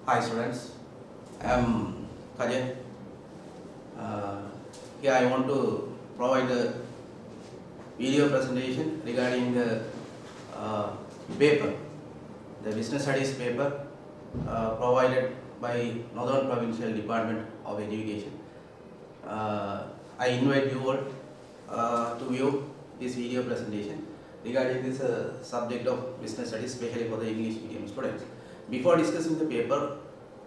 Hi students, I am Kajan. Here I want to provide a video presentation regarding the paper, the business studies paper provided by Northern Provincial Department of Education. I invite you all to view this video presentation regarding this subject of business studies, especially for the English medium students. Before discussing the paper,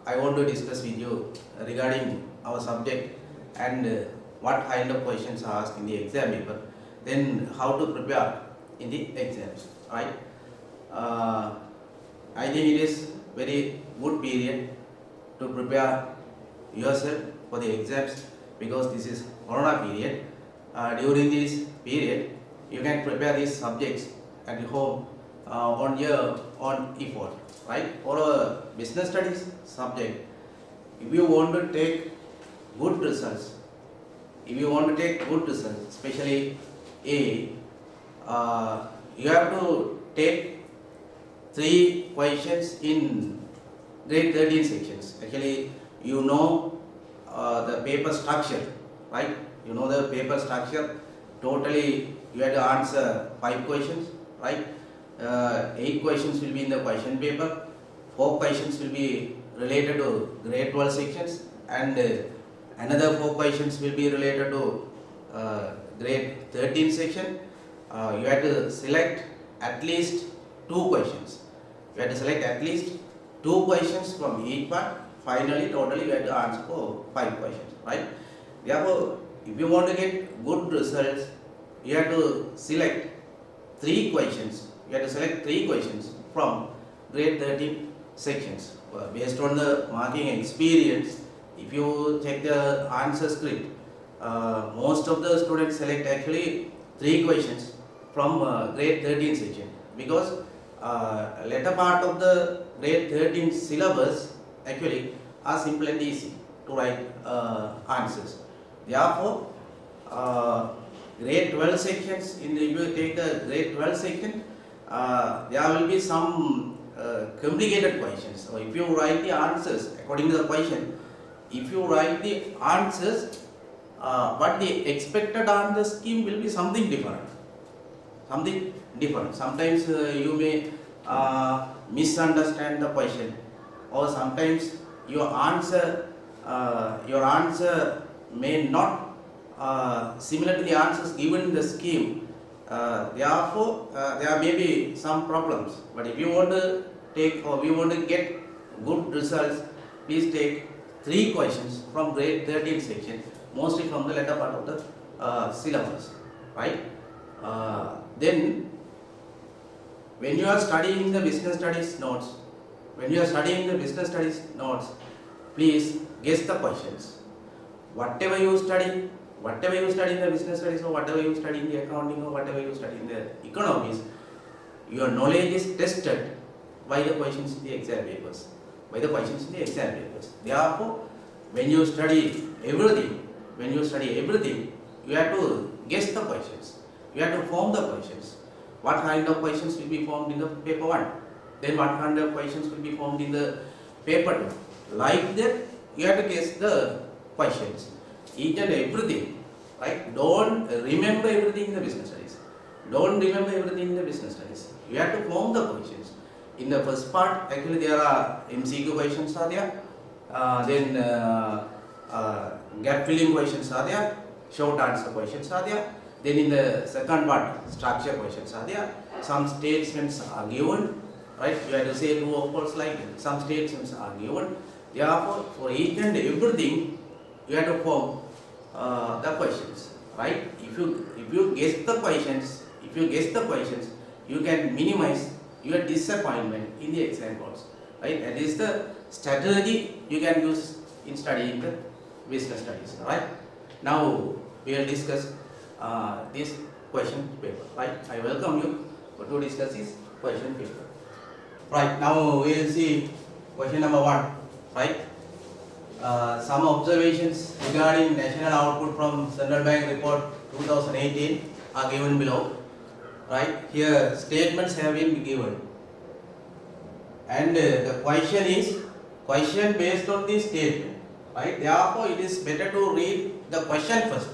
I want to discuss with you regarding our subject and what kind of questions are asked in the exam paper, then how to prepare in the exams, right? I think it is very good period to prepare yourself for the exams because this is Corona period. During this period, you can prepare these subjects at home on your own effort, right? For a business studies subject, if you want to take good results, especially you have to take 3 questions in grade 13 sections. Actually, you know the paper structure, right? You know the paper structure. Totally, you have to answer 5 questions, right? 8 questions will be in the question paper. 4 questions will be related to grade 12 sections, and another 4 questions will be related to grade 13 section. You have to select at least 2 questions. You have to select at least 2 questions from each part. Finally, totally you have to answer for 5 questions, right? Therefore, if you want to get good results, you have to select 3 questions. You have to select 3 questions from grade 13 sections. Based on the marking experience, if you check the answer script, most of the students select actually 3 questions from grade 13 section, because later part of the grade 13 syllabus actually are simple and easy to write answers. Therefore, grade 12 sections, if you take the grade 12 section, there will be some complicated questions. So if you write the answers according to the question, if you write the answers, but the expected answer scheme will be something different. Sometimes you may misunderstand the question, or sometimes your answer may not similar to the answers given in the scheme. Therefore, there may be some problems. But if you want to take, or we want to get good results, please take 3 questions from grade 13 section, mostly from the latter part of the syllabus, right? Then, when you are studying the business studies notes, please guess the questions. Whatever you study in the business studies, or whatever you study in the accounting, or whatever you study in the economics, your knowledge is tested by the questions in the exam papers. Therefore, when you study everything, you have to guess the questions. You have to form the questions. What kind of questions will be formed in the paper 1? Then what kind of questions will be formed in the paper 2? Like that, you have to guess the questions. Each and everything, right? Don't remember everything in the business studies. You have to form the questions. In the first part, actually there are MCQ questions are there, then gap filling questions are there, short answer questions are there. Then in the second part, structure questions are there. Some statements are given, right? You have to say true or false like that. Some statements are given. Therefore, for each and everything, you have to form the questions, right? If you guess the questions, you can minimize your disappointment in the exam course, right? That is the strategy you can use in studying the business studies, right? Now we will discuss this question paper, right? I welcome you to discuss this question paper. Right, now we will see question number 1, right? Some observations regarding national output from Central Bank report 2018 are given below, right? Here statements have been given, and the question is question based on the statement, right? Therefore, it is better to read the question first,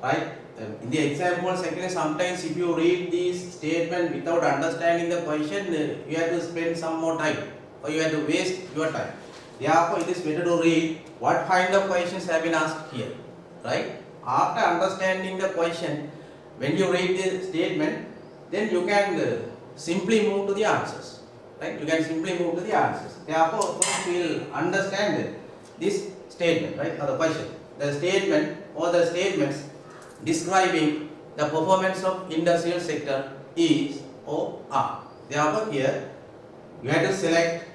right? In the examples, actually, sometimes if you read this statement without understanding the question, you have to spend some more time, or you have to waste your time. Therefore, it is better to read what kind of questions have been asked here, right? After understanding the question, when you read the statement, then you can simply move to the answers, right? You can simply move to the answers. Therefore, first we will understand this statement, right, or the question. The statement or the statements describing the performance of industrial sector is or are. Therefore, here you have to select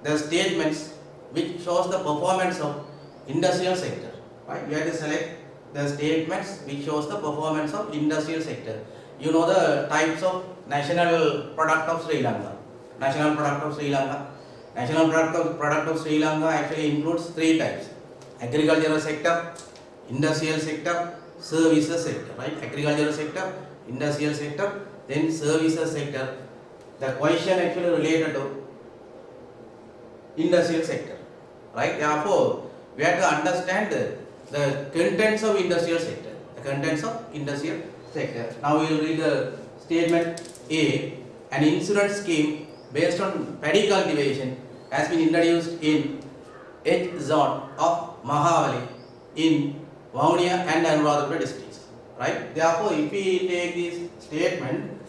the statements which shows the performance of industrial sector, right? You have to select the statements which shows the performance of industrial sector. You know the types of national product of Sri Lanka. National product of Sri Lanka. National product of Sri Lanka actually includes three types: agricultural sector, industrial sector, services sector, right? Agricultural sector, industrial sector, then services sector. The question actually related to industrial sector, right? Therefore, we have to understand the contents of industrial sector. The contents of industrial sector. Now we will read the statement A. An insurance scheme based on paddy cultivation has been introduced in H zone of Mahavali in Vavuniya and Anuradhapura districts, right? Therefore, if we take this statement,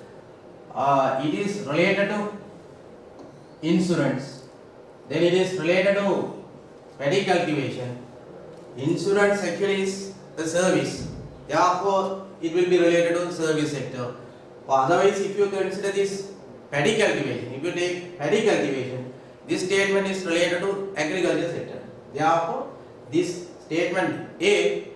it is related to insurance, then it is related to paddy cultivation. Insurance actually is the service, therefore it will be related to service sector. Otherwise, if you consider this paddy cultivation, if you take paddy cultivation, this statement is related to agriculture sector. Therefore, this statement A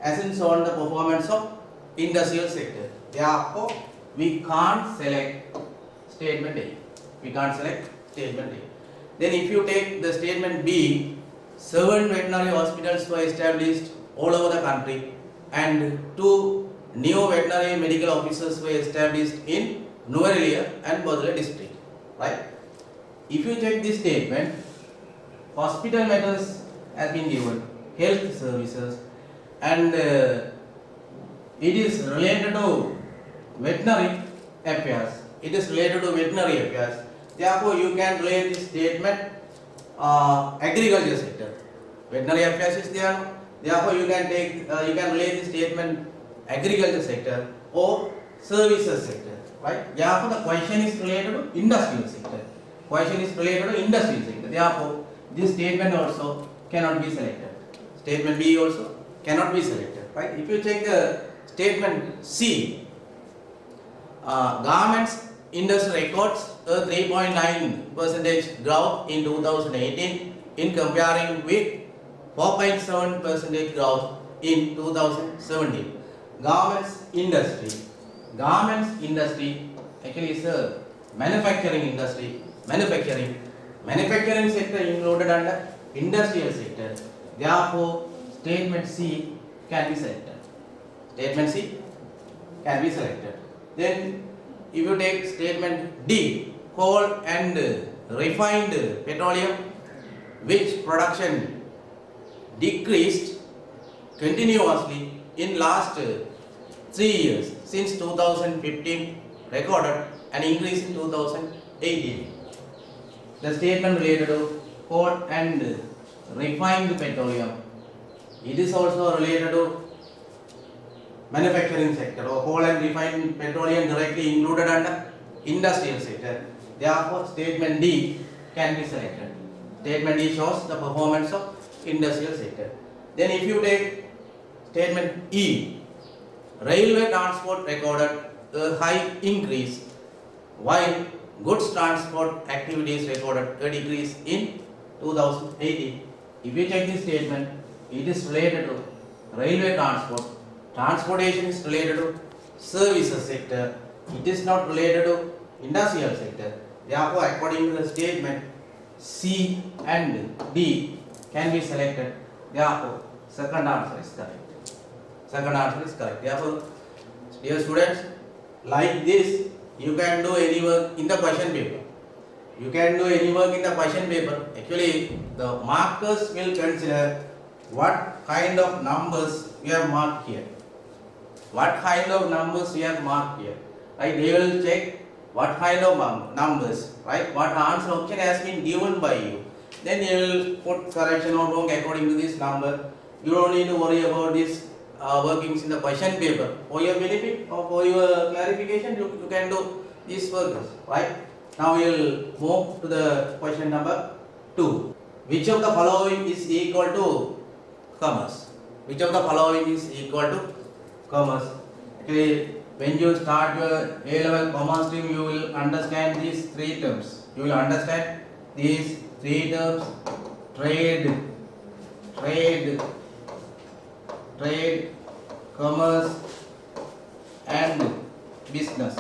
hasn't shown the performance of industrial sector. Therefore, we can't select statement A. We can't select statement A. Then if you take the statement B, 7 veterinary hospitals were established all over the country and 2 new veterinary medical officers were established in Nuwara and Bodole district, right? If you check this statement, hospital matters has been given, health services, and it is related to veterinary affairs. It is related to veterinary affairs. Therefore, you can relate this statement agriculture sector. Veterinary affairs is there. Therefore, you can take you can relate this statement agriculture sector or services sector, right? Therefore, the question is related to industrial sector. Question is related to industrial sector. Therefore, this statement also cannot be selected. Statement B also cannot be selected, right? If you check the statement C, garments industry records a 3.9% growth in 2018 in comparing with 4.7% growth in 2017. Garments industry actually is a manufacturing industry. Manufacturing sector included under industrial sector. Therefore, statement C can be selected. Statement C can be selected. Then, if you take statement D, coal and refined petroleum, which production decreased continuously in last 3 years since 2015, recorded an increase in 2018. The statement related to coal and refined petroleum, it is also related to manufacturing sector, or coal and refined petroleum directly included under industrial sector. Therefore, statement D can be selected. Statement D shows the performance of industrial sector. Then if you take statement E, railway transport recorded a high increase while goods transport activities recorded a decrease in 2018. If you check this statement, it is related to railway transport. Transportation is related to services sector. It is not related to industrial sector. Therefore, according to the statement, C and D can be selected. Therefore, second answer is correct. Second answer is correct. Therefore, dear students, like this, you can do any work in the question paper. You can do any work in the question paper. Actually, the markers will consider what kind of numbers you have marked here. What kind of numbers you have marked here. Right? They will check what kind of numbers. Right? What answer option has been given by you. Then you will put correction or wrong according to this number. You don't need to worry about this workings in the question paper. For your benefit or for your clarification, you can do these workers. Right? Now we will move to the question number 2. Which of the following is equal to commerce? Which of the following is equal to commerce? Okay, when you start your A-level commerce stream, you will understand these 3 terms. You will understand these 3 terms: trade, commerce, and business.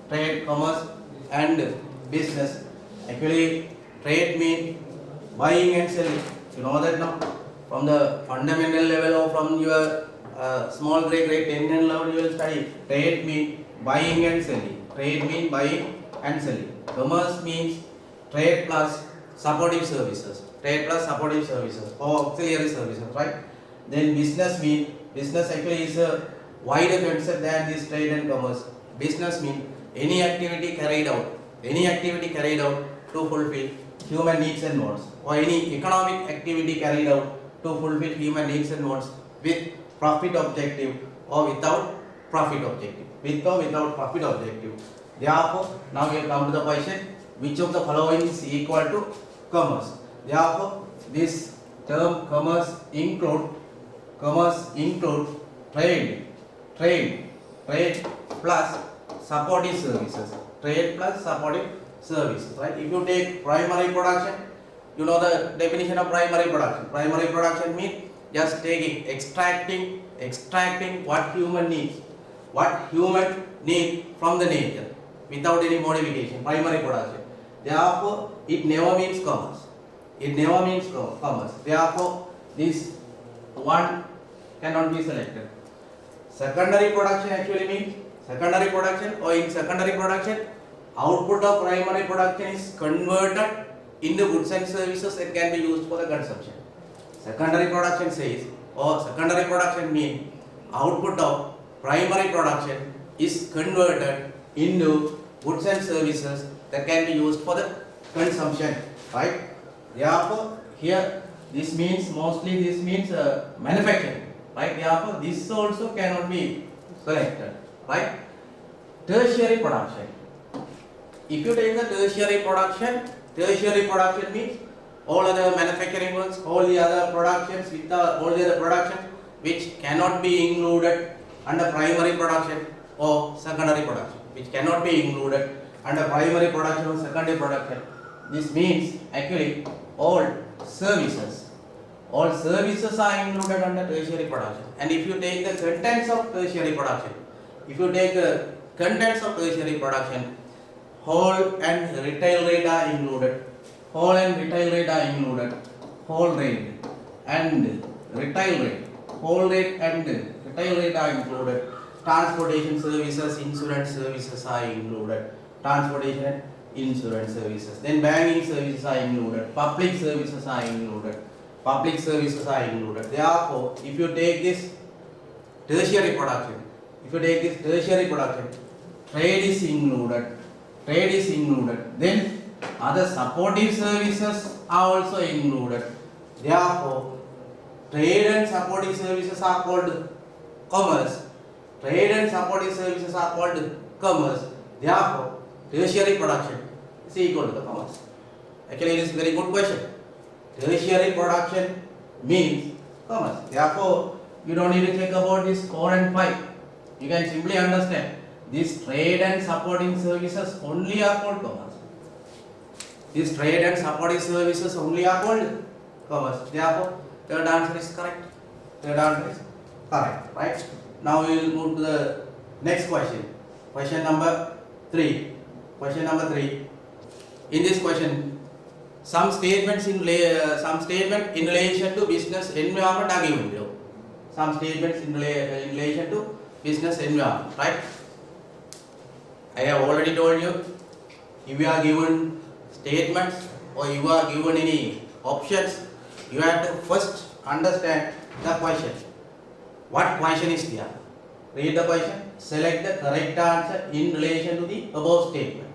Trade, commerce, and business. Actually, trade means buying and selling. You know that now? From the fundamental level or from your small grade 10 level, you will study. Trade means buying and selling. Trade means buying and selling. Commerce means trade plus supportive services. Trade plus supportive services or auxiliary services, right? Then business means, business actually is a wider concept than this trade and commerce. Business means any activity carried out to fulfill human needs and wants, or any economic activity carried out to fulfill human needs and wants with profit objective or without profit objective. With or without profit objective. Therefore, now we have come to the question: which of the following is equal to commerce? Therefore, this term commerce include trade plus supportive services. Trade plus supportive services, right? If you take primary production, you know the definition of primary production. Primary production means just taking, extracting what human needs from the nature without any modification. Primary production. Therefore, it never means commerce. Therefore, this one cannot be selected. Secondary production actually means secondary production, or in secondary production, output of primary production is converted into goods and services that can be used for the consumption. Secondary production says, or secondary production means output of primary production is converted into goods and services that can be used for the consumption, right? Therefore, here this means manufacturing, right? Therefore, this also cannot be selected, right? Tertiary production. If you take the tertiary production means all other manufacturing works, all the other productions which cannot be included under primary production or secondary production, This means actually all services are included under tertiary production. And if you take the contents of tertiary production, whole and retail rate are included. Whole and retail rate are included. Whole rate and retail rate. Whole rate and retail rate are included. Transportation services, insurance services are included. Transportation and insurance services. Then banking services are included. Public services are included. Therefore, if you take this tertiary production, trade is included. Then other supportive services are also included. Therefore, trade and supportive services are called commerce. Therefore, tertiary production is equal to the commerce. Actually, it is a very good question. Tertiary production means commerce. Therefore, you don't need to think about this 4 and 5. You can simply understand this trade and supporting services only are called commerce. Therefore, third answer is correct. Right? Now we will move to the next question. Question number 3. In this question, some statement in relation to business environment are given below. Some statements in relation to business environment, right? I have already told you, if you are given statements or you are given any options, you have to first understand the question. What question is there? Read the question. Select the correct answer in relation to the above statement.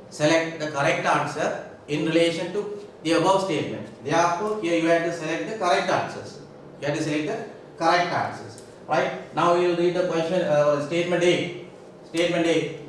Select the correct answer in relation to the above statement. Therefore, here you have to select the correct answers. You have to select the correct answers. Right? Now we will read the question, statement A. Statement A.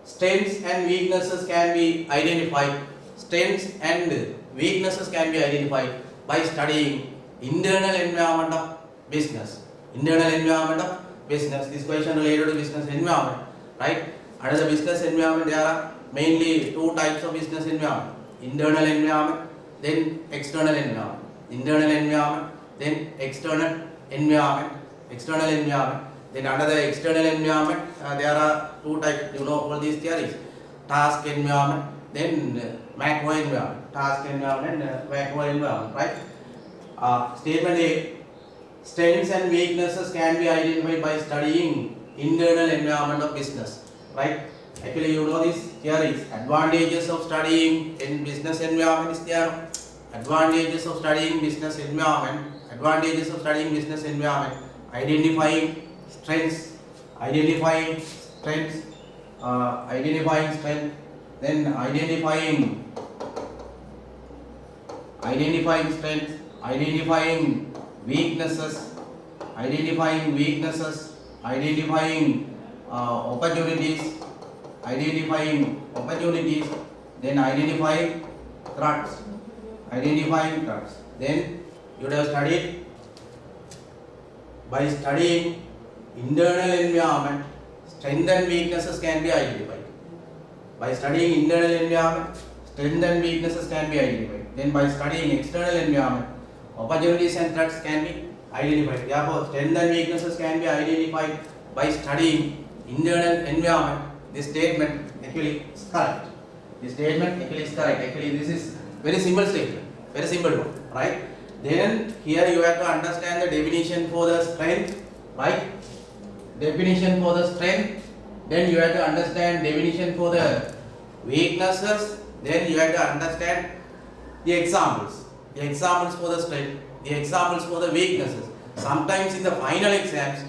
Strengths and weaknesses can be identified. Strengths and weaknesses can be identified by studying internal environment of business. Internal environment of business. This question related to business environment. Right? Under the business environment, there are mainly two types of business environment. Internal environment, then external environment. Internal environment, then external environment. External environment. Then under the external environment, there are two types. You know all these theories. Task environment, then macro environment. Task environment and macro environment. Right? Statement A. Strengths and weaknesses can be identified by studying internal environment of business. Right? Actually, you know these theories. Advantages of studying in business environment is there. Advantages of studying business environment. Advantages of studying business environment. Identifying strengths. Identifying strengths. Identifying strength. Then identifying strengths. Identifying weaknesses. Identifying weaknesses. Identifying opportunities. Identifying opportunities, then identifying threats. Identifying threats. Then you would have studied by studying internal environment, strengths and weaknesses can be identified. By studying internal environment, strengths and weaknesses can be identified. Then by studying external environment, opportunities and threats can be identified. Therefore, strengths and weaknesses can be identified by studying internal environment. This statement actually is correct. This statement actually is correct. Actually, this is very simple statement. Very simple one. Right? Then here you have to understand the definition for the strength. Right? Definition for the strength. Then you have to understand definition for the weaknesses. Then you have to understand the examples. The examples for the strength. The examples for the weaknesses. Sometimes in the final exams,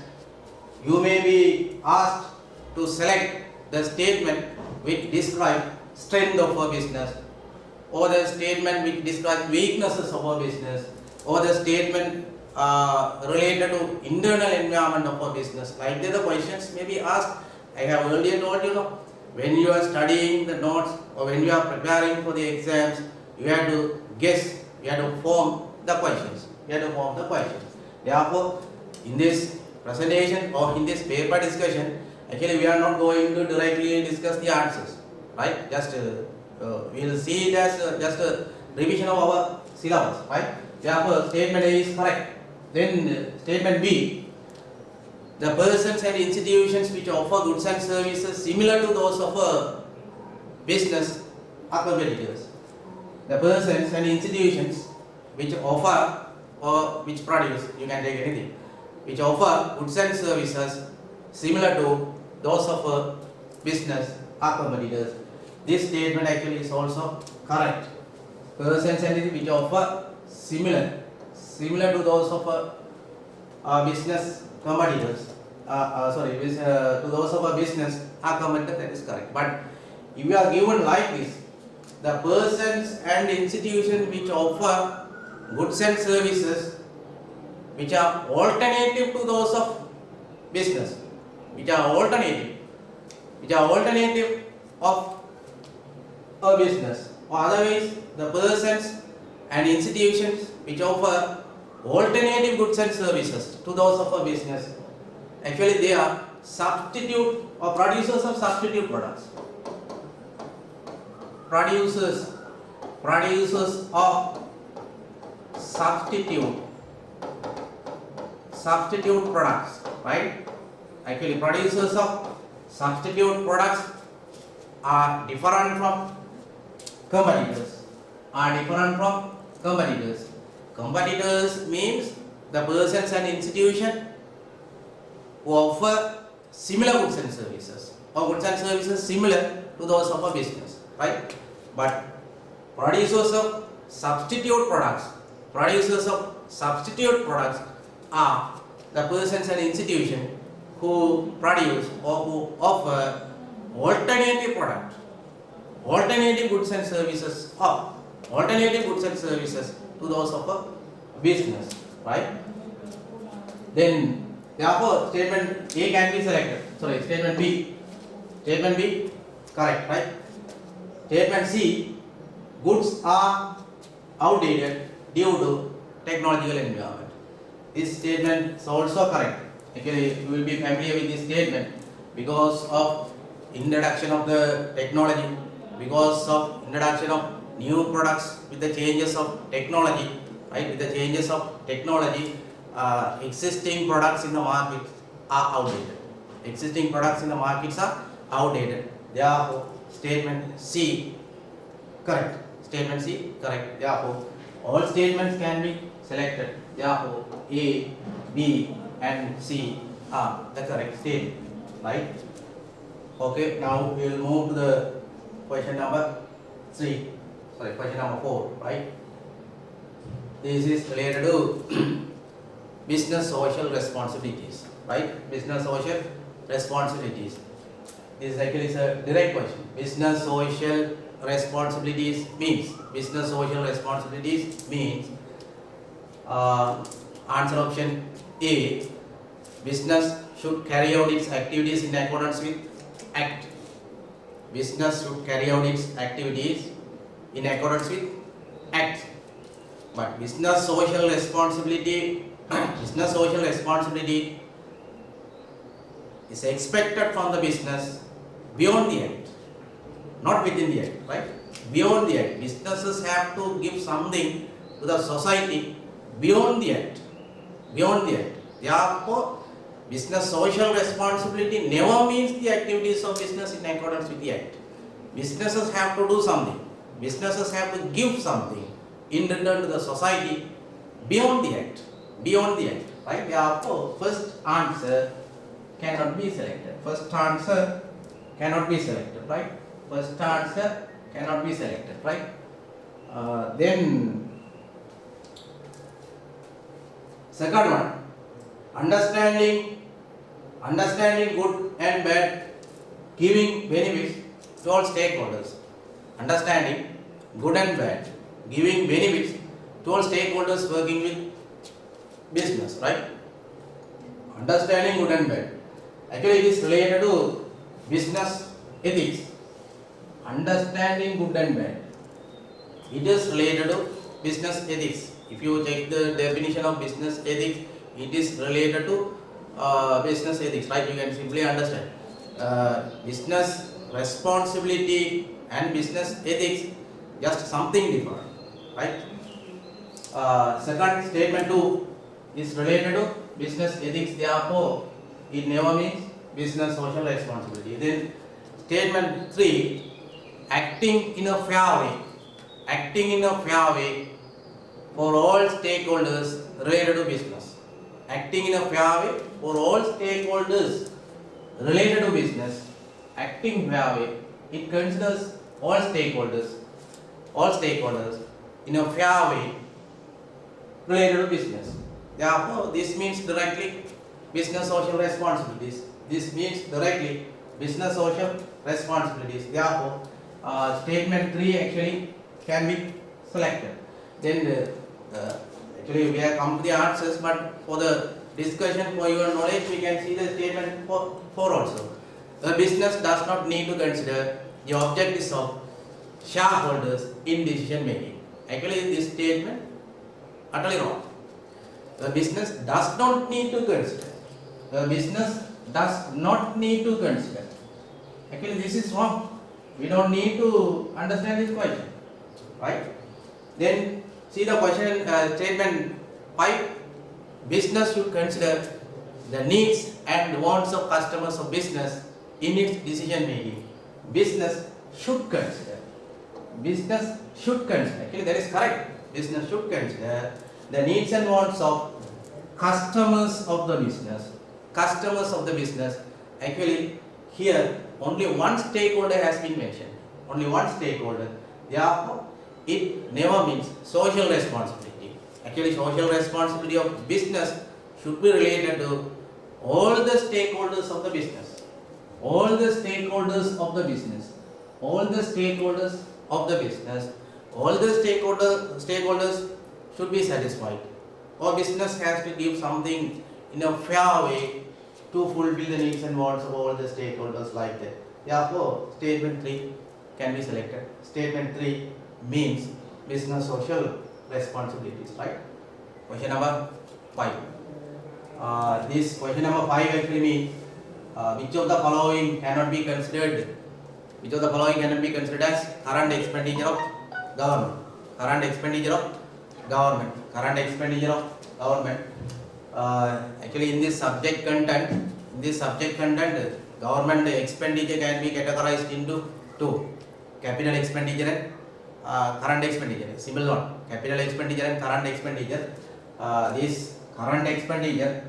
you may be asked to select the statement which describes strength of a business, or the statement which describes weaknesses of a business, or the statement related to internal environment of a business. Like that, the questions may be asked. I have earlier told you, when you are studying the notes or when you are preparing for the exams, you have to guess, you have to form the questions. You have to form the questions. Therefore, in this presentation or in this paper discussion, actually we are not going to directly discuss the answers. Right? Just we will see it as just a revision of our syllabus. Right? Therefore, statement A is correct. Then statement B, the persons and institutions which offer goods and services similar to those of a business are competitors. The persons and institutions which offer or which produce, you can take anything, which offer goods and services similar to those of a business are competitors. This statement actually is also correct. Persons and institutions which offer similar to those of a business competitors. To those of a business are competitors. That is correct. But if you are given like this, the persons and institutions which offer goods and services which are alternative to those of business, which are alternative of a business, or otherwise the persons and institutions which offer alternative goods and services to those of a business, actually they are substitute or producers of substitute products. Producers of substitute products, right? Actually, producers of substitute products are different from competitors. Competitors means the persons and institutions who offer similar goods and services, or goods and services similar to those of a business, right? But Producers of substitute products. Producers of substitute products are the persons and institutions who produce or who offer alternative products, alternative goods and services, or alternative goods and services to those of a business, right? Then, therefore, statement A can be selected. Sorry, statement B. Statement B, correct, right? Statement C, goods are outdated due to technological environment. This statement is also correct. Actually, you will be familiar with this statement because of introduction of the technology, because of introduction of new products with the changes of technology, right? With the changes of technology, existing products in the market are outdated. Existing products in the markets are outdated. Therefore, statement C correct. Statement C correct. Therefore, all statements can be selected. Therefore, A, B, and C are the correct statement, right? Okay. Now we will move to the question number 3. Sorry, question number 4, right? This is related to business social responsibilities, right? Business social responsibilities. This is actually a direct question. Business social responsibilities means answer option A, business should carry out its activities in accordance with Act. Business should carry out its activities in accordance with Act. But business social responsibility is expected from the business beyond the Act, not within the Act, right? Beyond the Act. Businesses have to give something to the society beyond the Act. Beyond the Act. Therefore, business social responsibility never means the activities of business in accordance with the Act. Businesses have to do something. Businesses have to give something in return to the society beyond the Act. Beyond the Act, right? Therefore, first answer cannot be selected. First answer cannot be selected, right? First answer cannot be selected, right? Then second one, understanding good and bad, giving benefits to all stakeholders. Understanding good and bad, giving benefits to all stakeholders working with business, right? Understanding good and bad. Actually, it is related to business ethics. Understanding good and bad. It is related to business ethics. If you check the definition of business ethics, it is related to business ethics, right? You can simply understand. Business responsibility and business ethics, just something different, right? Second, statement 2 is related to business ethics, therefore it never means business social responsibility. Then statement 3, acting in a fair way. Acting in a fair way for all stakeholders related to business. Acting in a fair way for all stakeholders related to business. Acting fair way, it considers all stakeholders in a fair way related to business. Therefore, this means directly business social responsibilities. This means directly business social responsibilities. Therefore, statement 3 actually can be selected. Then actually we have come to the answers, but for the discussion, for your knowledge, we can see the statement 4 also. The business does not need to consider the objectives of shareholders in decision making. Actually, this statement utterly wrong. The business does not need to consider. The business does not need to consider. Actually, this is wrong. We don't need to understand this question, right? Then see the question, statement 5. Business should consider the needs and wants of customers of business in its decision making. Business should consider. Business should consider. Actually, that is correct. Business should consider the needs and wants of customers of the business. Customers of the business. Actually, here only one stakeholder has been mentioned. Only one stakeholder. Therefore, it never means social responsibility. Actually, social responsibility of business should be related to all the stakeholders of the business. All the stakeholders of the business. All the stakeholders of the business. All the stakeholders should be satisfied. Or business has to give something in a fair way to fulfill the needs and wants of all the stakeholders like that. Therefore, statement 3 can be selected. Statement 3 means business social responsibilities, right? Question number 5. This question number 5 actually means which of the following cannot be considered? Which of the following cannot be considered as current expenditure of government? Current expenditure of government. Current expenditure of government. Actually, in this subject content, government expenditure can be categorized into two: capital expenditure and current expenditure. Simple one: capital expenditure and current expenditure. This current expenditure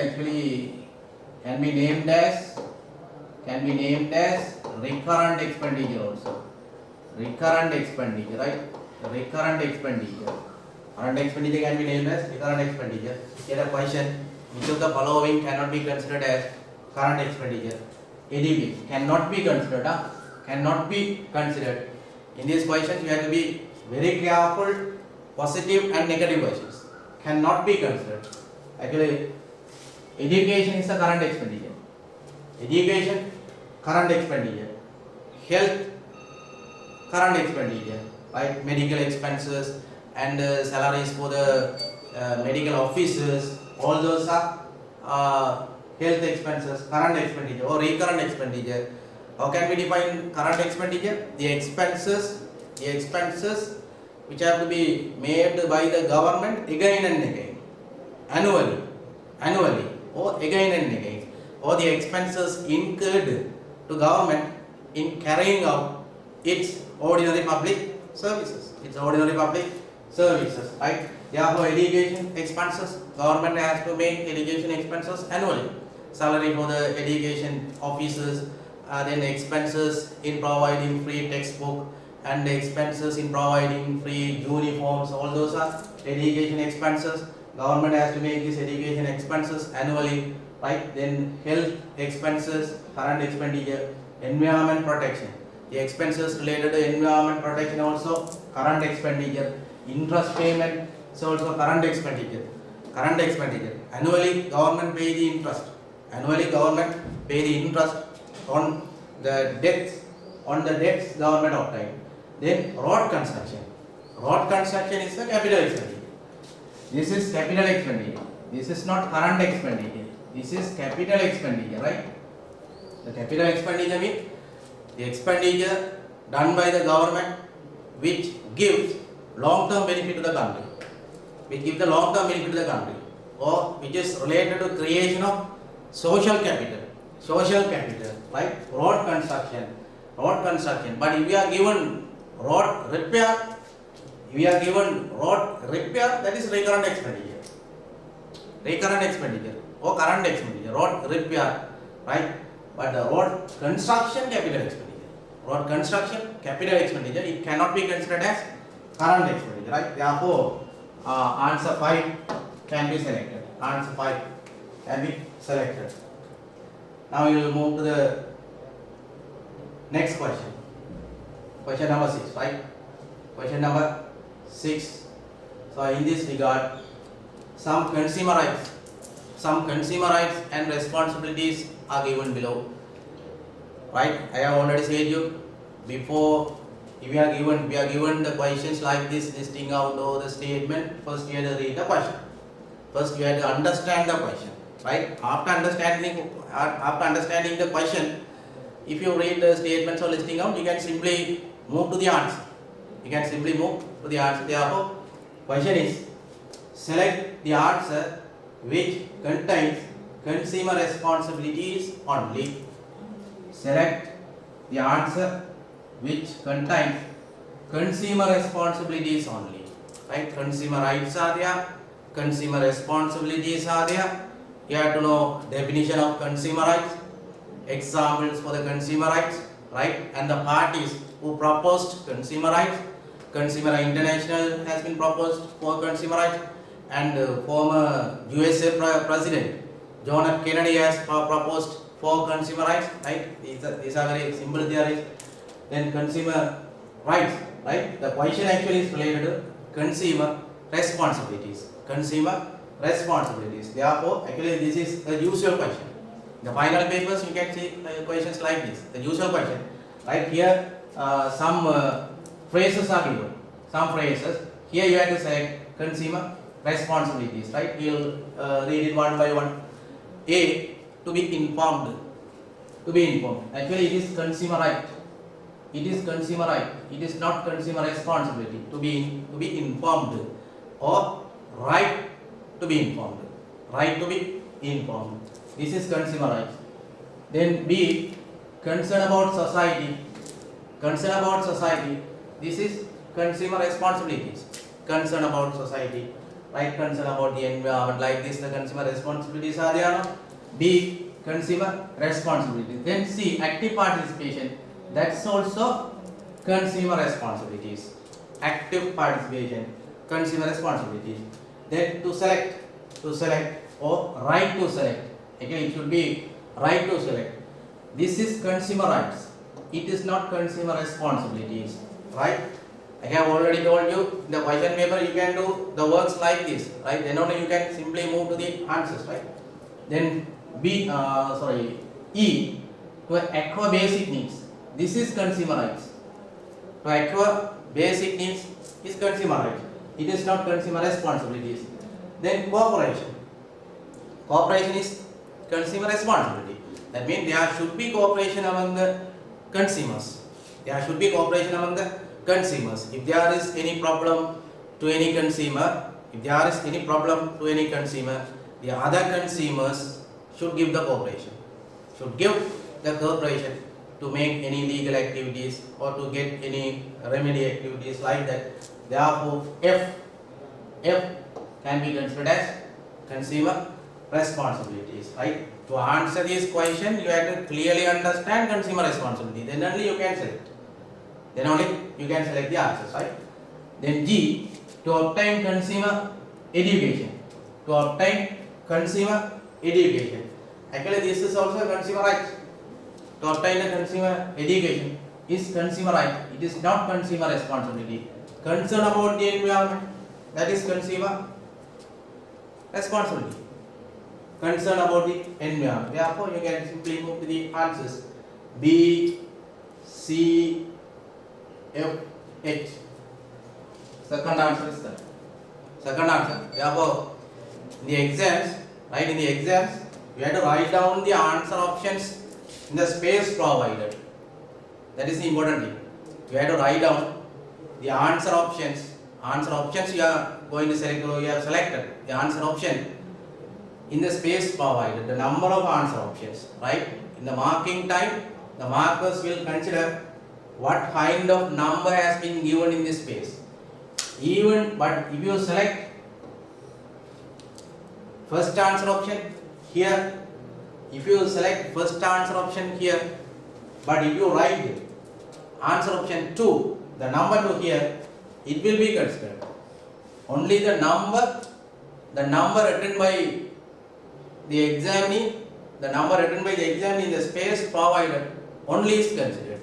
actually can be named as recurrent expenditure also. Recurrent expenditure, right? Recurrent expenditure. Current expenditure can be named as recurrent expenditure. Here a question: which of the following cannot be considered as current expenditure? ADB cannot be considered. Cannot be considered. In these questions, you have to be very careful. Positive and negative questions cannot be considered. Actually, education is a current expenditure. Education, current expenditure. Health, current expenditure. Right? Medical expenses and salaries for the medical officers. All those are health expenses, current expenditure or recurrent expenditure. How can we define current expenditure? The expenses which have to be made by the government again and again, annually or again and again, or the expenses incurred to government in carrying out its ordinary public services. Right? Therefore, education expenses, government has to make education expenses annually. Salary for the education officers, then expenses in providing free textbook and expenses in providing free uniforms. All those are education expenses. Government has to make these education expenses annually, right? Then health expenses, current expenditure. Environment protection, the expenses related to environment protection also current expenditure. Interest payment is also current expenditure. Annually government pay the interest. On the debts government obtained. Then road construction is the capital expenditure. This is capital expenditure. This is not current expenditure. This is capital expenditure, right? The capital expenditure means the expenditure done by the government which gives long-term benefit to the country. Or which is related to creation of social capital, right? Road construction. But if we are given road repair, that is recurrent expenditure or current expenditure. Road repair, right? But the road construction, capital expenditure, it cannot be considered as current expenditure, right? Therefore, answer 5 can be selected. Now we will move to the next question. Question number 6, right? Question number 6. So in this regard, some consumer rights and responsibilities are given below. Right? I have already said you before. If we are given the questions like this, listing out all the statement. First you have to read the question. First you have to understand the question. Right? After understanding the question, if you read the statements or listing out, you can simply move to the answer. Therefore, question is: select the answer which contains consumer responsibilities only. Select the answer which contains consumer responsibilities only. Right? Consumer rights are there, consumer responsibilities are there. You have to know definition of consumer rights, examples for the consumer rights, right? And the parties who proposed consumer rights. Consumer International has been proposed for consumer rights, and former USA President John F. Kennedy has proposed for consumer rights. Right? These are very simple theories. Then consumer rights. Right? The question actually is related to consumer responsibilities. Consumer responsibilities. Therefore, actually this is the usual question. In the final papers you can see questions like this. The usual question. Right here, some phrases are given. Some phrases. Here you have to select consumer responsibilities. Right? We'll read it one by one. A. To be informed. To be informed. Actually, it is consumer right. It is consumer right. It is not consumer responsibility. To be informed, or right to be informed. Right to be informed. This is consumer rights. Then B. Concern about society. Concern about society. This is consumer responsibilities. Concern about society. Right? Concern about the environment. Like this, the consumer responsibilities are there. B. Consumer responsibilities. Then C. Active participation. That's also consumer responsibilities. Active participation. Consumer responsibilities. Then to select or right to select. Again, it should be right to select. This is consumer rights. It is not consumer responsibilities. Right? I have already told you in the question paper you can do the works like this. Right? Then only you can simply move to the answers. Right? Then E. To acquire basic needs. This is consumer rights. To acquire basic needs is consumer rights. It is not consumer responsibilities. Then cooperation. Cooperation is consumer responsibility. That means there should be cooperation among the consumers. There should be cooperation among the consumers. If there is any problem to any consumer, the other consumers should give the cooperation. Should give the cooperation to make any legal activities or to get any remedy activities like that. Therefore, F can be considered as consumer responsibilities. Right? To answer this question, you have to clearly understand consumer responsibility. Then only you can select. The answers. Right? Then G. To obtain consumer education. To obtain consumer education. Actually, this is also consumer right. To obtain a consumer education is consumer right. It is not consumer responsibility. Concern about the environment, that is consumer responsibility. Concern about the environment. Therefore, you can simply move to the answers. B, C, F, H. Second answer is that. Second answer. Therefore, in the exams, you have to write down the answer options in the space provided. That is the important thing. You have to write down the answer options. Answer options you are going to select, or you have selected the answer option in the space provided, the number of answer options. Right? In the marking time, the markers will consider what kind of number has been given in this space. But if you select first answer option here, if you select first answer option here, but if you write answer option 2, the number 2 here, it will be considered. Only the number written by the examinee, in the space provided only is considered.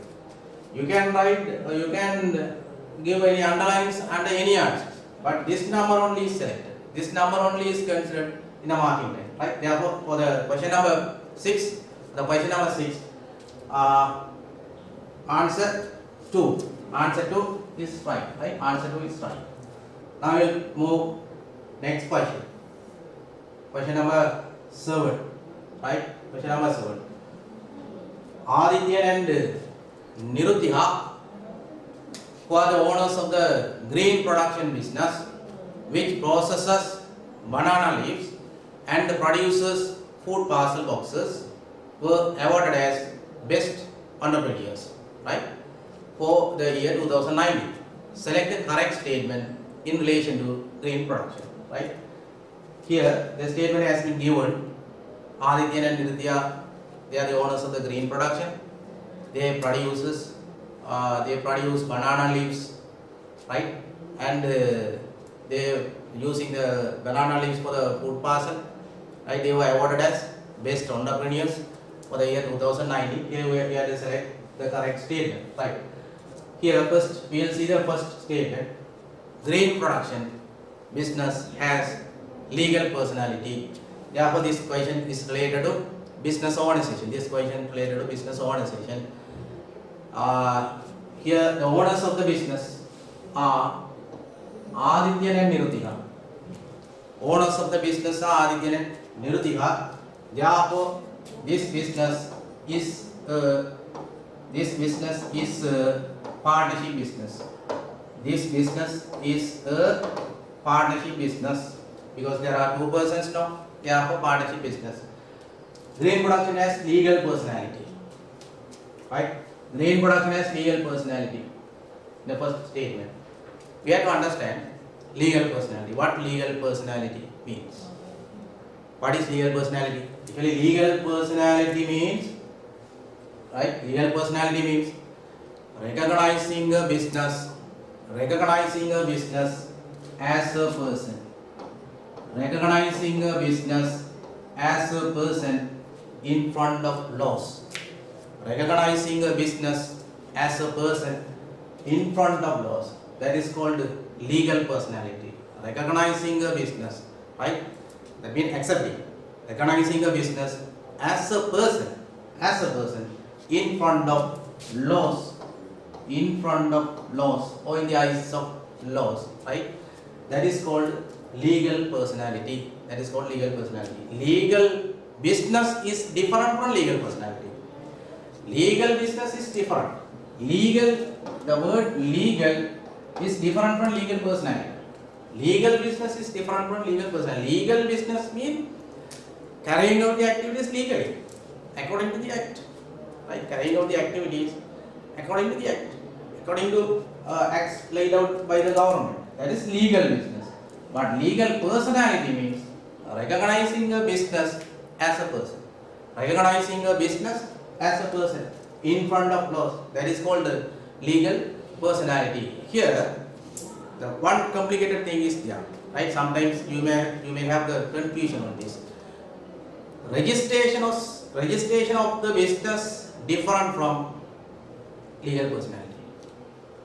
You can write, you can give any underlines under any answers, but this number only is selected. This number only is considered in the marking time. Right? Therefore, for the question number 6, answer 2. Answer 2 is right. Right? Answer 2 is right. Now we will move next question. Question number 7. Right? Question number 7. Aditya and Nirutya, who are the owners of the green production business, which processes banana leaves and produces food parcel boxes, were awarded as best entrepreneurs, right, for the year 2019. Select the correct statement in relation to green production. Right? Here the statement has been given. Aditya and Nirutya, they are the owners of the green production. They produces they produce banana leaves, right? And they using the banana leaves for the food parcel, right? They were awarded as best entrepreneurs for the year 2019. Here we have to select the correct statement, right? Here first we will see the first statement. Grain production business has legal personality. Therefore, this question is related to business organization. This question is related to business organization. Here the owners of the business are Adityan and Nirutika. Owners of the business are Adityan and Nirutika. Therefore, this business is partnership business. This business is a partnership business because there are two persons now. Therefore, partnership business. Grain production has legal personality. Right? Grain production has legal personality. The first statement. We have to understand legal personality. What legal personality means? What is legal personality? Actually, legal personality means, right? Legal personality means recognizing a business as a person. Recognizing a business as a person in front of laws. Recognizing a business as a person in front of laws. That is called legal personality. Recognizing a business, right? That means accepting. Recognizing a business as a person in front of laws. In front of laws or in the eyes of laws, right? That is called legal personality. That is called legal personality. Legal business is different from legal personality. Legal business is different. The word legal is different from legal personality. Legal business is different from legal personality. Legal business means carrying out the activities legally, according to the act. Right? Carrying out the activities according to the act. According to acts laid out by the government. That is legal business. But legal personality means recognizing a business as a person. Recognizing a business as a person in front of laws. That is called the legal personality. Here, the one complicated thing is there. Right? Sometimes you may have the confusion on this. Registration of the business different from legal personality.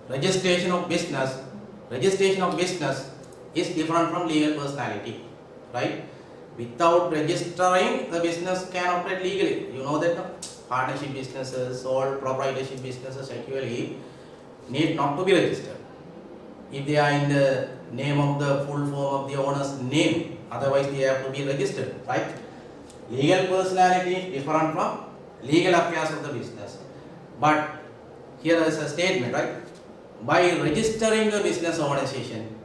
Registration of business is different from legal personality, right? Without registering, the business can operate legally. You know that, no? Partnership businesses, sole proprietorship businesses actually need not to be registered if they are in the name of the full form of the owner's name. Otherwise, they have to be registered, right? Legal personality is different from legal affairs of the business. But here is a statement, right? By registering a business organization,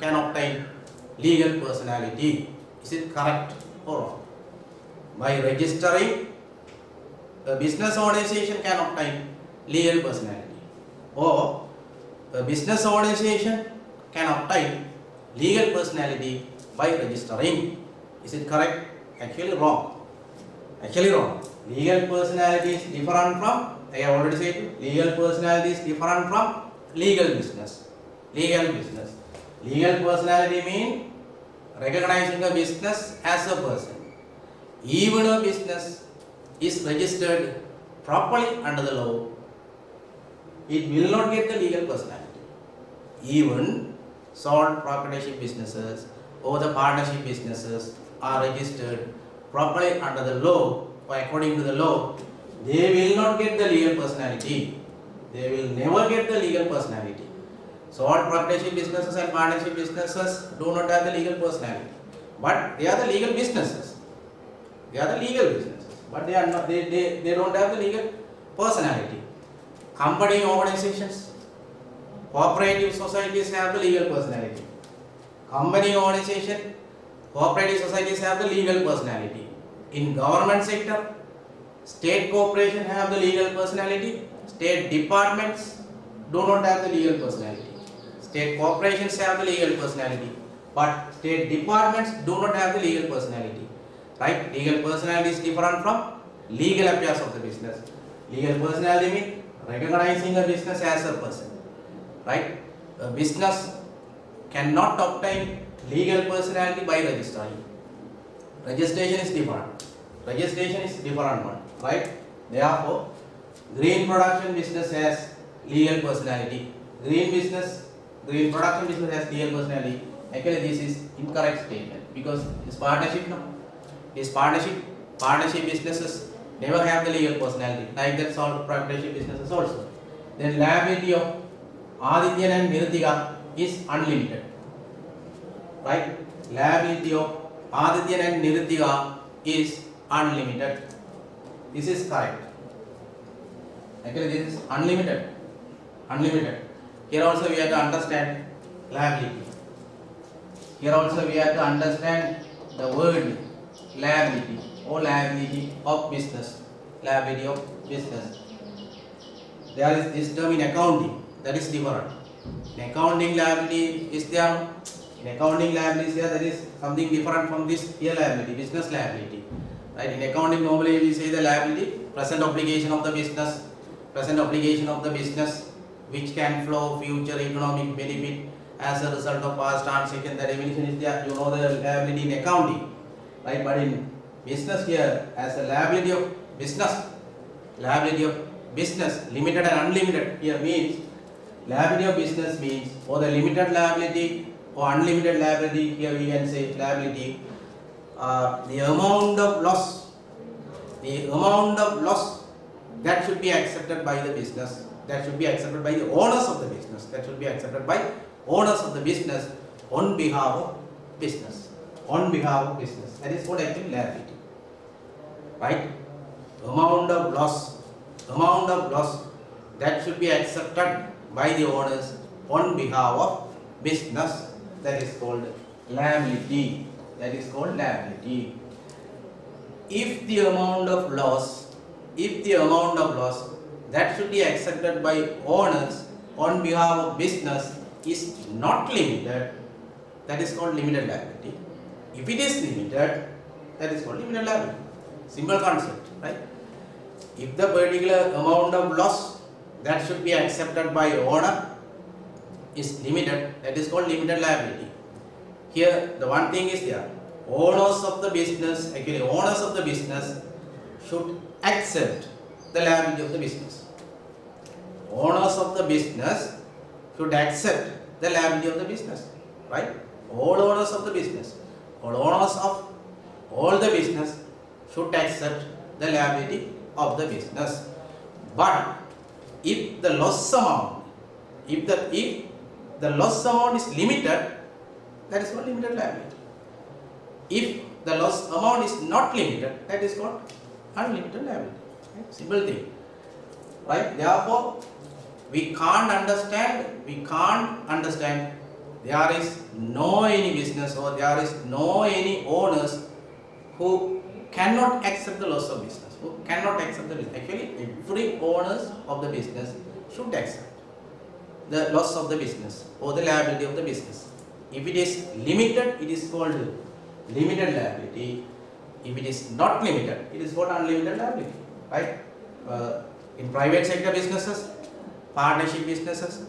can obtain legal personality. Is it correct or wrong? By registering a business organization can obtain legal personality, or a business organization can obtain legal personality by registering. Is it correct? Actually wrong. Legal personality is different from, I have already said, legal personality is different from legal business. Legal personality means recognizing a business as a person. Even a business is registered properly under the law, it will not get the legal personality. Even sole proprietorship businesses or the partnership businesses are registered properly under the law or according to the law, they will not get the legal personality. They will never get the legal personality. Sole proprietorship businesses and partnership businesses do not have the legal personality, but they are the legal businesses. But they are not. They don't have the legal personality. Company organizations, cooperative societies have the legal personality. Company organization, cooperative societies have the legal personality. In government sector, state corporation have the legal personality. State departments do not have the legal personality. State corporations have the legal personality, but state departments do not have the legal personality. right? Legal personality is different from legal affairs of the business. Legal personality means recognizing a business as a person, right? A business cannot obtain legal personality by registering. Registration is different. Registration is different one, right? Therefore, green production business has legal personality. Green production business has legal personality. Actually, this is incorrect statement because this partnership, no. This partnership businesses never have the legal personality. Like that, sole proprietorship businesses also. Then liability of Adityan and Nirtika is unlimited, right? Liability of Adityan and Nirtika is unlimited. This is correct. Actually, this is unlimited. Unlimited. Here also we have to understand liability. Here also we have to understand the word liability or liability of business. Liability of business. There is this term in accounting, that is different. In accounting, liability is there. In accounting, liability is there. That is something different from this here liability, business liability. Right? In accounting, normally we say the liability, present obligation of the business, which can flow future economic benefit as a result of past transaction. The definition is there. You know the liability in accounting, right? But in business here, as a liability of business, limited and unlimited here means liability of business means for the limited liability or unlimited liability. Here we can say liability. The amount of loss that should be accepted by the business, that should be accepted by the owners of the business, on behalf of business, that is what actually liability, right? Amount of loss that should be accepted by the owners on behalf of business, that is called liability. If the amount of loss that should be accepted by owners on behalf of business is not limited, that is called limited liability. If it is limited, that is called limited liability. Simple concept, right? If the particular amount of loss that should be accepted by owner is limited, that is called limited liability. Here the one thing is there, owners of the business should accept the liability of the business. Owners of the business should accept the liability of the business, right? All owners of the business, all the business should accept the liability of the business. But if the loss amount, if the loss amount is limited, that is called limited liability. If the loss amount is not limited, that is called unlimited liability. Right? Simple thing, right? Therefore, we can't understand. There is no any business or there is no any owners who cannot accept the loss of business. Actually, every owners of the business should accept the loss of the business or the liability of the business. If it is limited, it is called limited liability. If it is not limited, it is called unlimited liability, right? In private sector businesses, partnership businesses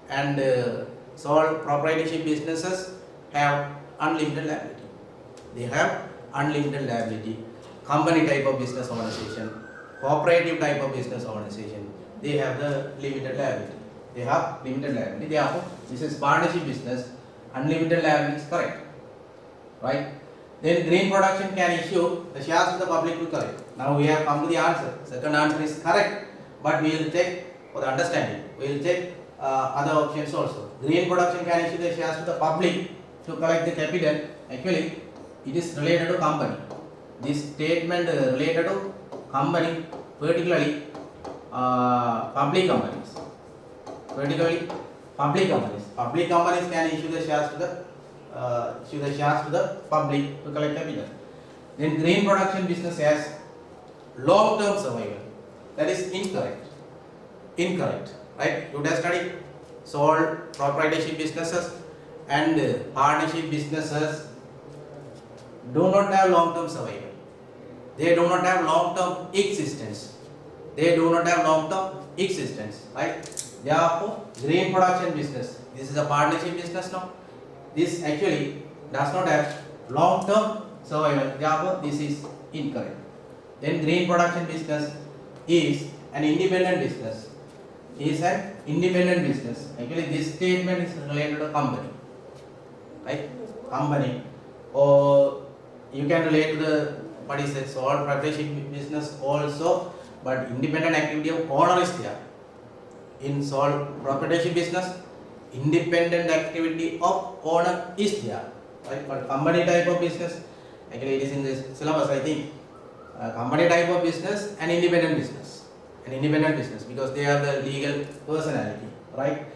and sole proprietorship businesses have unlimited liability. They have unlimited liability. Company type of business organization, cooperative type of business organization, they have the limited liability. Therefore, this is partnership business. Unlimited liability is correct, right? Then green production can issue the shares to the public to collect. Now we have come to the answer. Second answer is correct, but we will check for the understanding. We will check other options also. Green production can issue the shares to the public to collect the capital. Actually, it is related to company. This statement related to company, particularly public companies. Public companies can issue the shares to the public to collect capital. Then green production business has long-term survival. That is incorrect. Right? You have studied sole proprietorship businesses and partnership businesses. do not have long-term survival. They do not have long-term existence. They do not have long-term existence, right? Therefore, grain production business. This is a partnership business now. This actually does not have long-term survival. Therefore, this is incorrect. Then grain production business is an independent business. Is an independent business. Actually, this statement is related to company, right? Company, or you can relate to the what is it? Sole proprietorship business also, but independent activity of owner is there. In sole proprietorship business, independent activity of owner is there, right? But company type of business, actually it is in this syllabus, I think. Company type of business and independent business. An independent business because they are the legal personality, right?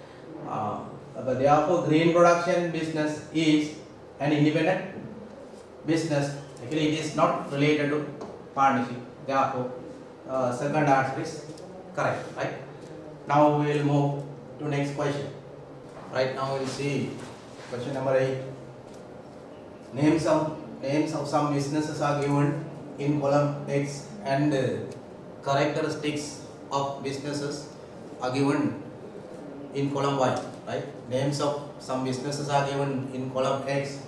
But therefore, grain production business is an independent business. Actually, it is not related to partnership. Therefore, second answer is correct, right? Now we will move to next question. Right now we will see question number 8. Names of some businesses are given in column X and characteristics of businesses are given in column Y, right? Names of some businesses are given in column X.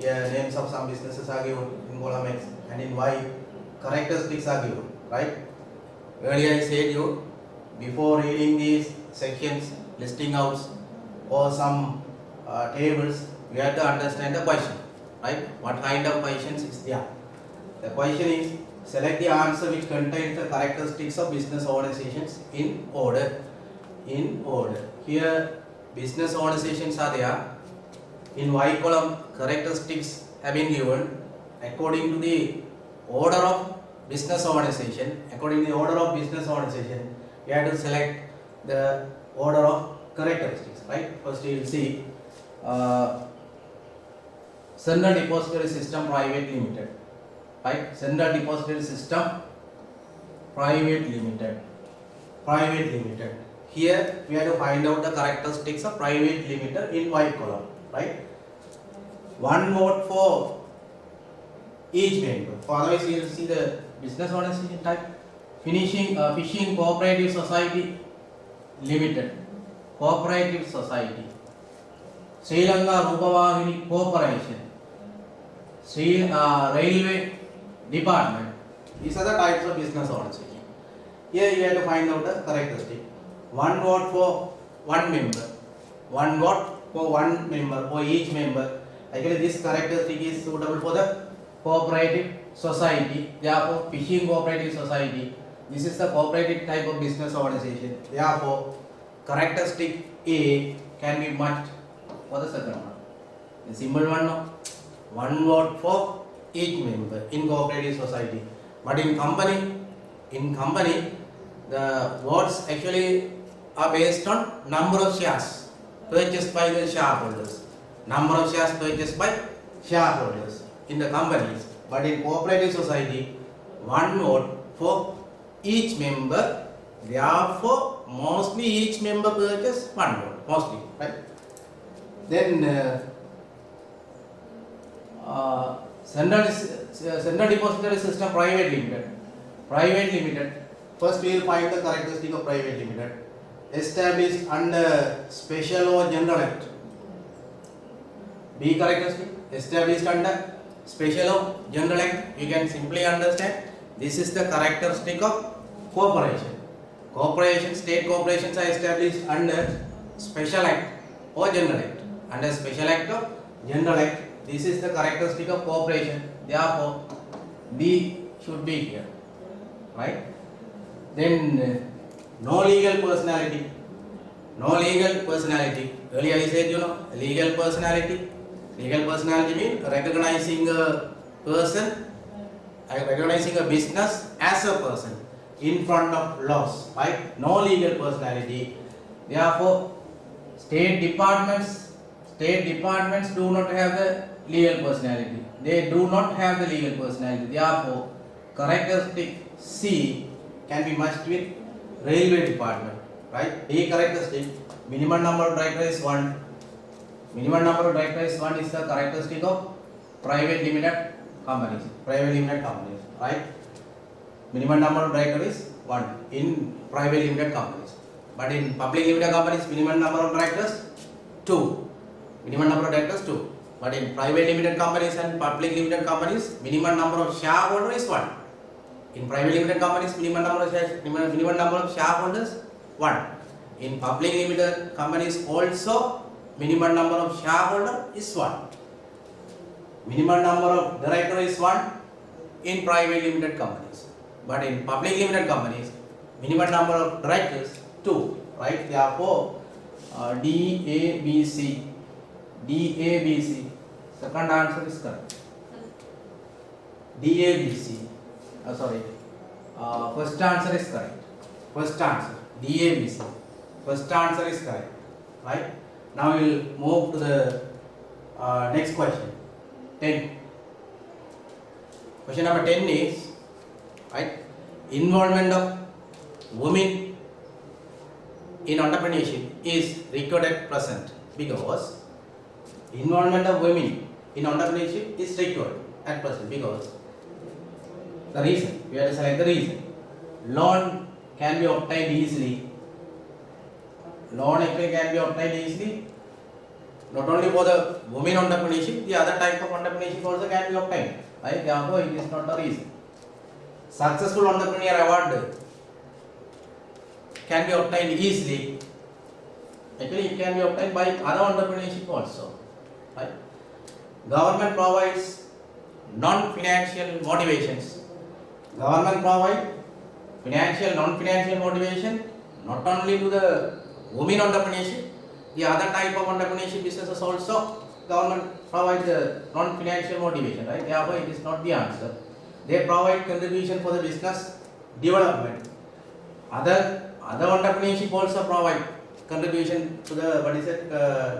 Here names of some businesses are given in column X, and in Y characteristics are given, right? Earlier I said you, before reading these sections, listing out or some tables, we have to understand the question, right? What kind of questions is there? The question is, select the answer which contains the characteristics of business organizations in order. In order. Here business organizations are there. In Y column, characteristics have been given according to the order of business organization. According to the order of business organization, you have to select the order of characteristics, right? First you will see Central Depository System Private Limited, right? Central Depository System Private Limited. Private Limited. Here we have to find out the characteristics of Private Limited in Y column, right? One vote for each member. For otherwise you will see the business organization type. Fishing Cooperative Society Limited. Cooperative Society. Sri Lanka Rupavahini Corporation. Railway Department. These are the types of business organization. Here you have to find out the characteristic. One vote for one member. One vote for one member, for each member. Actually this characteristic is suitable for the cooperative society. Therefore, Fishing Cooperative Society. This is the cooperative type of business organization. Therefore, characteristic A can be matched for the second one. The simple one now. One vote for each member in cooperative society. But in company, the votes actually are based on number of shares purchased by the shareholders. Number of shares purchased by shareholders in the companies. But in cooperative society, one vote for each member. Therefore, mostly each member purchases one vote. Mostly, right? Then Central Depository System Private Limited. Private Limited. First we will find the characteristic of Private Limited. Established under Special or General Act. B characteristic. Established under Special or General Act. You can simply understand this is the characteristic of corporation. Corporation, state corporations are established under Special Act or General Act. Under Special Act or General Act. This is the characteristic of corporation. Therefore, B should be here, right? Then no legal personality. No legal personality. Earlier I said, legal personality. Legal personality means recognizing a person, recognizing a business as a person in front of laws, right? No legal personality. Therefore, state departments do not have the legal personality. They do not have the legal personality. Therefore, characteristic C can be matched with railway department, right? D characteristic, minimum number of directors is 1. Minimum number of directors is 1 is the characteristic of private limited companies, private limited companies, right? Minimum number of directors is 1 in private limited companies. But in public limited companies, minimum number of directors 2. Minimum number of directors 2. But in private limited companies and public limited companies, minimum number of shareholders is 1. In private limited companies, minimum number of shareholders 1. In public limited companies also, minimum number of shareholders is 1. Minimum number of directors is 1 in private limited companies. But in public limited companies, minimum number of directors 2. Right? Therefore, DABC. Second answer is correct. DABC. First answer is correct. First answer. DABC. First answer is correct. Right? Now we will move to the next question. 10. Question number 10 is, right, involvement of women in entrepreneurship is required at present because involvement of women in entrepreneurship is required at present because the reason, we have to select the reason. Loan can be obtained easily. Loan actually can be obtained easily. Not only for the women entrepreneurship, the other type of entrepreneurship also can be obtained. Right? Therefore, it is not a reason. Successful entrepreneur award can be obtained easily. Actually, it can be obtained by other entrepreneurship also. Right? Government provides non-financial motivations. Government provides financial, non-financial motivation not only to the women entrepreneurship, the other type of entrepreneurship businesses also government provides the non-financial motivation, right? Therefore, it is not the answer. They provide contribution for the business development. Other entrepreneurship also provide contribution to the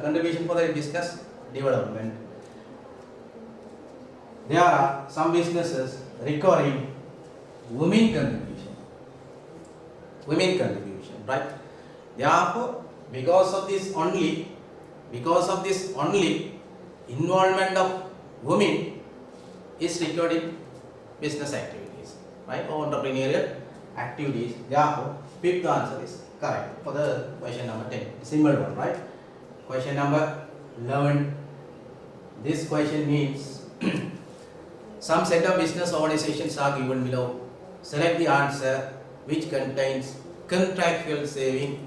contribution for the business development. There are some businesses requiring women contribution, right? Therefore, because of this only, involvement of women is required in business activities, right, or entrepreneurial activities. Therefore, fifth answer is correct for the question number 10, simple one, right? Question number 11. This question means some set of business organizations are given below. Select the answer which contains contractual saving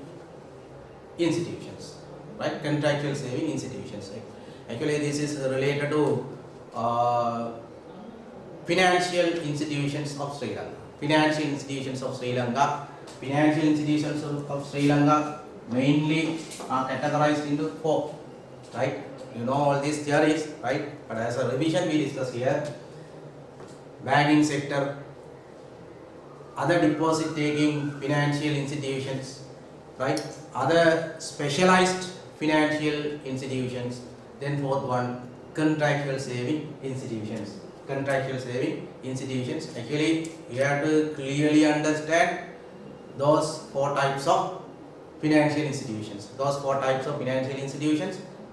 institutions, right? Contractual saving institutions. Actually, this is related to financial institutions of Sri Lanka. Financial institutions of Sri Lanka. Financial institutions of Sri Lanka mainly are categorized into 4, right? You know all these theories, right? But as a revision, we discuss here: banking sector, other deposit-taking financial institutions, right? Other specialized financial institutions. Then fourth one, contractual saving institutions. Contractual saving institutions. Actually, you have to clearly understand those 4 types of financial institutions.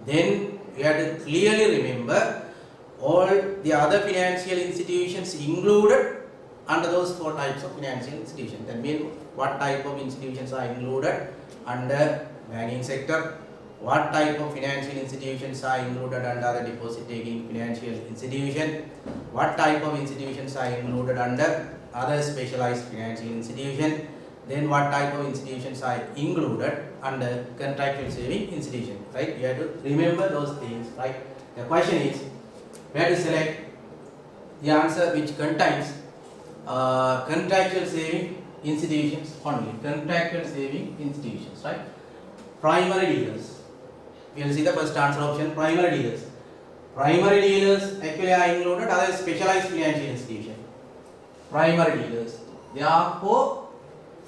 Then you have to clearly remember all the other financial institutions included under those 4 types of financial institutions. That means what type of institutions are included under banking sector, what type of financial institutions are included under the deposit-taking financial institution, what type of institutions are included under other specialized financial institution, then what type of institutions are included under contractual saving institution, right? You have to remember those things, right? The question is, we have to select the answer which contains contractual saving institutions only. Contractual saving institutions, right? Primary dealers. We will see the first answer option, primary dealers. Primary dealers actually are included other specialized financial institution. Primary dealers. Therefore,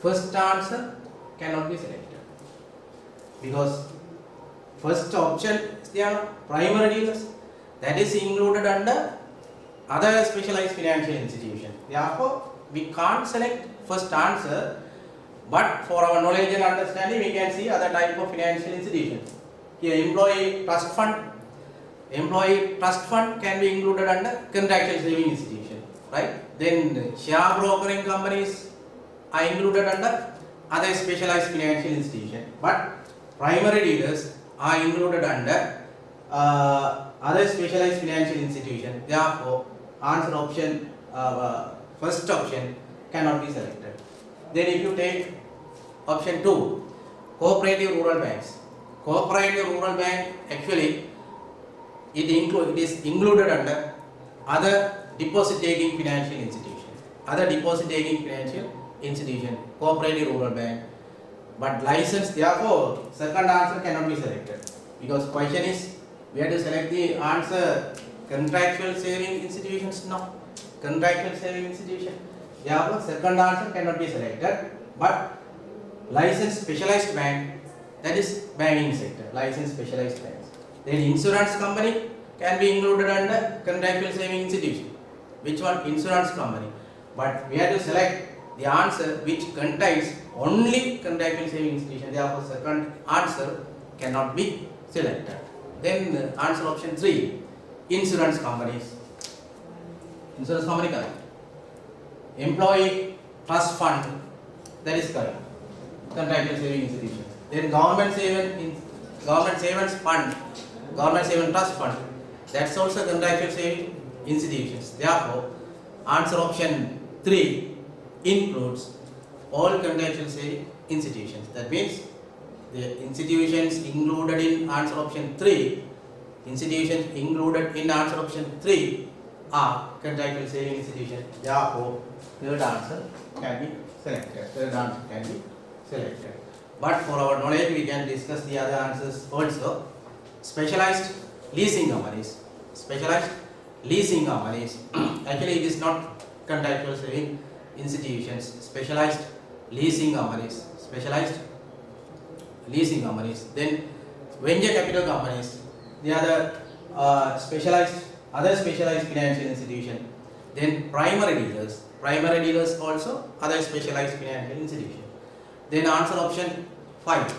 first answer cannot be selected because first option they are primary dealers, that is included under other specialized financial institution. Therefore, we can't select first answer, but for our knowledge and understanding, we can see other type of financial institutions. Here, employee trust fund, Employee trust fund can be included under contractual saving institution, right? Then share brokering companies are included under other specialized financial institution, but primary dealers are included under other specialized financial institution. Therefore, answer option, first option cannot be selected. Then if you take option 2, cooperative rural banks. Cooperative rural bank actually it is included under other deposit taking financial institution. Other deposit taking financial institution, cooperative rural bank. But license, therefore, second answer cannot be selected because question is we have to select the answer contractual saving institutions. No, contractual saving institution. Therefore, second answer cannot be selected. But licensed specialized bank, that is banking sector, licensed specialized banks. Then insurance company can be included under contractual saving institution. Which one? Insurance company. But we have to select the answer which contains only contractual saving institution. Therefore, second answer cannot be selected. Then answer option 3, insurance companies. Insurance company correct. Employee trust fund, that is correct. Contractual saving institution. Then government savings fund, government saving trust fund, that's also contractual saving institutions. Therefore, answer option 3 includes all contractual saving institutions. That means the institutions included in answer option 3, institutions included in answer option 3 are contractual saving institutions. Therefore, third answer can be selected. Third answer can be selected. But for our knowledge, we can discuss the other answers also. Specialized leasing companies. Specialized leasing companies. Actually, it is not contractual saving institutions. Specialized leasing companies. Specialized leasing companies. Then venture capital companies. The other other specialized financial institution. Then primary dealers. Primary dealers also other specialized financial institution. Then answer option 5,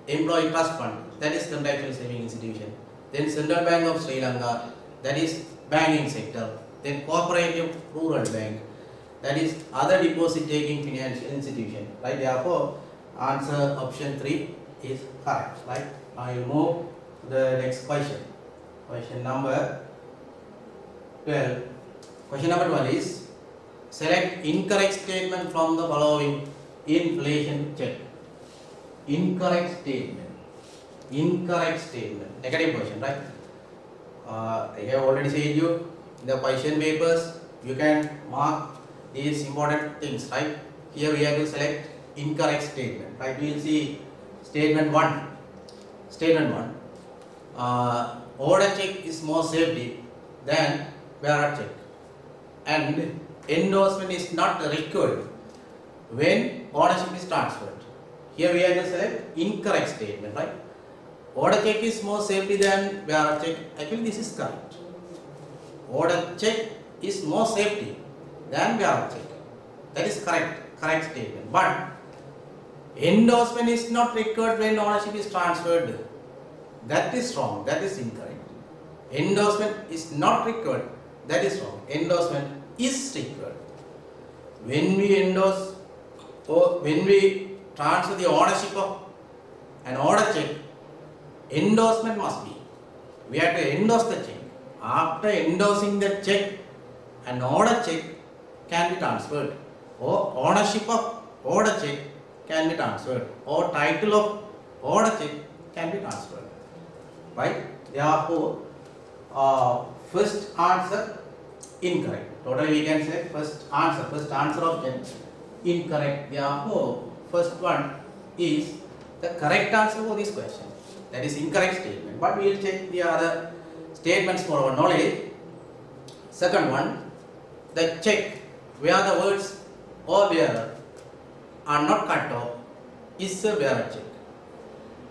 employee trust fund, that is contractual saving institution. Then Central Bank of Sri Lanka, that is banking sector. Then cooperative rural bank, that is other deposit taking financial institution. Right? Therefore, answer option 3 is correct. Right? I will move to the next question. Question number 12. Question number 12 is select incorrect statement from the following inflation check. Incorrect statement. Incorrect statement. Negative question, right? I have already said you in the question papers you can mark these important things, right? Here we have to select incorrect statement, right? We will see statement 1. Statement 1. Order check is more safety than bearer check, and endorsement is not required when ownership is transferred. Here we have to select incorrect statement, right? Order check is more safety than bearer check. Actually, this is correct. Order check is more safety than bearer check. That is correct statement. But endorsement is not required when ownership is transferred. That is wrong. That is incorrect. Endorsement is not required. That is wrong. Endorsement is required. When we endorse or when we transfer the ownership of an order check, endorsement must be. We have to endorse the check. After endorsing the check, an order check can be transferred, or ownership of order check can be transferred, or title of order check can be transferred. Right? Therefore, first answer incorrect. Totally we can say first answer option incorrect. Therefore, first one is the correct answer for this question. That is incorrect statement. But we will check the other statements for our knowledge. Second one, the check where the words or bearer are not cut off is a bearer check.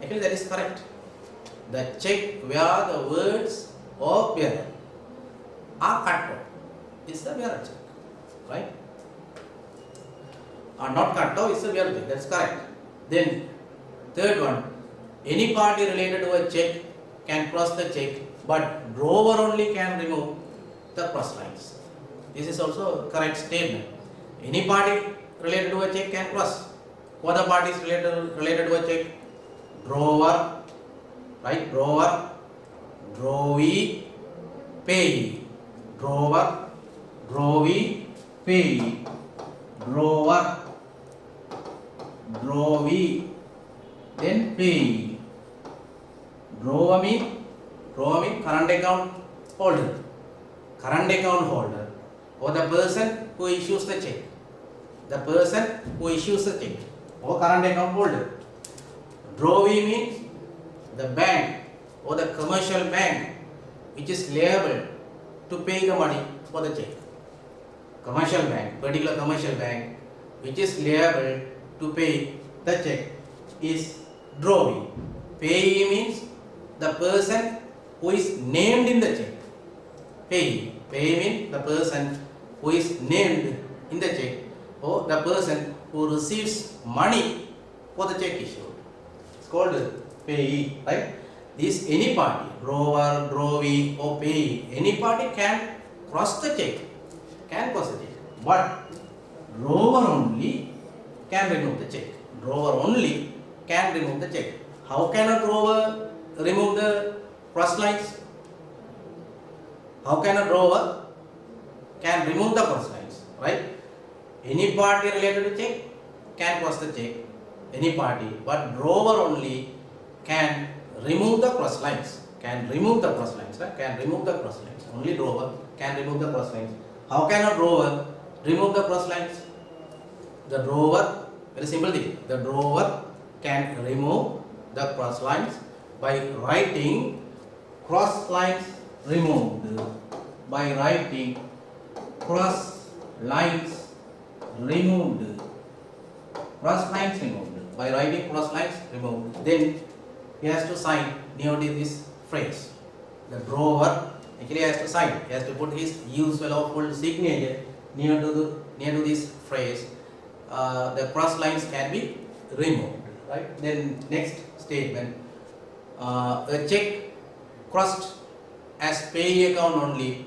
Actually, that is correct. The check where the words or bearer are cut off is the bearer check. Right? Are not cut off is a bearer check. That's correct. Then third one, any party related to a check can cross the check, but drawer only can remove the cross lines. This is also a correct statement. Any party related to a check can cross. Other parties related to a check, drawer, right? Drawer, drawee, payee, drawer, drawee, payee, drawer, drawee, then payee. Drawer means current account holder. Current account holder, or the person who issues the check. The person who issues the check, or current account holder. Drawee means the bank or the commercial bank which is liable to pay the money for the check. Commercial bank, particular commercial bank which is liable to pay the check is drawee. Payee means the person who is named in the check. Payee. Payee means the person who is named in the check, or the person who receives money for the check issued. It's called payee, right? This any party, drawer, drawee, or payee, any party can cross the check, but drawer only can remove the check. Drawer only can remove the check. How can a drawer remove the cross lines? How can a drawer can remove the cross lines, right? Any party related to check can cross the check, any party, but drawer only can remove the cross lines. Can remove the cross lines, right? Can remove the cross lines. Only drawer can remove the cross lines. How can a drawer remove the cross lines? The drawer, very simple thing. The drawer can remove the cross lines by writing cross lines removed. By writing cross lines removed. Cross lines removed. By writing cross lines removed. Then he has to sign near to this phrase. The drawer actually has to sign. He has to put his usual or full signature near to this phrase. The cross lines can be removed. Right? Then next statement. A check crossed as payee account only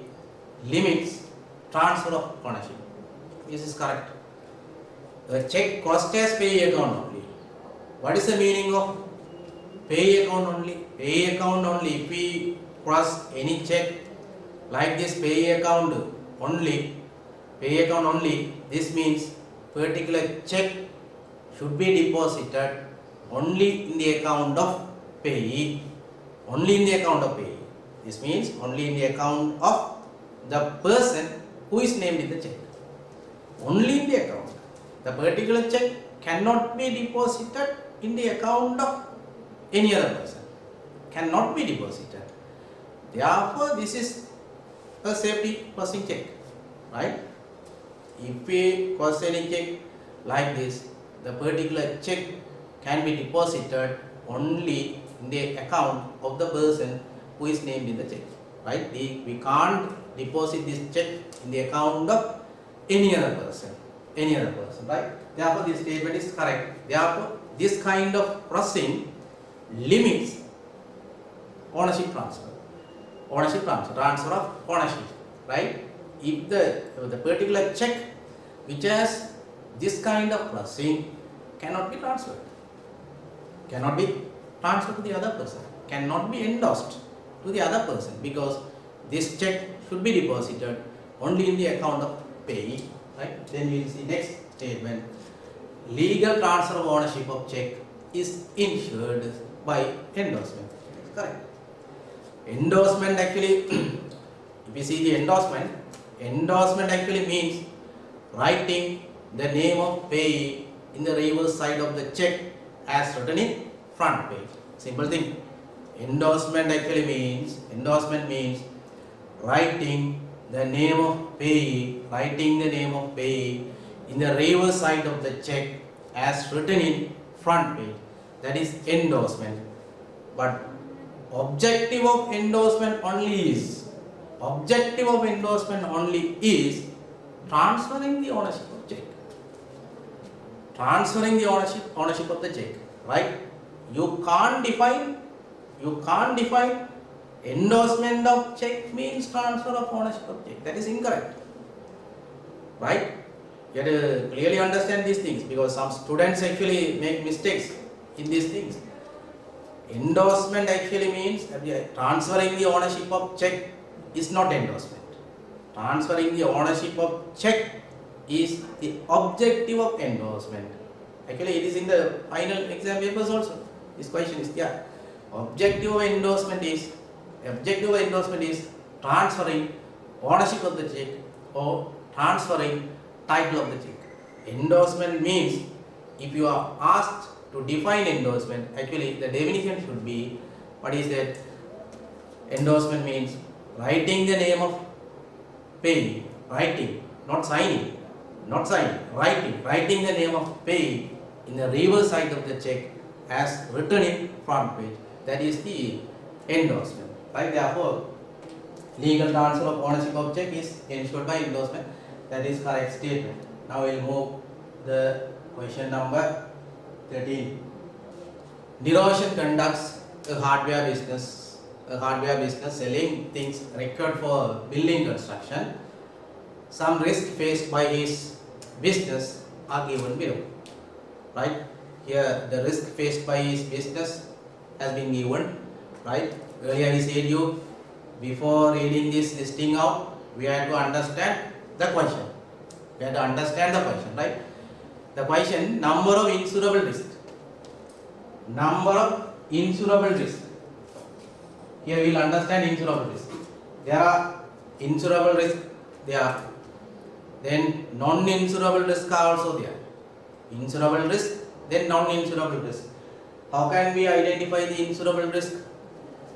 limits transfer of ownership. This is correct. A check crossed as payee account only. What is the meaning of payee account only? Payee account only. If we cross any check like this payee account only, this means particular check should be deposited only in the account of payee. Only in the account of payee. This means only in the account of the person who is named in the check. Only in the account. The particular check cannot be deposited in the account of any other person. Cannot be deposited. Therefore, this is a safety crossing check. Right? If we cross any check like this, the particular check can be deposited only in the account of the person who is named in the check. Right? We can't deposit this check in the account of any other person. Right? Therefore, this statement is correct. Therefore, this kind of crossing limits ownership transfer. Transfer of ownership. Right? If the particular check which has this kind of crossing cannot be transferred. Cannot be transferred to the other person. Cannot be endorsed to the other person, because this check should be deposited only in the account of payee. Right? Then we will see next statement. Legal transfer of ownership of check is ensured by endorsement. Correct. Endorsement actually, if you see the endorsement actually means writing the name of payee in the reverse side of the check as written in front page. Simple thing. Endorsement means writing the name of payee, in the reverse side of the check as written in front page. That is endorsement. But objective of endorsement only is transferring the ownership of check. Transferring the ownership of the check. Right? You can't define You can't define endorsement of check means transfer of ownership of check. That is incorrect. Right? You have to clearly understand these things, because some students actually make mistakes in these things. Endorsement actually means transferring the ownership of check is not endorsement. Transferring the ownership of check is the objective of endorsement. Actually, it is in the final exam papers also. This question is there. Objective of endorsement is transferring ownership of the check or transferring title of the check. Endorsement means, if you are asked to define endorsement, actually the definition should be, what is that? Endorsement means writing the name of payee, writing, not signing, writing the name of payee in the reverse side of the check as written in front page. That is the endorsement. Right? Therefore, legal transfer of ownership of check is ensured by endorsement. That is correct statement. Now we will move the question number 13. Deroshan conducts a hardware business selling things required for building construction. Some risk faced by his business are given below. Right? Here the risk faced by his business has been given. Right? Earlier I said you, before reading this listing out, we have to understand the question. Right? The question, number of insurable risk. Here we will understand insurable risk. There are insurable risk there. Then non-insurable risk are also there. Insurable risk, then non-insurable risk. How can we identify the insurable risk?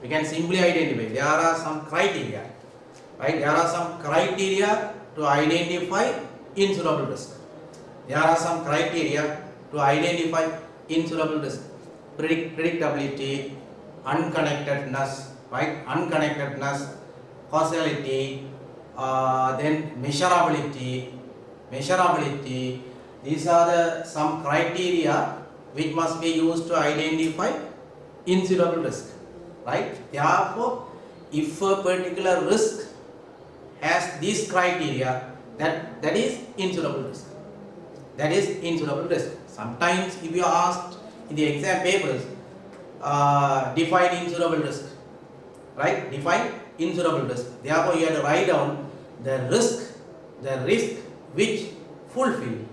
We can simply identify. There are some criteria. Right? There are some criteria to identify insurable risk. There are some criteria to identify insurable risk. Predictability, unconnectedness, right? Unconnectedness, causality, then measurability. These are some criteria which must be used to identify insurable risk. Right? Therefore, if a particular risk has these criteria, that is insurable risk. Sometimes if you are asked in the exam papers, define insurable risk. Right? Define insurable risk. Therefore, you have to write down the risk which fulfill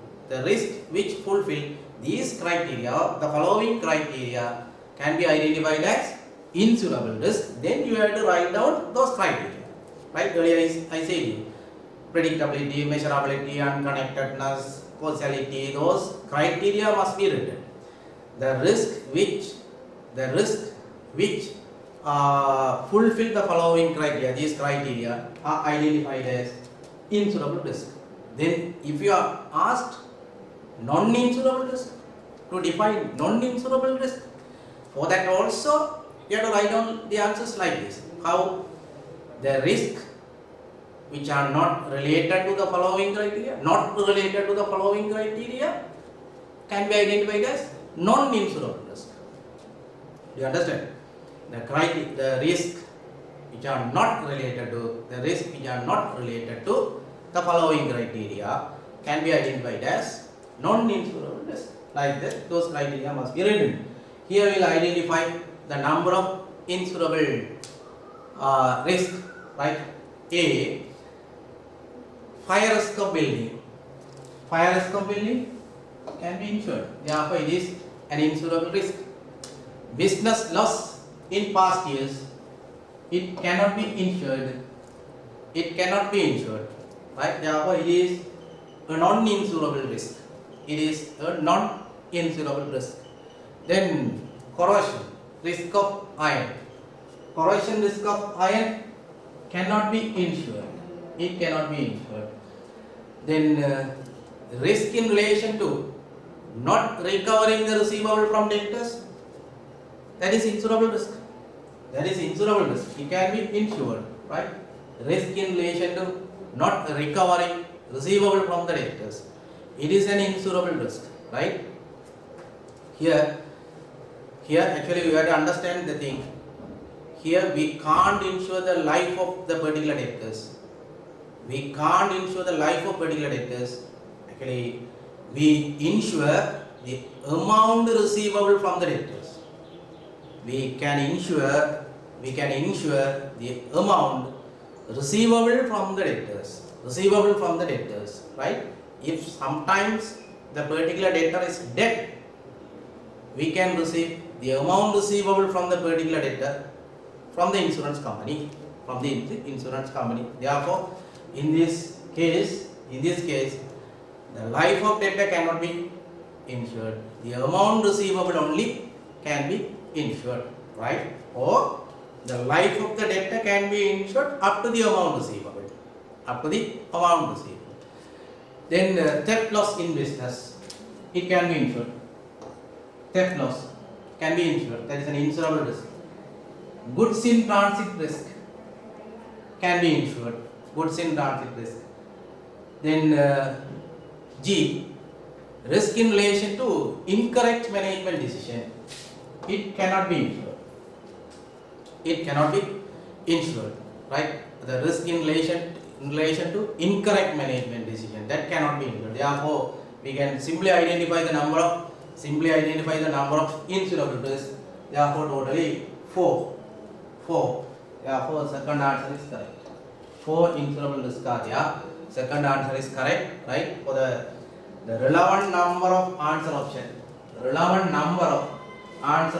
these criteria. The following criteria can be identified as insurable risk. Then you have to write down those criteria. Right? Earlier I said predictability, measurability, unconnectedness, causality. Those criteria must be written. The risk which fulfill the following criteria. These criteria are identified as insurable risk. Then, if you are asked non-insurable risk, to define non-insurable risk, for that also you have to write down the answers like this. How the risk which are not related to the following criteria, can be identified as non-insurable risk. Do you understand? The risk which are not related to the following criteria can be identified as non-insurable risk. Like that, those criteria must be written. Here we will identify the number of insurable risk. Right? A, fire risk of building. Fire risk of building can be insured. Therefore, it is an insurable risk. Business loss in past years, it cannot be insured. Right? Therefore, it is a non-insurable risk. Then corrosion risk of iron. Corrosion risk of iron cannot be insured. Then risk in relation to not recovering the receivable from debtors, that is insurable risk. It can be insured, right? Risk in relation to not recovering receivable from the debtors, it is an insurable risk, right? Here actually you have to understand the thing. here we can't ensure the life of the particular debtors. We can't ensure the life of particular debtors. Actually, we ensure the amount receivable from the debtors. We can ensure the amount receivable from the debtors. Receivable from the debtors, right? If sometimes the particular debtor is dead, we can receive the amount receivable from the particular debtor from the insurance company. Therefore, in this case, the life of debtor cannot be insured. The amount receivable only can be insured, right? Or the life of the debtor can be insured up to the amount receivable. Then theft loss in business, it can be insured. Theft loss can be insured. That is an insurable risk. Goods in transit risk can be insured. Then G, risk in relation to incorrect management decision, it cannot be insured. Right? The risk in relation to incorrect management decision, that cannot be insured. Therefore, we can simply identify the number of insurable risks. Therefore, totally 4. Therefore, second answer is correct. 4 insurable risks are there. Second answer is correct, right? For the relevant number of answer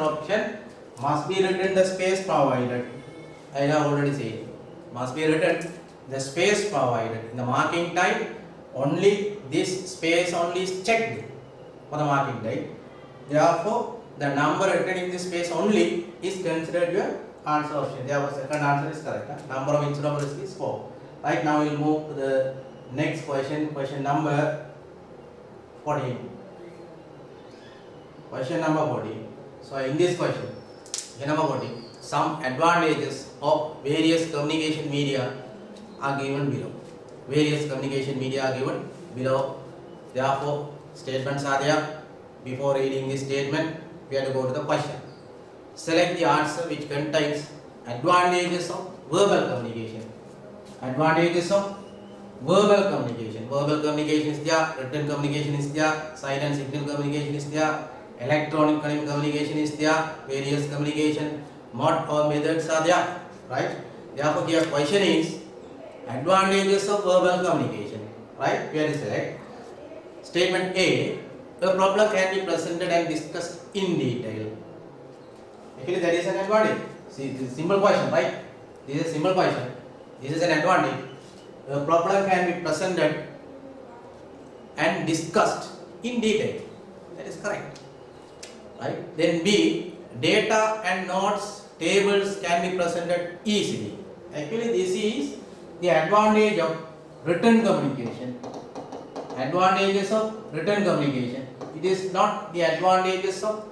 option must be written the space provided. I have already said, must be written the space provided. In the marking time, only this space only is checked for the marking time. Therefore, the number written in this space only is considered your answer option. Therefore, second answer is correct. Number of insurable risk is 4. Right, now we will move to the next question number 14. Question number 14. So, in this question number 14, some advantages of various communication media are given below. Therefore, statements are there. Before reading this statement, we have to go to the question. Select the answer which contains advantages of verbal communication. Verbal communication is there, written communication is there, silent signal communication is there, electronic communication is there, various communication mode or methods are there, right? Therefore, here question is advantages of verbal communication, right? We have to select statement A. A problem can be presented and discussed in detail. Actually, that is an advantage. See, this is a simple question, right? This is a simple question. This is an advantage. A problem can be presented and discussed in detail. That is correct. Right? Then B, data and notes, tables can be presented easily. Actually, this is the advantage of written communication. Advantages of written communication. It is not the advantages of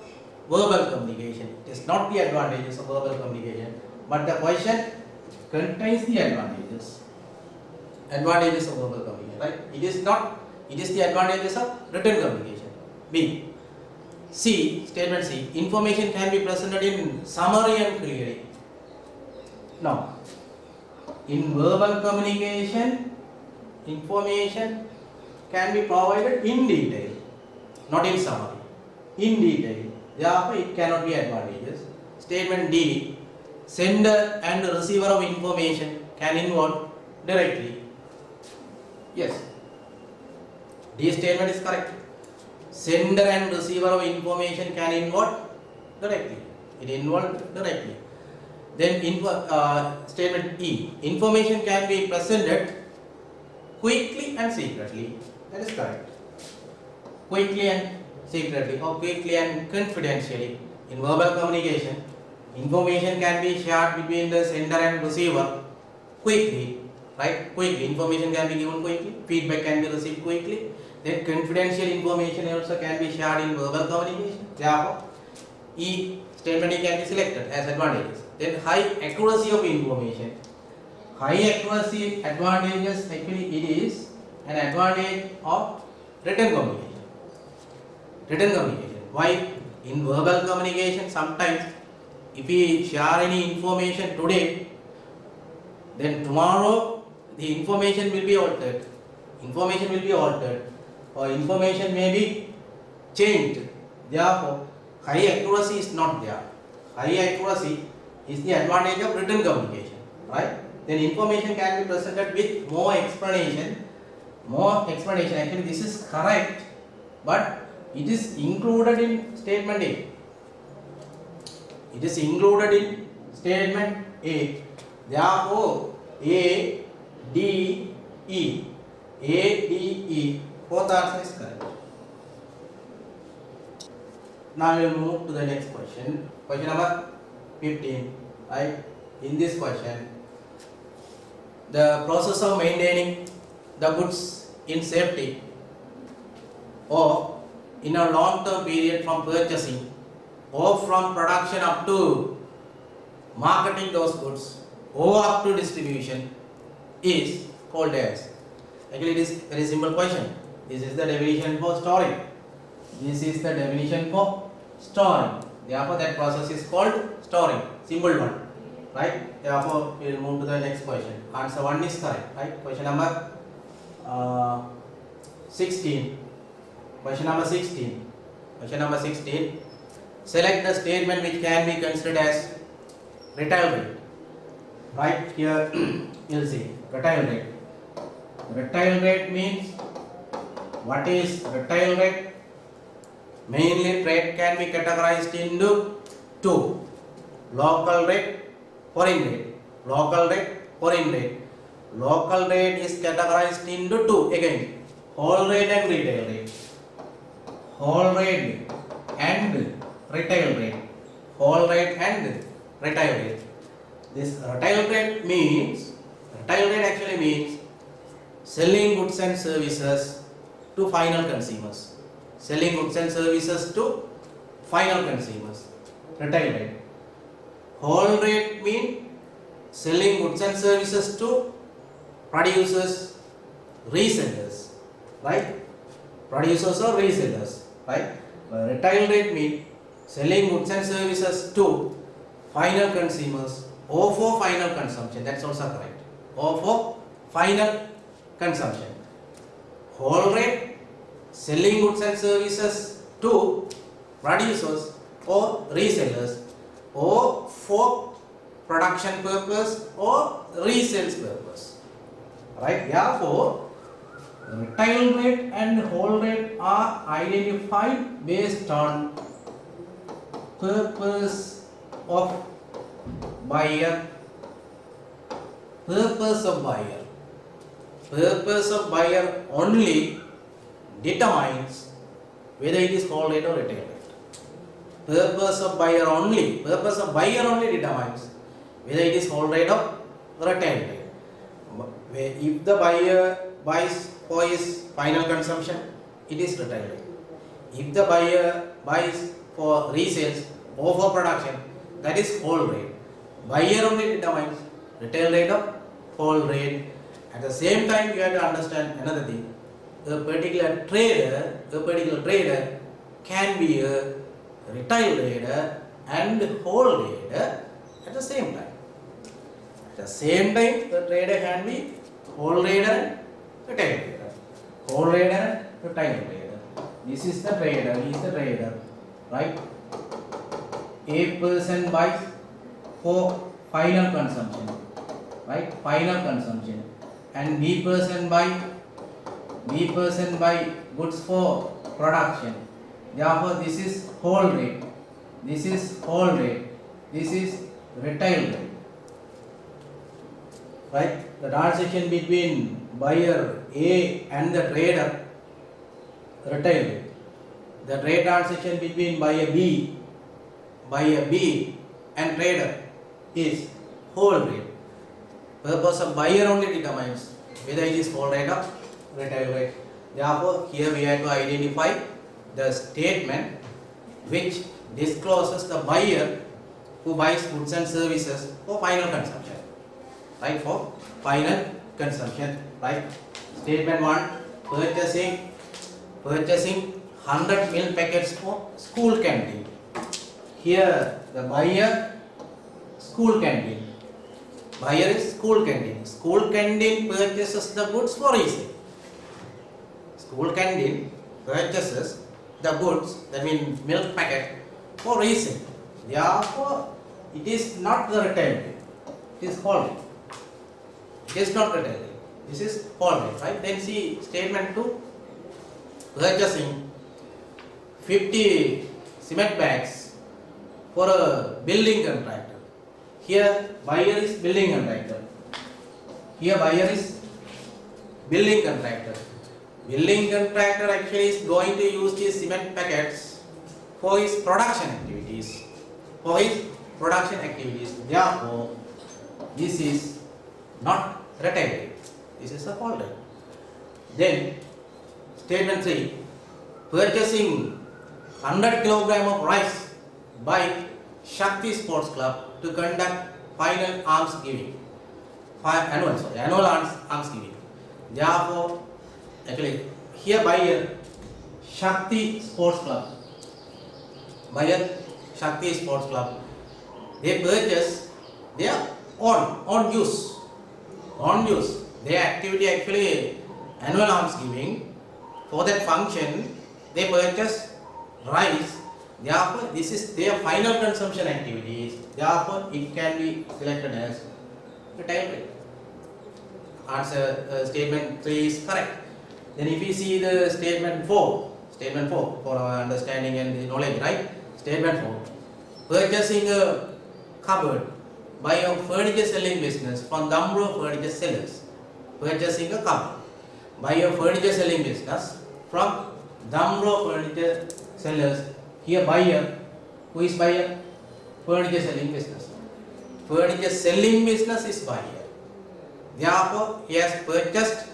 verbal communication. It is not the advantages of verbal communication. But the question contains the advantages. Advantages of verbal communication. Right? It is not. It is the advantages of written communication. B. C. Statement C. Information can be presented in summary and clearly. Now, in verbal communication, information can be provided in detail, not in summary. In detail. Therefore, it cannot be advantageous. Statement D. Sender and receiver of information can involve directly. Yes. D statement is correct. Sender and receiver of information can involve directly. It involved directly. Then statement E. Information can be presented quickly and secretly. That is correct. Quickly and secretly, or quickly and confidentially. In verbal communication, information can be shared between the sender and receiver quickly. Right? Quickly. Information can be given quickly. Feedback can be received quickly. Then confidential information also can be shared in verbal communication. Therefore, E statement E can be selected as advantages. Then high accuracy of information. High accuracy advantages, actually it is an advantage of written communication. Why? In verbal communication sometimes if we share any information today, then tomorrow the information will be altered. Information will be altered, or information may be changed. Therefore, high accuracy is not there. High accuracy is the advantage of written communication, right? Then information can be presented with more explanation. Actually, this is correct, but it is included in statement A. It is included in statement A. Therefore, A, D, E. A, D, E. Both answer is correct. Now we will move to the next question. Question number 15. Right? In this question, the process of maintaining the goods in safety or in a long-term period from purchasing or from production up to marketing those goods or up to distribution is called as. Actually, it is a very simple question. This is the definition for storing. This is the definition for storing. Therefore, that process is called storing. Simple one. Right? Therefore, we will move to the next question. Answer 1 is correct. Right? Question number 16. Question number 16. Question number 16. Select the statement which can be considered as retail rate. Right? Here you will see retail rate. Retail rate means, what is retail rate? Mainly trade can be categorized into two: local rate, foreign rate. Local rate, foreign rate. Local rate is categorized into two again: whole rate and retail rate. Whole rate and retail rate. Whole rate and retail rate. This retail rate means, retail rate actually means selling goods and services to final consumers. Selling goods and services to final consumers. Retail rate. Whole rate means selling goods and services to producers, resellers, right? Producers or resellers, right? Retail rate means selling goods and services to final consumers or for final consumption. That's also correct. Or for final consumption. Whole rate, selling goods and services to producers or resellers, or for production purpose or resales purpose. Right? Therefore, retail rate and whole rate are identified based on purpose of buyer. Purpose of buyer. Purpose of buyer only determines whether it is whole rate or retail rate. Purpose of buyer only determines whether it is whole rate or retail rate. If the buyer buys for his final consumption, it is retail rate. If the buyer buys for resales or for production, that is whole rate. Buyer only determines retail rate or whole rate. At the same time, you have to understand another thing. A particular trader can be a retail trader and whole trader at the same time. At the same time, the trader can be whole trader and retail trader. Whole trader and retail trader. This is the trader, he is the trader, right? A person buys for final consumption, right? Final consumption. And B person buy goods for production. Therefore, this is whole rate. This is whole rate. This is retail rate. Right? The transaction between buyer A and the trader, retail rate. The trade transaction between buyer B and trader is whole rate. Purpose of buyer only determines whether it is whole rate or retail rate. Therefore, here we have to identify the statement which discloses the buyer who buys goods and services for final consumption. Right? For final consumption. Right? Statement 1, purchasing 100 milk packets for school canteen. Here the buyer school canteen. Buyer is school canteen. School canteen purchases the goods for resale. School canteen purchases the goods, that means milk packet, for resale. Therefore, it is not the retail rate. It is wholesale. It is not retail rate. This is wholesale, right? Then see statement 2. Purchasing 50 cement bags for a building contractor. Here buyer is building contractor. Here buyer is building contractor. Building contractor actually is going to use these cement packets for his production activities. Therefore, this is not retail rate. This is a wholesale. Then statement 3. Purchasing 100 kg of rice by Shakti Sports Club to conduct final alms giving. Annual alms giving. Therefore, actually here buyer Shakti Sports Club. Buyer Shakti Sports Club. They purchase their own use. Their activity actually annual alms giving. For that function, they purchase rice. Therefore, this is their final consumption activities. Therefore, it can be selected as retail rate. Answer statement 3 is correct. Then if we see the statement 4 for our understanding and the knowledge, right? Statement 4. Purchasing a cupboard by a furniture selling business from number of furniture sellers. Purchasing a cupboard by a furniture selling business from number of furniture sellers. Here buyer, who is buyer? Furniture selling business. Furniture selling business is buyer. Therefore, he has purchased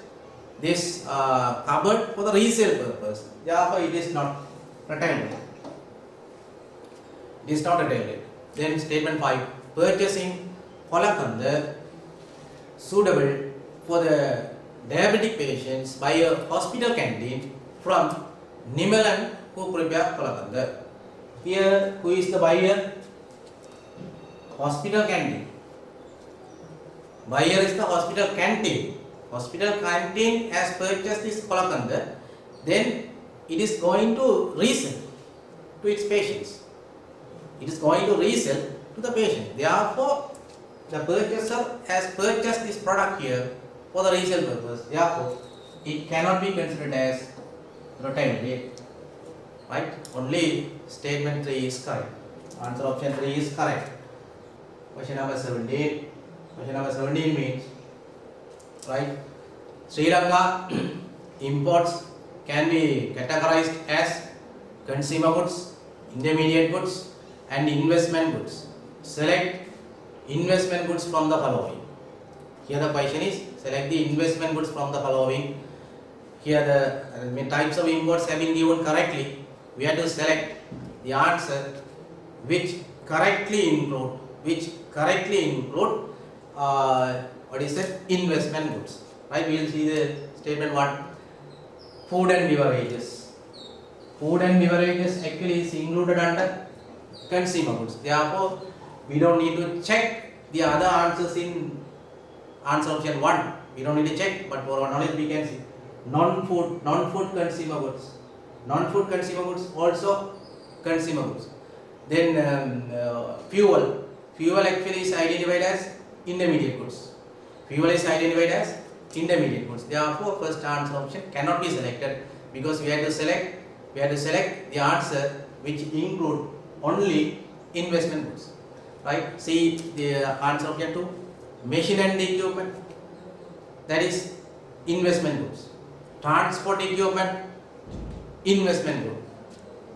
this cupboard for the resale purpose. Therefore, it is not retail rate. It is not retail rate. Then statement 5. Purchasing Kolakanda suitable for the diabetic patients by a hospital canteen from Nimalan who prepare Kolakanda. Here, who is the buyer? Hospital canteen. Buyer is the hospital canteen. Hospital canteen has purchased this Kolakanda, then it is going to resell to its patients. It is going to resell to the patient. Therefore, the purchaser has purchased this product here for the resale purpose. Therefore, it cannot be considered as retail rate. Right? Only statement 3 is correct. Answer option 3 is correct. Question number 17. Question number 17 means, right, Sri Lanka imports can be categorized as consumer goods, intermediate goods and investment goods. Select investment goods from the following. Here the question is, select the investment goods from the following. Here the types of imports have been given correctly. We have to select the answer which correctly include what is it? Investment goods. Right? We will see the statement 1. Food and beverages. Food and beverages actually is included under consumer goods. Therefore, we don't need to check the other answers in answer option 1. We don't need to check, but for our knowledge we can see non-food consumer goods. Non-food consumer goods also consumer goods. Then fuel. Fuel actually is identified as intermediate goods. Fuel is identified as intermediate goods. Therefore, first answer option cannot be selected because we have to select the answer which include only investment goods. Right? See the answer option 2. Machine and equipment, that is investment goods. Transport equipment, investment goods.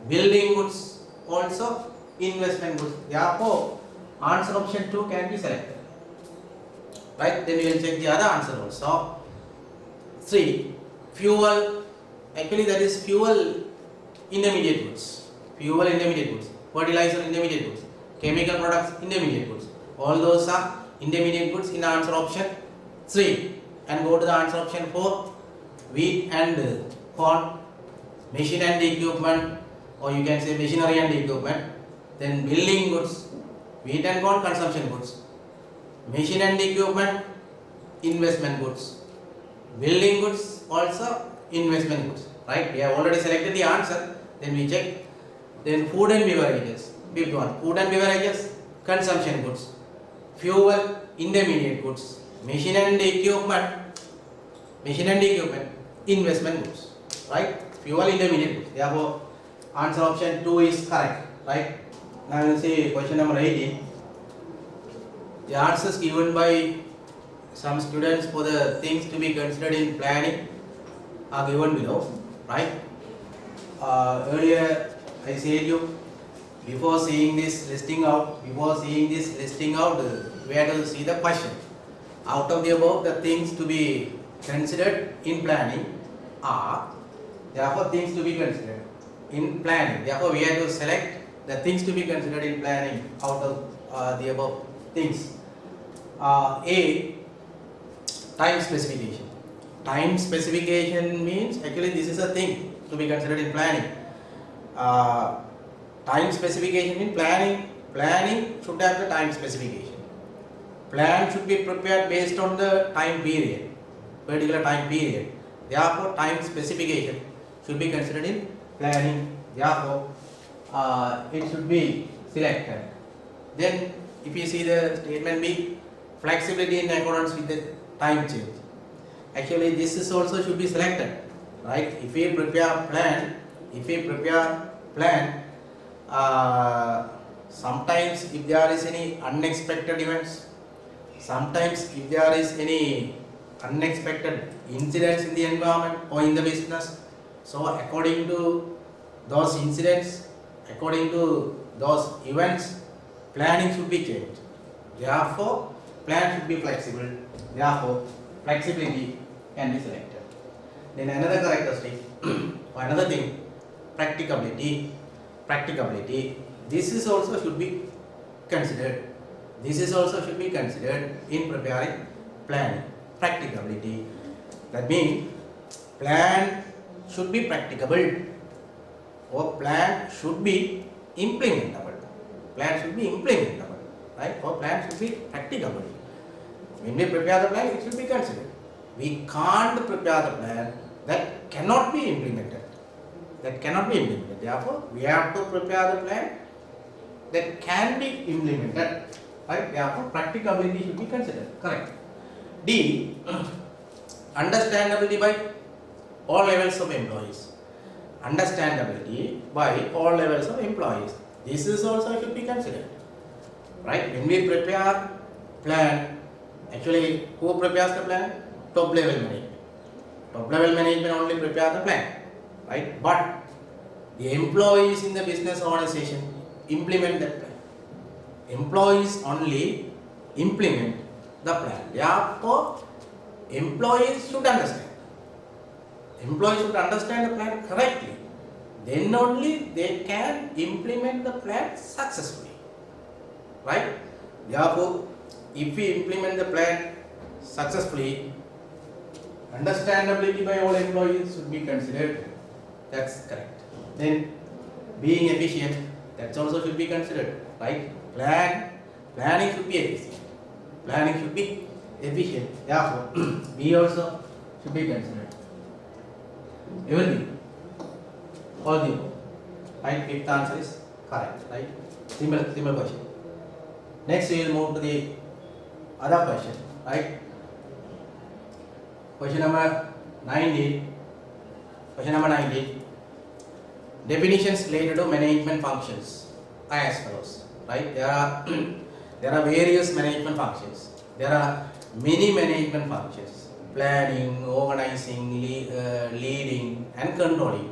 Building goods, also investment goods. Therefore, answer option 2 can be selected. Right? Then we will check the other answer also. 3. Fuel, actually that is fuel intermediate goods. Fuel intermediate goods. Fertilizer intermediate goods. Chemical products intermediate goods. All those are intermediate goods in answer option 3. And go to the answer option 4. Wheat and corn. Machine and equipment, or you can say machinery and equipment. Then building goods, wheat and corn, consumption goods. Machine and equipment, investment goods. Building goods, also investment goods. Right? We have already selected the answer. Then we check. Then food and beverages. Fifth one, food and beverages, consumption goods. Fuel, intermediate goods. Machine and equipment, investment goods. Right? Fuel, intermediate goods. Therefore, answer option 2 is correct. Right? Now we will see question number 18. The answers given by some students for the things to be considered in planning are given below. Right? Earlier I said you, before seeing this listing out, we have to see the question. Out of the above, the things to be considered in planning are, therefore things to be considered in planning. Therefore we have to select the things to be considered in planning out of the above things. A, time specification. Time specification means actually this is a thing to be considered in planning. Time specification in planning should have the time specification. Plan should be prepared based on the time period, particular time period. Therefore, time specification should be considered in planning. Therefore, it should be selected. Then, if you see the statement B, flexibility in accordance with the time change. Actually, this is also should be selected, right? If we prepare plan, sometimes if there is any unexpected events, sometimes if there is any unexpected incidents in the environment or in the business, so according to those incidents, according to those events, planning should be changed. Therefore, plan should be flexible. Therefore, flexibility can be selected. Then another characteristic, or another thing, practicability. This is also should be considered. This is also should be considered in preparing planning. Practicability. That means plan should be practicable, or plan should be implementable. Plan should be implementable, right? Or plan should be practicable. When we prepare the plan, it should be considered. We can't prepare the plan that cannot be implemented. Therefore, we have to prepare the plan that can be implemented. Right? Therefore, practicability should be considered. Correct. D. Understandability by all levels of employees. Understandability by all levels of employees. This is also should be considered. Right? When we prepare plan, actually who prepares the plan? Top level management. Top level management only prepare the plan. Right? But the employees in the business organization implement that plan. Employees only implement the plan. Therefore, employees should understand. Employees should understand the plan correctly. Then only they can implement the plan successfully. Right? Therefore, if we implement the plan successfully, understandability by all employees should be considered. That's correct. Then, being efficient, that also should be considered. Right? Planning should be efficient. Planning should be efficient. Therefore, B also should be considered. Everything. All the above. Right? Fifth answer is correct. Right? Simple question. Next, we will move to the other question. Right? Question number 19. Definitions related to management functions are as follows. Right? There are various management functions. There are many management functions: planning, organizing, leading, and controlling.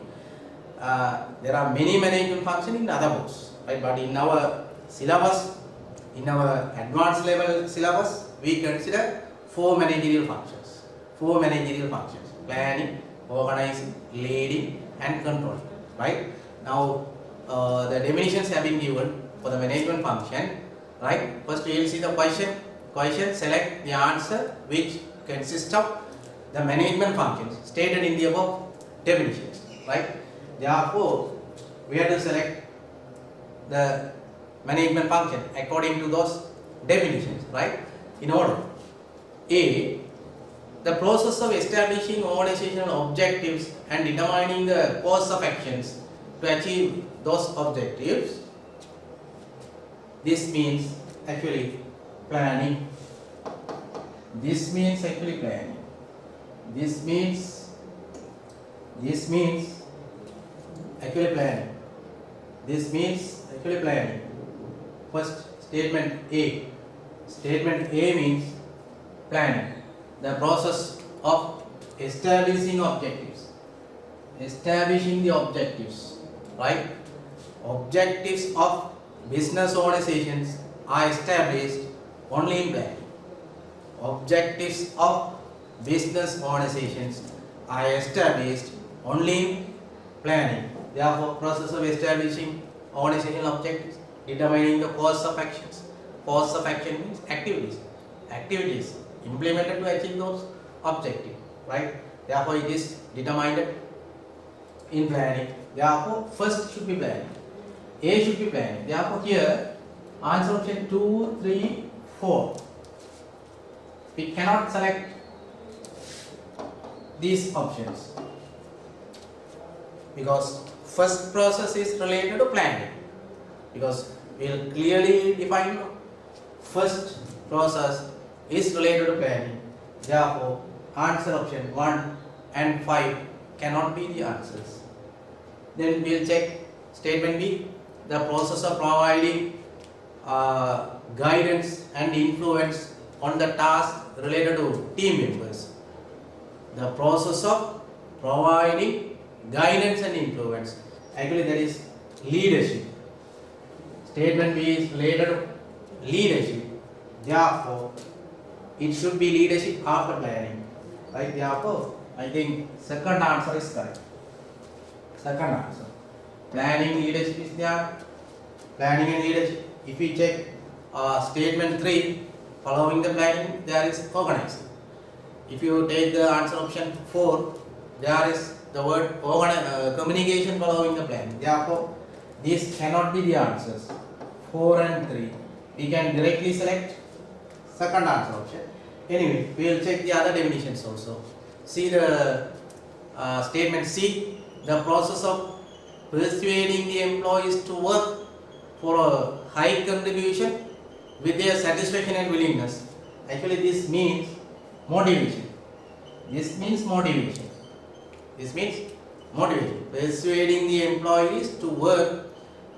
There are many management functions in other books, right? But in our syllabus, in our advanced level syllabus, we consider 4 managerial functions. 4 managerial functions: planning, organizing, leading, and controlling. Right? Now, the definitions have been given for the management function. Right? First, we will see the question. Select the answer which consists of the management functions stated in the above definitions. Right? Therefore, we have to select the management function according to those definitions, right? In order. A, the process of establishing organizational objectives and determining the course of actions to achieve those objectives. This means actually planning. This means actually planning. This means actually planning. This means actually planning. First, statement A. Statement A means planning. The process of establishing objectives. Establishing the objectives, right? Objectives of business organizations are established only in planning. Objectives of business organizations are established only in planning. Therefore, process of establishing organizational objectives, determining the course of actions. Course of action means activities. Activities implemented to achieve those objectives, right? Therefore, it is determined in planning. Therefore, first should be planning. A should be planning. Therefore, here answer option 2, 3, 4. We cannot select these options because first process is related to planning, because we will clearly define first process is related to planning. Therefore, answer option 1 and 5 cannot be the answers. Then we will check statement B, the process of providing guidance and influence on the task related to team members. The process of providing guidance and influence, actually that is leadership. Statement B is related to leadership. Therefore, it should be leadership after planning, right? Therefore, I think second answer is correct. Second answer. Planning, leadership is there. Planning and leadership. If we check statement 3, following the planning, there is organizing. If you take the answer option 4, there is the word communication following the planning. Therefore, these cannot be the answers. 4 and 3. We can directly select second answer option. Anyway, we will check the other definitions also. See the statement C, the process of persuading the employees to work for a high contribution with their satisfaction and willingness. Actually, this means motivation. This means motivation. This means motivation. Persuading the employees to work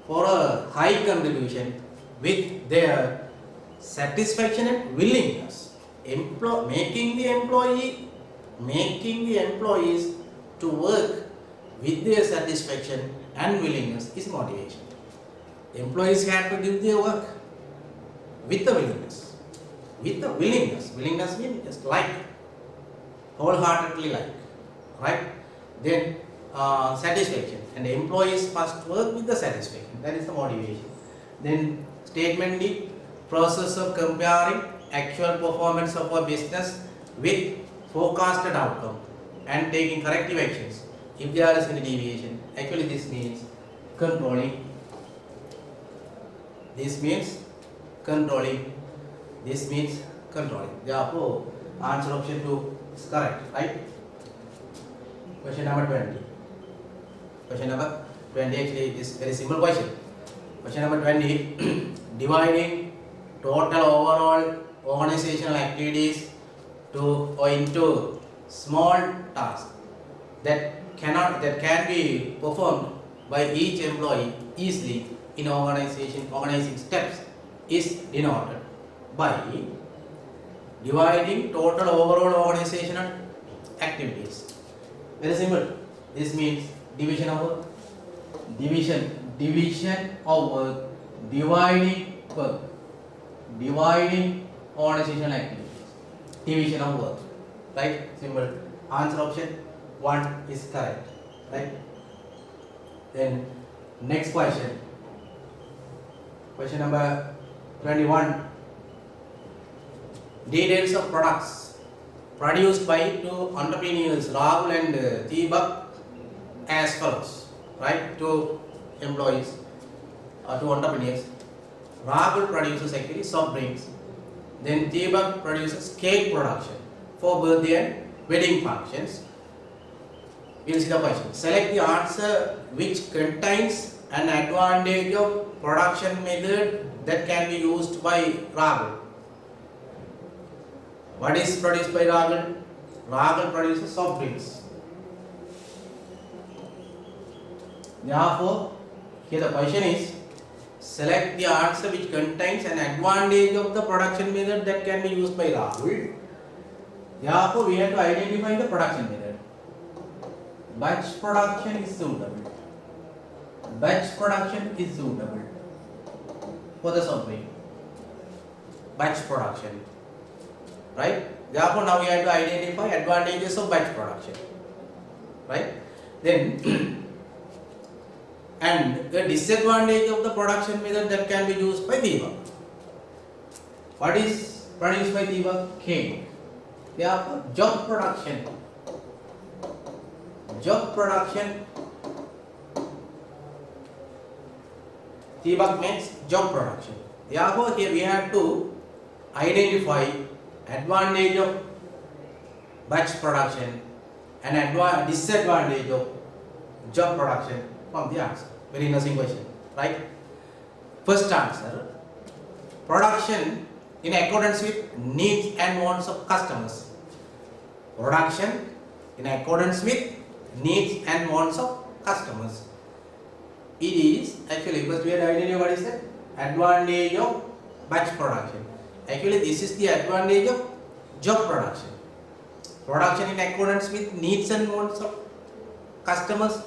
for a high contribution with their satisfaction and willingness. Making the employees to work with their satisfaction and willingness is motivation. Employees have to give their work with the willingness. With the willingness. Willingness means just like, wholeheartedly like, right? Then satisfaction, and the employees must work with the satisfaction. That is the motivation. Then statement D, process of comparing actual performance of a business with forecasted outcome and taking corrective actions if there is any deviation. Actually, this means controlling. This means controlling. This means controlling. Therefore, answer option 2 is correct, right? Question number 20. Question number 20 actually is very simple question. Question number 20, dividing total overall organizational activities into small tasks that can be performed by each employee easily in organizing steps is denoted by dividing total overall organizational activities. Very simple. This means division of work. Division of work. Dividing work. Dividing organizational activities. Division of work. Right? Simple. Answer option 1 is correct. Right? Then next question. Question number 21. Details of products produced by two entrepreneurs, Rahul and Deepak, as follows. Right? Two employees, two entrepreneurs. Rahul produces actually soft drinks. Then Deepak produces cake production for birthday and wedding functions. We'll see the question. Select the answer which contains an advantage of production method that can be used by Rahul. What is produced by Rahul? Rahul produces soft drinks. Therefore, here the question is, select the answer which contains an advantage of the production method that can be used by Rahul. Therefore, we have to identify the production method. Batch production is suitable. Batch production is suitable for the soft drink. Batch production. Right? Therefore, now we have to identify advantages of batch production. Right? Then, and the disadvantage of the production method that can be used by Deepak. What is produced by Deepak? Cake. Therefore, job production. Job production. Deepak makes job production. Therefore, here we have to identify advantage of batch production and disadvantage of job production from the answer. Very interesting question, right? First answer, production in accordance with needs and wants of customers. Production in accordance with needs and wants of customers. It is actually, first we have to identify what is the advantage of batch production. Actually, this is the advantage of job production. Production in accordance with needs and wants of customers.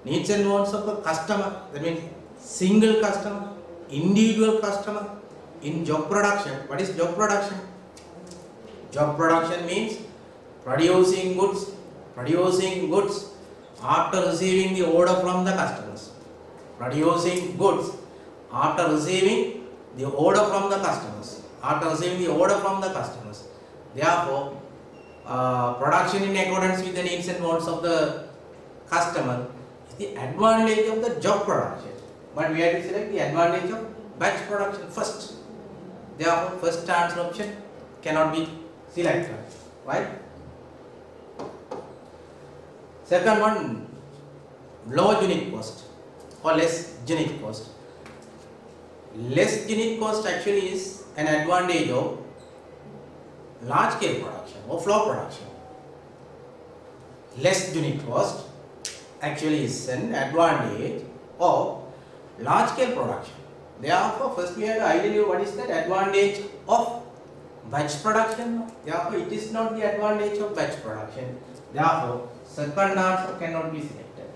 Needs and wants of a customer, that means single customer, individual customer. In job production, what is job production? Job production means producing goods after receiving the order from the customers. Producing goods after receiving the order from the customers. Therefore, production in accordance with the needs and wants of the customer is the advantage of the job production. But we have to select the advantage of batch production first. Therefore, first answer option cannot be selected. Right? Second one, low unit cost or less unit cost. Less unit cost actually is an advantage of large scale production or flow production. Less unit cost actually is an advantage of large scale production. Therefore, first we have to identify what is that advantage of batch production. Therefore, it is not the advantage of batch production. Therefore, second answer cannot be selected.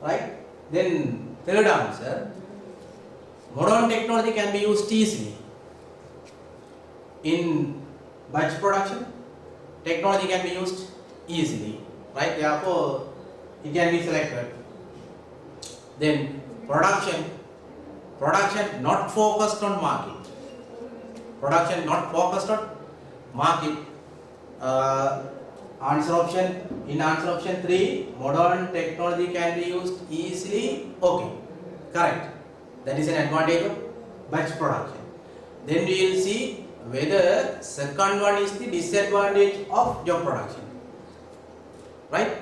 Right? Then third answer, modern technology can be used easily. In batch production, technology can be used easily. Right? Therefore, it can be selected. Then production not focused on market. Production not focused on market. Answer option 3, modern technology can be used easily. Okay, correct. That is an advantage of batch production. Then we will see whether second one is the disadvantage of job production. Right?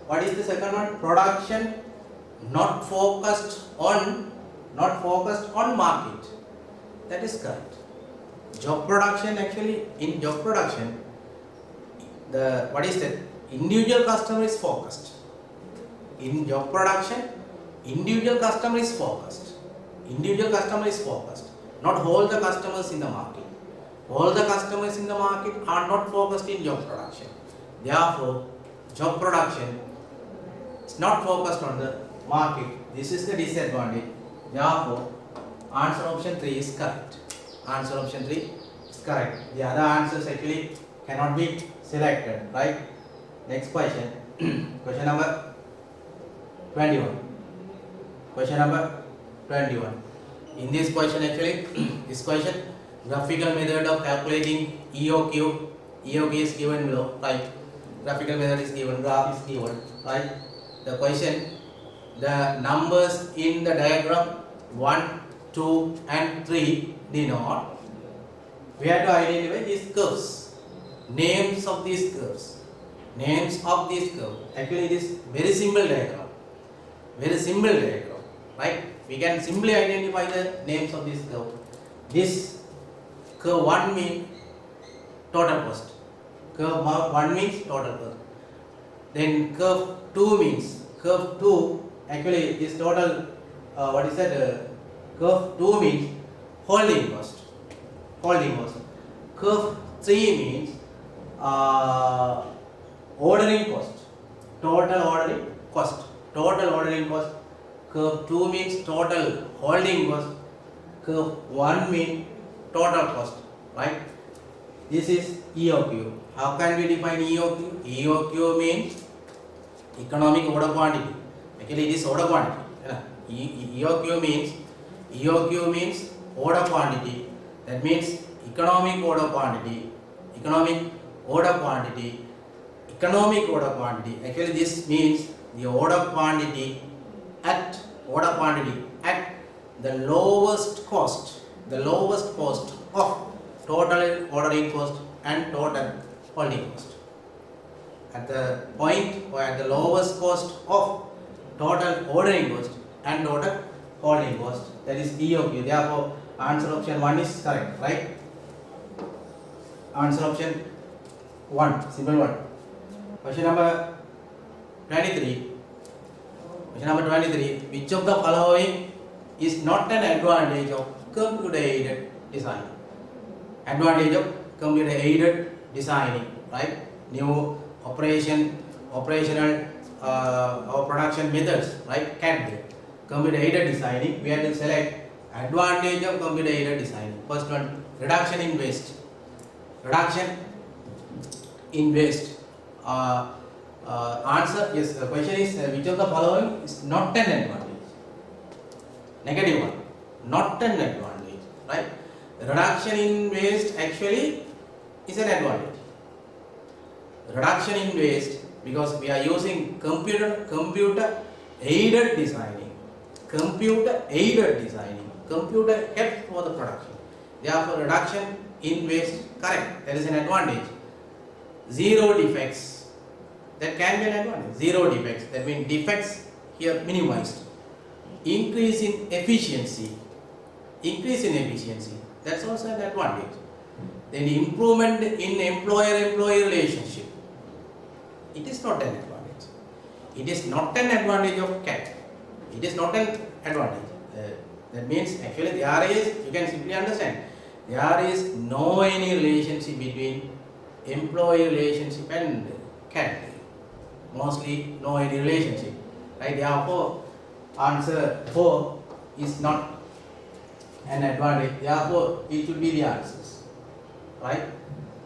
What is the second one? Production not focused on market. That is correct. Job production, actually in job production, the what is that? Individual customer is focused. In job production, individual customer is focused. Not all the customers in the market. All the customers in the market are not focused in job production. Therefore, job production is not focused on the market. This is the disadvantage. Therefore, answer option 3 is correct. The other answers actually cannot be selected. Right? Next question. Question number 21. In this question, graphical method of calculating EOQ. EOQ is given below. Right? Graphical method is given. Graph is given. Right? The question, the numbers in the diagram 1, 2 and 3 denote, we have to identify these curves, names of these curves, Actually it is very simple diagram, right? We can simply identify the names of this curve. This curve 1 means total cost, curve 1 means total cost. Then curve 2 actually is total, curve 2 means holding cost. Curve 3 means ordering cost, total ordering cost. Curve 2 means total holding cost. Curve 1 means total cost, right? This is EOQ. How can we define EOQ? EOQ means economic order quantity. Actually, it is order quantity. EOQ means order quantity. That means economic order quantity. Actually, this means the order quantity at the lowest cost of total ordering cost and total holding cost. At the point or at the lowest cost of total ordering cost and total holding cost, that is EOQ. Therefore, answer option 1 is correct, right? Answer option 1, simple one. Question number 23. Which of the following is not an advantage of computer aided design? Advantage of computer aided designing, right? New operational or production methods, right? CAD, computer aided designing. We have to select advantage of computer aided designing. First one, reduction in waste. Answer, yes, the question is which of the following is not an advantage? Negative one, not an advantage, right? Reduction in waste actually is an advantage. Reduction in waste, because we are using computer aided designing, computer help for the production. Therefore, reduction in waste, correct, that is an advantage. Zero defects, that can be an advantage. Zero defects, that means defects here minimized. Increase in efficiency, that's also an advantage. Then improvement in employer-employee relationship, it is not an advantage. It is not an advantage of CAT. It is not an advantage. That means actually there is, you can simply understand, there is no any relationship between employee relationship and CAT. Mostly no any relationship, right? Therefore, answer 4 is not an advantage. Therefore, it should be the answers, right?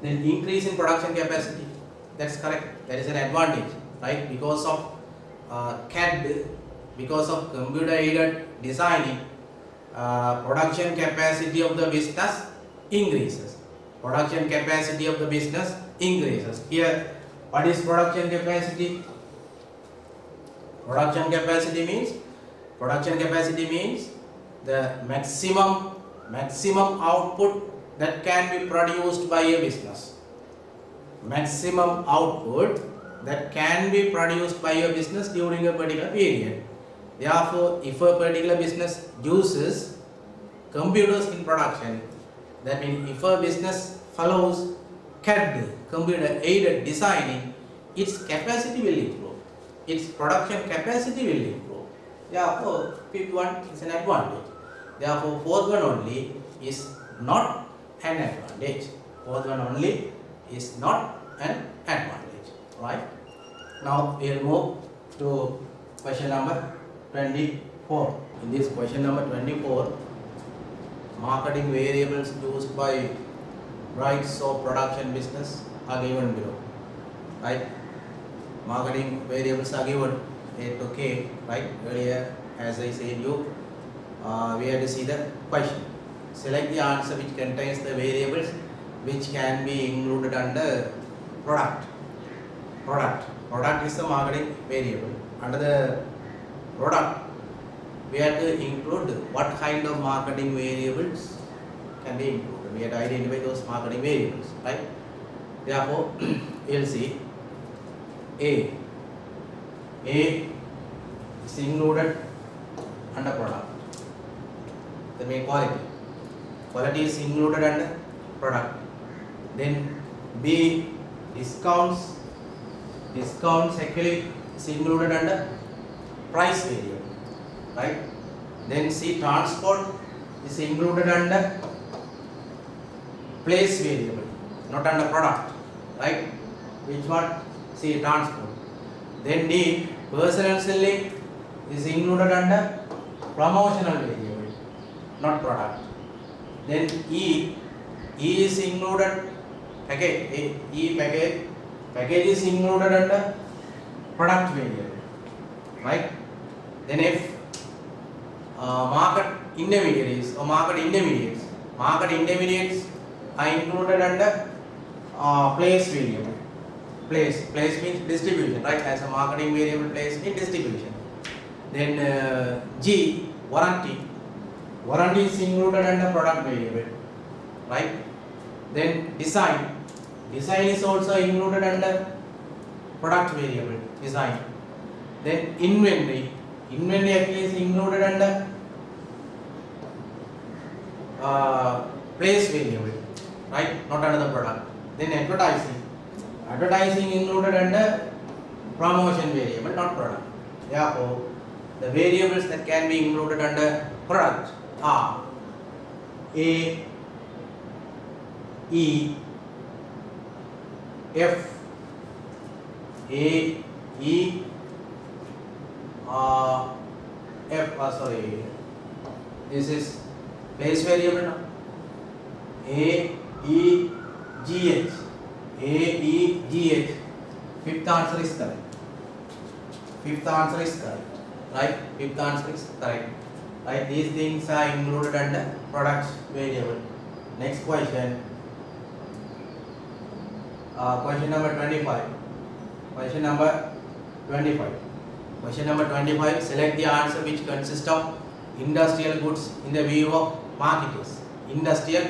Then increase in production capacity, that's correct. That is an advantage, right? Because of CAD, because of computer aided designing, production capacity of the business increases. Here, what is production capacity? Production capacity means the maximum output that can be produced by a business. Maximum output that can be produced by a business during a particular period. Therefore, if a particular business uses computers in production, that means if a business follows CAD, computer aided designing, its capacity will improve, its production capacity will improve. Therefore, fifth one is an advantage. Therefore, fourth one only is not an advantage. Right? Now we will move to question number 24. In this question number 24, marketing variables used by rights of production business are given below, right? Marketing variables are given A to K, right? Earlier, as I said you, we have to see the question. Select the answer which contains the variables which can be included under product. Product is the marketing variable. Under the product, we have to include what kind of marketing variables can be included. We have to identify those marketing variables, right? Therefore, you'll see A is included under product. The main quality. Quality is included under product. Then B, discounts actually is included under price variable, right? Then C, transport is included under place variable, not under product, right? Which one? C, transport. Then D, personal selling is included under promotional variable, not product. Then E is included package. Package is included under product variable, right? Then F, market intermediaries or market intermediates. Market intermediates are included under place variable. Place means distribution, right? As a marketing variable, place means distribution. Then G, warranty is included under product variable, right? Then design is also included under product variable, design. Then inventory actually is included under place variable, right? Not under the product. Then advertising included under promotion variable, not product. Therefore, the variables that can be included under product are A, E, F, A, E, F, this is place variable now. A, E, G, H. A, E, G, H. Fifth answer is correct. Right? Fifth answer is correct. Right? These things are included under product variable. Next question. Question number 25. Question number 25. Select the answer which consists of industrial goods in the view of marketers. Industrial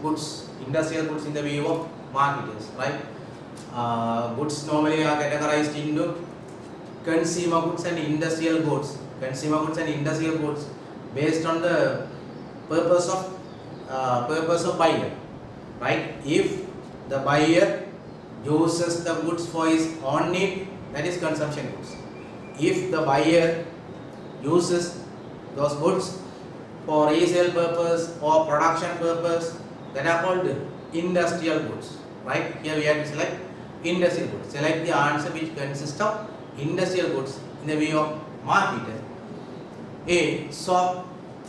goods in the view of marketers, right? Goods normally are categorized into consumer goods and industrial goods. Based on the purpose of buyer, right? If the buyer uses the goods for his own need, that is consumption goods. If the buyer uses those goods for resale purpose or production purpose, that are called industrial goods, right? Here we have to select industrial goods. Select the answer which consists of industrial goods in the view of marketer. A, soap,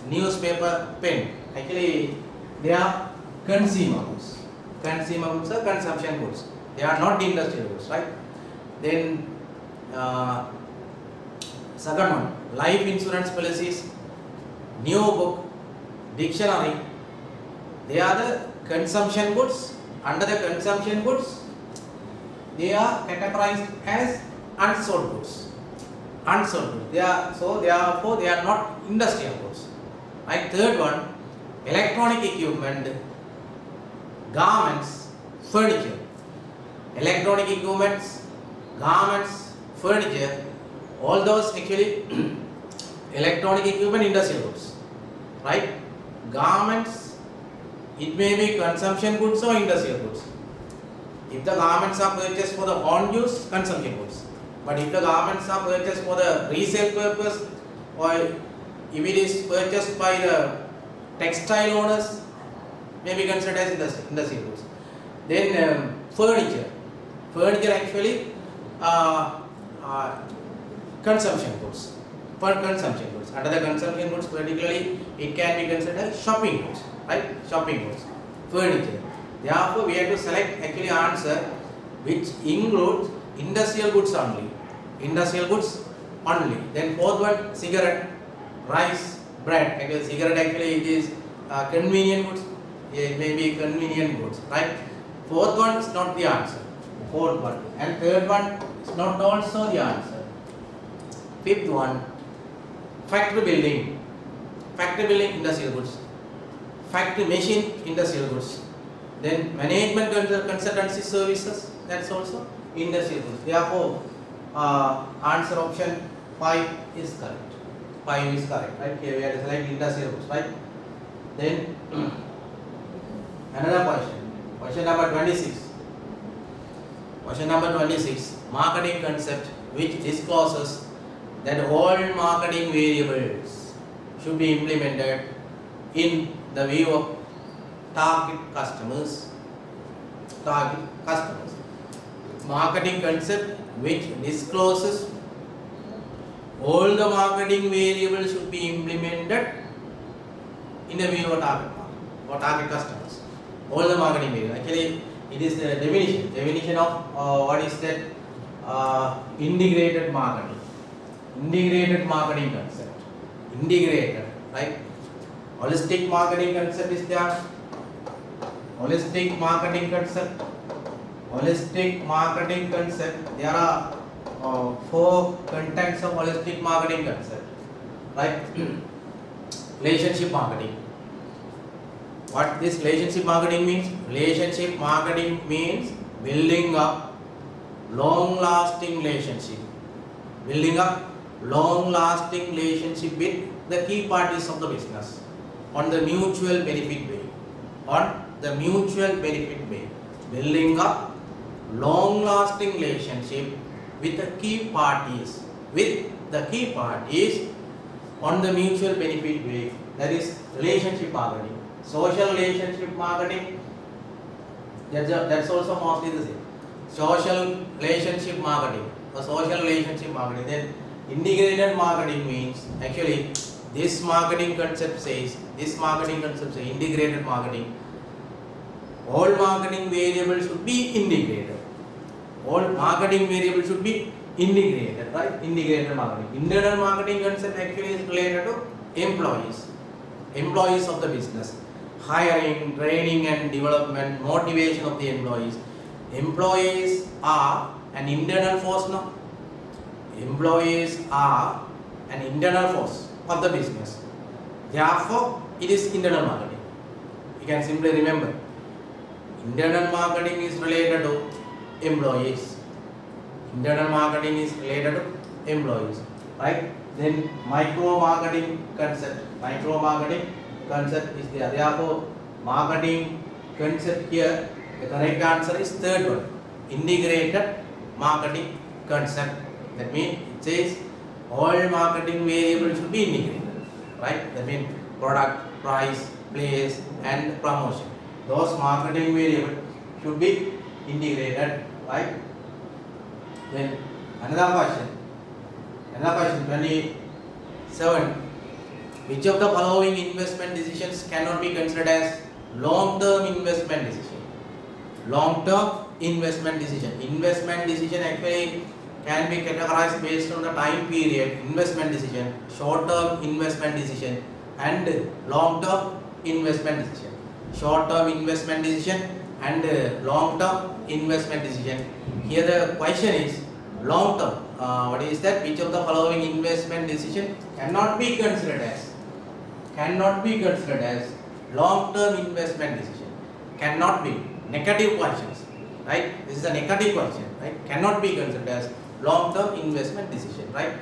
newspaper, pen. Actually, they are consumer goods. Consumer goods are consumption goods. They are not industrial goods, right? Then second one, life insurance policies, new book, dictionary. They are the consumption goods. Under the consumption goods, they are categorized as unsold goods. Therefore they are not industrial goods. Right? Third one, electronic equipment, garments, furniture. Electronic equipments, garments, furniture, all those actually electronic equipment, industrial goods, right? Garments, it may be consumption goods or industrial goods. If the garments are purchased for the own use, consumption goods. But if the garments are purchased for the resale purpose, or if it is purchased by the textile owners, may be considered as industrial goods. Then furniture actually consumption goods. For consumption goods, under the consumption goods particularly, it can be considered as shopping goods, right? Shopping goods, furniture. Therefore, we have to select actually answer which includes industrial goods only. Then fourth one, cigarette, rice, bread. Actually, cigarette actually it is convenient goods. It may be convenient goods, right? Fourth one is not the answer. Fourth one and third one is not also the answer. Fifth one, factory building. factory building, industrial goods. Factory machine, industrial goods. Then management consultancy services, that's also industrial goods. Therefore, answer option 5 is correct. 5 is correct, right? Here we are selecting industrial goods, right? Then another question. Question number 26. Question number 26. Marketing concept which discloses that all marketing variables should be implemented in the view of target customers. Marketing concept which discloses all the marketing variables should be implemented in the view of target customers. All the marketing variables. Actually, it is the definition of what is that integrated marketing. Integrated marketing concept. Integrated, right? Holistic marketing concept is there. Holistic marketing concept. Holistic marketing concept. There are 4 contents of holistic marketing concept, right? Relationship marketing. What this relationship marketing means? Relationship marketing means building up long-lasting relationship. Building up long-lasting relationship with the key parties of the business on the mutual benefit way. On the mutual benefit way. Building up long-lasting relationship with the key parties. With the key parties on the mutual benefit way. That is relationship marketing. Social relationship marketing. That's also mostly the same. Social relationship marketing. Or social relationship marketing. Then integrated marketing means actually this marketing concept says integrated marketing. All marketing variables should be integrated. All marketing variables should be integrated, right? Integrated marketing. Internal marketing concept actually is related to employees. Employees of the business. Hiring, training and development, motivation of the employees. Employees are an internal force now. Employees are an internal force of the business. Therefore, it is internal marketing. You can simply remember. Internal marketing is related to employees. Internal marketing is related to employees, right? Then micro marketing concept. Micro marketing concept is there. Therefore, marketing concept here, the correct answer is third one. Integrated marketing concept. That means it says all marketing variables should be integrated, right? That means product, price, place and promotion. Those marketing variables should be integrated, right? Then another question 27. Which of the following investment decisions cannot be considered as long-term investment decision? Long-term investment decision. Investment decision actually can be categorized based on the time period. Investment decision, short-term investment decision and long-term investment decision. Short-term investment decision and long-term investment decision. Here the question is long-term. What is that? Which of the following investment decision cannot be considered as long-term investment decision? Cannot be. Negative questions, right? This is a negative question, right? Cannot be considered as long-term investment decision, right?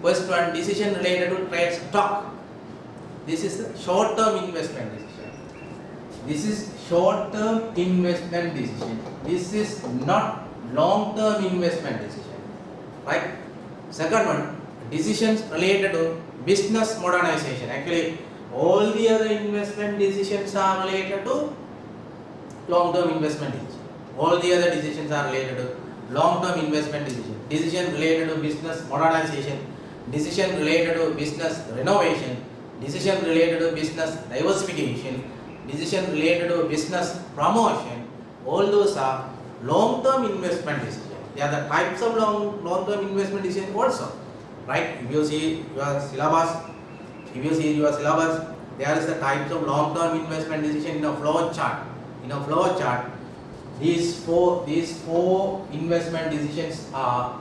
First one, decision related to trade stock. This is the short-term investment decision. This is short-term investment decision. This is not long-term investment decision, right? Second one, decisions related to business modernization. Actually, all the other investment decisions are related to long-term investment decision. All the other decisions are related to long-term investment decision. Decision related to business modernization. Decision related to business renovation. Decision related to business diversification. Decision related to business promotion. All those are long-term investment decisions. They are the types of long-term investment decisions also, right? If you see your syllabus, there is the types of long-term investment decision in a flow chart. In a flow chart, these four investment decisions are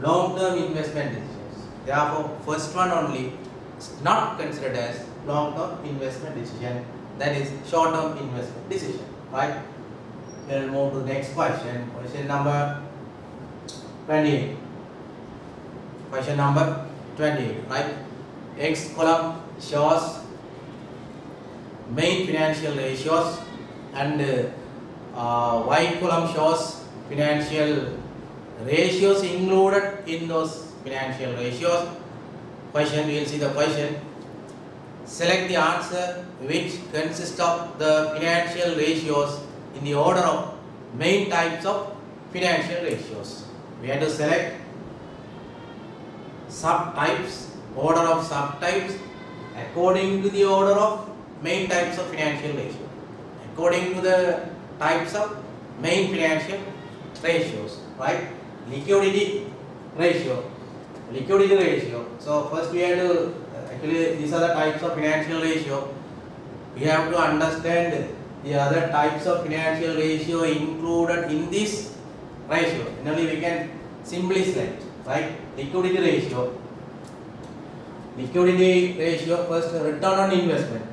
long-term investment decisions. Therefore, first one only is not considered as long-term investment decision, that is short-term investment decision, right? We'll move to the next question. Question number 28. Question number 28, right? X column shows main financial ratios and Y column shows financial ratios included in those financial ratios. Question, we will see the question. Select the answer which consists of the financial ratios in the order of main types of financial ratios. We have to select subtypes, order of subtypes according to the order of main types of financial ratio, according to the types of main financial ratios, right? Liquidity ratio. So first we have to actually these are the types of financial ratio. We have to understand the other types of financial ratio included in this ratio. And only we can simply select, right? Liquidity ratio. First, return on investment.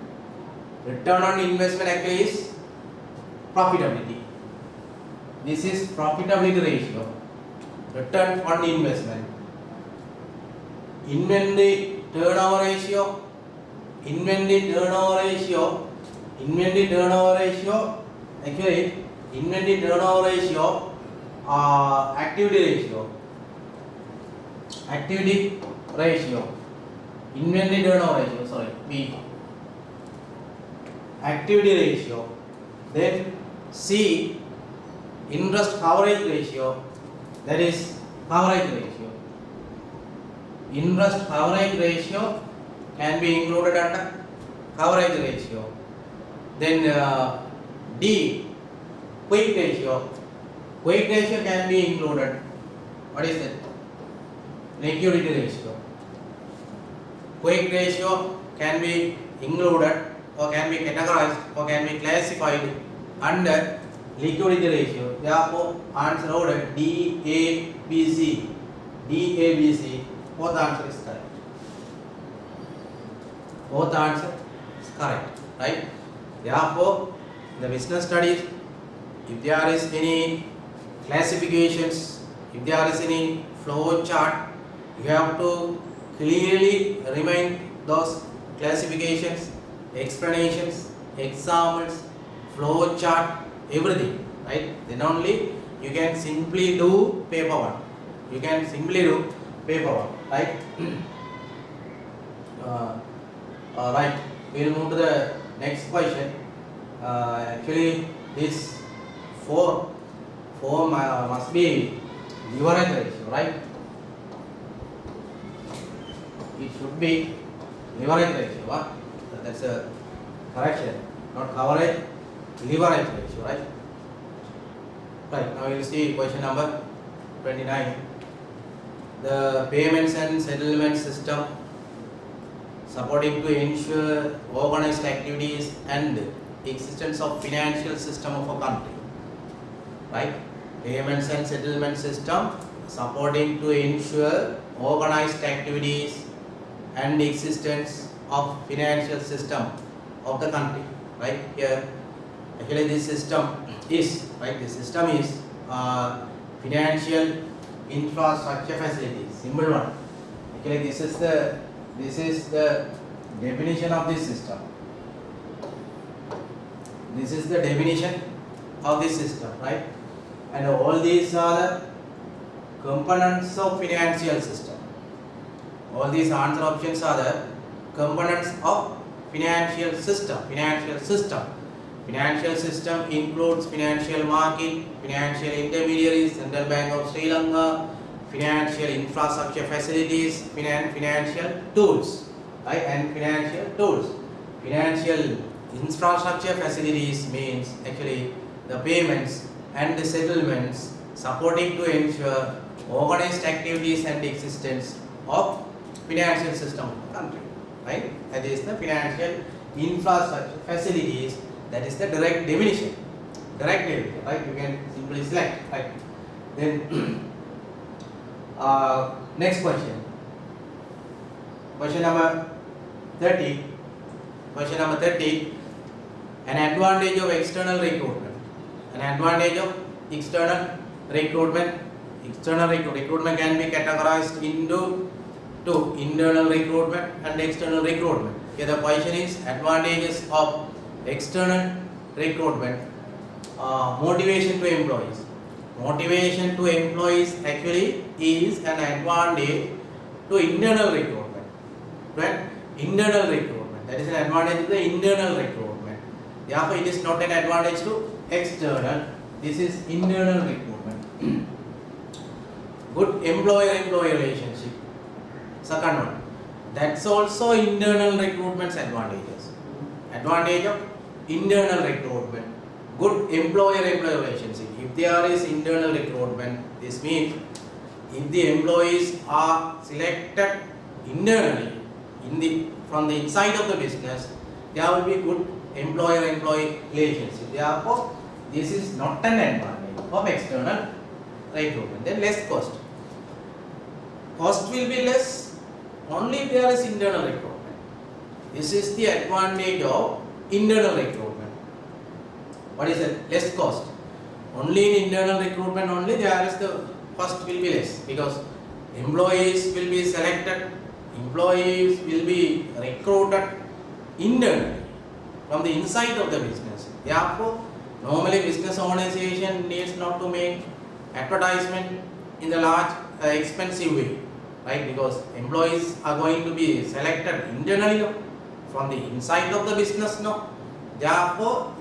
Return on investment actually is profitability. This is profitability ratio. Return on investment. Inventory turnover ratio. Actually, inventory turnover ratio, activity ratio, inventory turnover ratio, sorry, B. Activity ratio. Then C, interest coverage ratio, that is coverage ratio. Interest coverage ratio can be included under coverage ratio. Then D, quick ratio. Quick ratio can be included. What is it? Liquidity ratio. Quick ratio can be included or can be categorized or can be classified under liquidity ratio. Therefore, answer order D, A, B, C. Both answer is correct. Both answer is correct, right? Therefore, in the business studies, if there is any classifications, if there is any flow chart, you have to clearly remind those classifications, explanations, examples, flow chart, everything, right? Then only you can simply do paper one. Right? Right. We will move to the next question. Actually, this form must be leverage ratio, right? It should be leverage ratio. What? That's a correction. Not coverage, leverage ratio, right? Right. Now we will see question number 29. The payments and settlement system supporting to ensure organized activities and existence of financial system of a country, right? Payments and settlement system supporting to ensure organized activities and existence of financial system of the country, right? Here actually this system is, right, financial infrastructure facilities, symbol one. Actually this is the definition of this system. This is the definition of this system, right? And all these are the components of financial system. All these answer options are the components of financial system. Financial system includes financial market, financial intermediaries, Central Bank of Sri Lanka, financial infrastructure facilities, financial tools, right? And financial tools. Financial infrastructure facilities means actually the payments and the settlements supporting to ensure organized activities and existence of financial system of the country, right? That is the financial infrastructure facilities. That is the direct definition, right? You can simply select, right? Then next question. Question number 30. Question number 30. An advantage of external recruitment. An advantage of external recruitment. External recruitment can be categorized into two: internal recruitment and external recruitment. Here the question is advantages of external recruitment. Motivation to employees. Motivation to employees actually is an advantage to internal recruitment. Right? Internal recruitment. That is an advantage to the internal recruitment. Therefore, it is not an advantage to external. This is internal recruitment. Good employer-employee relationship. Second one. That's also internal recruitment's advantages. Advantage of internal recruitment. Good employer-employee relationship. If there is internal recruitment, this means if the employees are selected internally from the inside of the business, there will be good employer-employee relationship. Therefore, this is not an advantage of external recruitment. Then less cost. Cost will be less only if there is internal recruitment. This is the advantage of internal recruitment. What is it? Less cost. Only in internal recruitment only there is the cost will be less, because employees will be selected, employees will be recruited internally from the inside of the business. Therefore, normally business organization needs not to make advertisement in the large expensive way, right? Because employees are going to be selected internally from the inside of the business now. Therefore,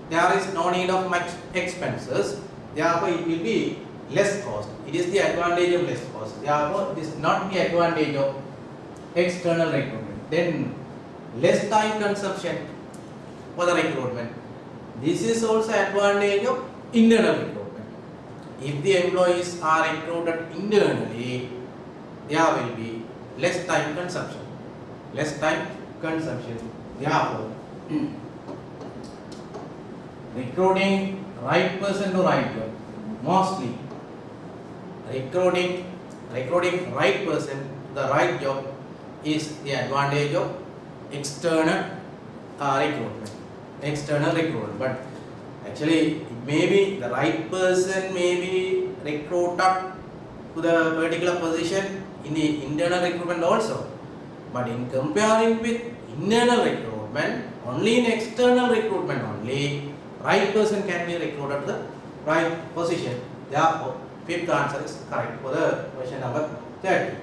there is no need of much expenses. Therefore, it will be less cost. It is the advantage of less cost. Therefore, it is not the advantage of external recruitment. Then, less time consumption for the recruitment. This is also advantage of internal recruitment. If the employees are recruited internally, there will be less time consumption. Less time consumption. Therefore, recruiting right person to right job. Mostly recruiting right person to the right job is the advantage of external recruitment. External recruitment. But actually, maybe the right person may be recruited to the particular position in the internal recruitment also. But in comparing with internal recruitment, only in external recruitment only, right person can be recruited to the right position. Therefore, fifth answer is correct for the question number 30.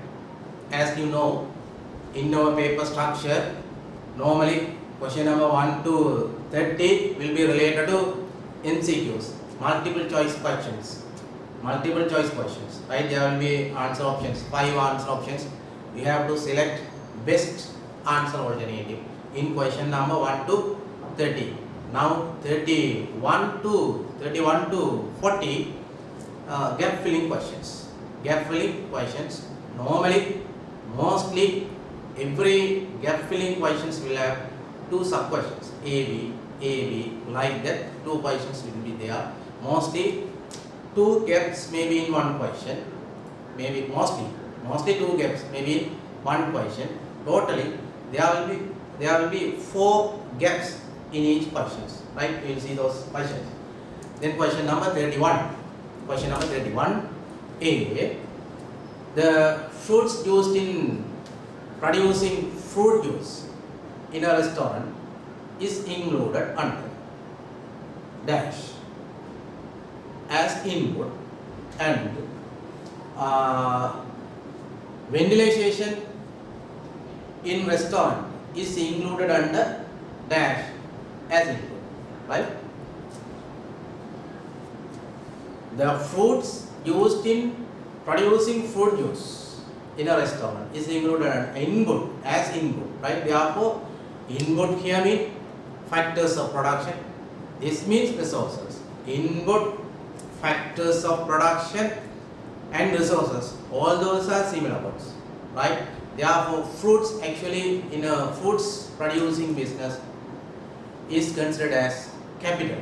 As you know, in our paper structure, normally question number 1 to 30 will be related to MCQs, multiple choice questions. Multiple choice questions, right? There will be answer options, 5 answer options. We have to select best answer alternative in question number 1 to 30. Now 31 to 40 gap filling questions. Gap filling questions. Normally, mostly every gap filling questions will have 2 sub questions, A, B, like that. 2 questions will be there. Mostly 2 gaps may be in 1 question. Maybe mostly 2 gaps may be in 1 question. Totally there will be 4 gaps in each questions, right? We will see those questions. Then question number 31. Question number 31. A. The fruits used in producing fruit juice in a restaurant is included under dash as input, and ventilation in restaurant is included under dash as input, right? The fruits used in producing fruit juice in a restaurant is included as input, right? Therefore, input here means factors of production. This means resources. Input, factors of production and resources. All those are similar words, right? Therefore, fruits actually in a fruits producing business is considered as capital.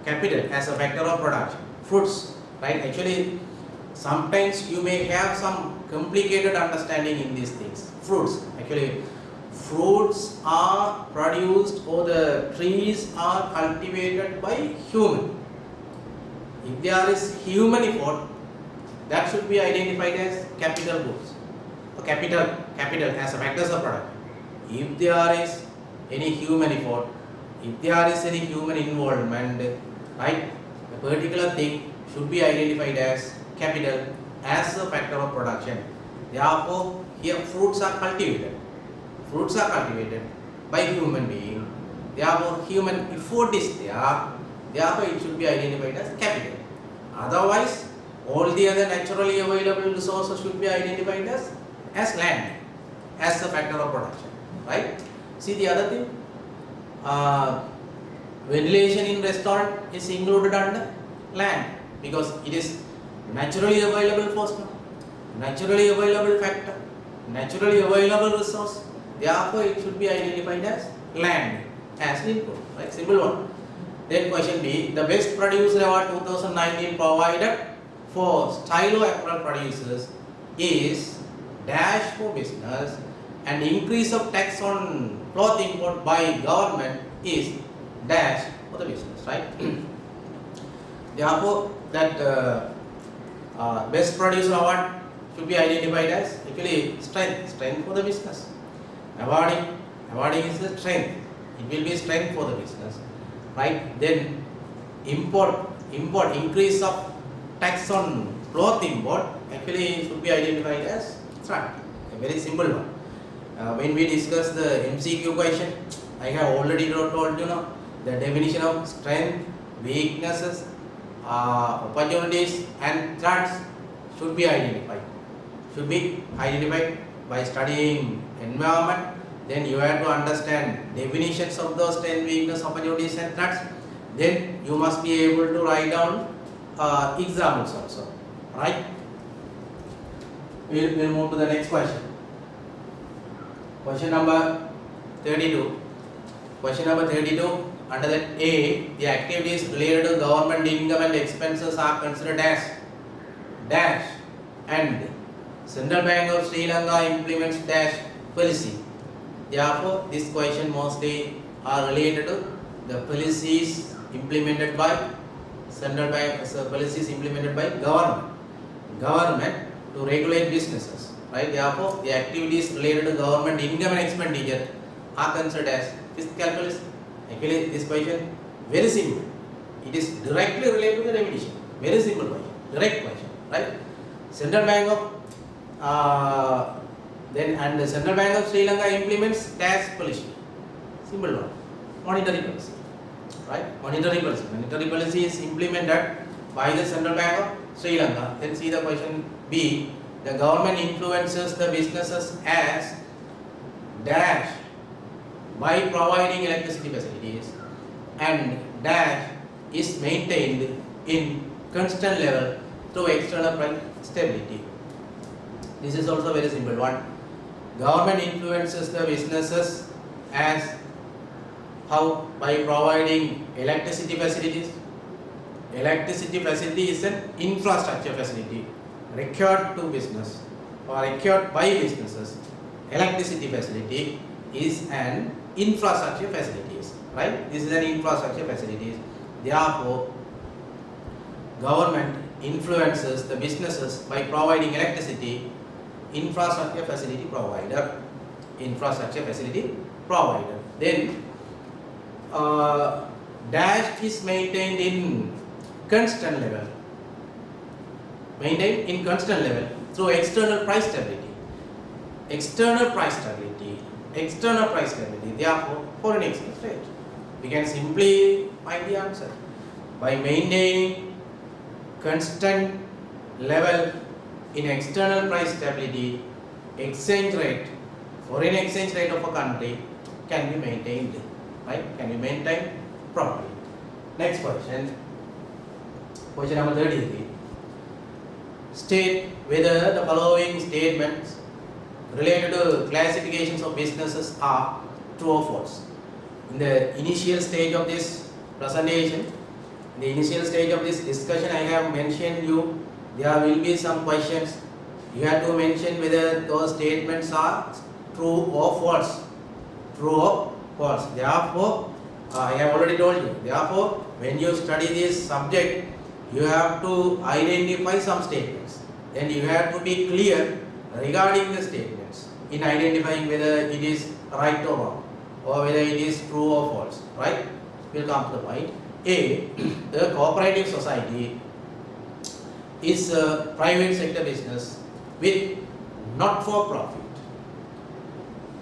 Capital as a factor of production. Fruits, right? Actually, sometimes you may have some complicated understanding in these things. Fruits, actually, fruits are produced or the trees are cultivated by human. If there is human effort, that should be identified as capital goods. So capital as a factors of production. If there is any human effort, if there is any human involvement, right, a particular thing should be identified as capital as a factor of production. Therefore, here fruits are cultivated. Fruits are cultivated by human being. Therefore, human effort is there. Therefore, it should be identified as capital. Otherwise, all the other naturally available resources should be identified as land, as a factor of production. Right? See the other thing. Ventilation in restaurant is included under land because it is naturally available force, naturally available factor, naturally available resource. Therefore, it should be identified as land as an input. Right? Simple one. Then question B, the Best Producer Award 2019 provided for stylo apparel producers is dash for business, and increase of tax on cloth import by government is dash for the business, right? Therefore, that Best Producer Award should be identified as actually strength for the business. Awarding is the strength. It will be strength for the business, right? Then increase of tax on cloth import actually should be identified as strength. A very simple one. When we discuss the MCQ question, I have already told you now the definition of strength, weaknesses, opportunities and threats should be identified. Should be identified by studying environment. Then you have to understand definitions of those strength, weakness, opportunities and threats. Then you must be able to write down examples also. Right? We'll move to the next question. Question number 32. Question number 32. Under that A, the activities related to government income and expenses are considered as dash, and Central Bank of Sri Lanka implements dash policy. Therefore, this question mostly are related to the policies implemented by Central Bank, policies implemented by government to regulate businesses. Right? Therefore, the activities related to government income and expenditure are considered as fiscal policy. Actually, this question very simple. It is directly related to the definition. Very simple question, direct question, right? Central Bank of the Central Bank of Sri Lanka implements tax policy. Simple one. Monetary policy, right? Monetary policy. Monetary policy is implemented by the Central Bank of Sri Lanka. Then see the question B. The government influences the businesses as dash by providing electricity facilities, and dash is maintained in constant level through external price stability. This is also very simple one. Government influences the businesses as how? By providing electricity facilities. Electricity facility is an infrastructure facility required to business or required by businesses. Electricity facility is an infrastructure facilities, right? This is an infrastructure facilities. Therefore, government influences the businesses by providing electricity. Infrastructure facility provider. Infrastructure facility provider. Then dash is maintained in constant level. Maintained in constant level through external price stability. External price stability. External price stability. Therefore, foreign exchange rate. We can simply find the answer by maintaining constant level in external price stability. Exchange rate, foreign exchange rate of a country can be maintained, right? Can be maintained properly. Next question. Question number 33. State whether the following statements related to classifications of businesses are true or false. In the initial stage of this presentation, in the initial stage of this discussion, I have mentioned you there will be some questions. You have to mention whether those statements are true or false. true or false. Therefore, I have already told you. Therefore, when you study this subject, you have to identify some statements. Then you have to be clear regarding the statements in identifying whether it is right or wrong, or whether it is true or false. Right? We'll come to the point. A. The cooperative society is a private sector business with not-for-profit.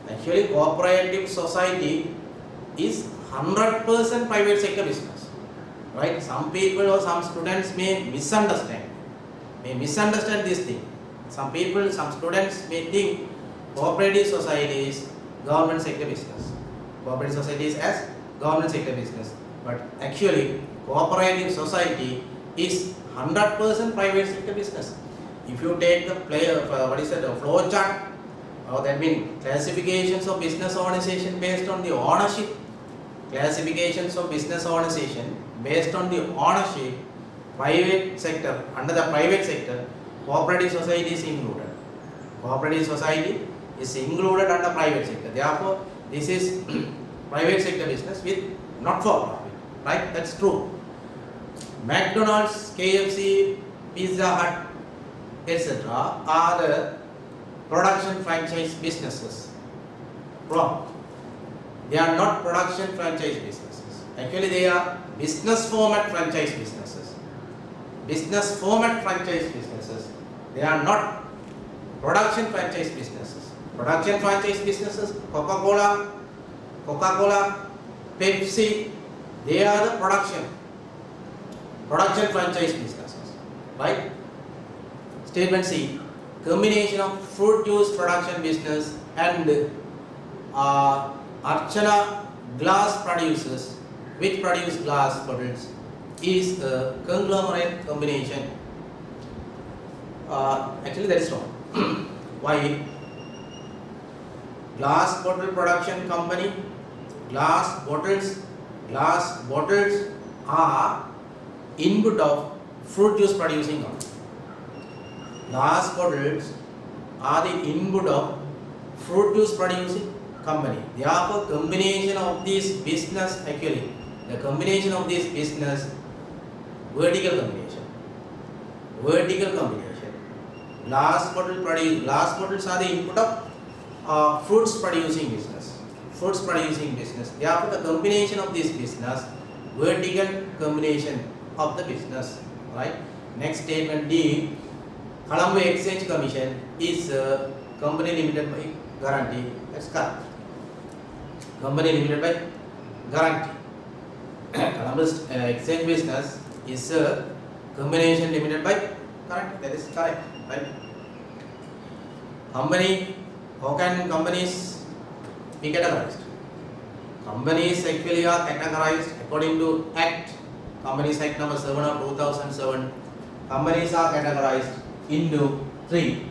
Actually, cooperative society is 100% private sector business. Right? Some people or some students may misunderstand this thing. Some students may think cooperative society is government sector business. Cooperative society is as government sector business. But actually, cooperative society is 100% private sector business. If you take the flow chart, that means classifications of business organization based on the ownership. Classifications of business organization based on the ownership, private sector, under the private sector, cooperative society is included. Cooperative society is included under private sector. Therefore, this is private sector business with not-for-profit. Right? That's true. McDonald's, KFC, Pizza Hut, etc. are the production franchise businesses. Wrong. They are not production franchise businesses. Actually, they are business format franchise businesses. Business format franchise businesses. They are not production franchise businesses. Production franchise businesses, Coca-Cola, Pepsi, they are the production franchise businesses. Right? Statement C. Combination of fruit juice production business and Archana glass producers, which produce glass bottles, is a conglomerate combination. Actually, that is wrong. Why? Glass bottle production company, glass bottles are input of fruit juice producing company. Glass bottles are the input of fruit juice producing company. Therefore, combination of this business, actually, the combination of this business, vertical combination. Glass bottles are the input of fruits producing business. Therefore, the combination of this business, vertical combination of the business. Right? Next statement D. Colombo Exchange Commission is a company limited by guarantee. That's correct. Company limited by guarantee. Columbus Exchange business is a combination limited by guarantee. That is correct. Right? How can companies be categorized? Companies actually are categorized according to Act. Companies Act number 7 of 2007. Companies are categorized into three.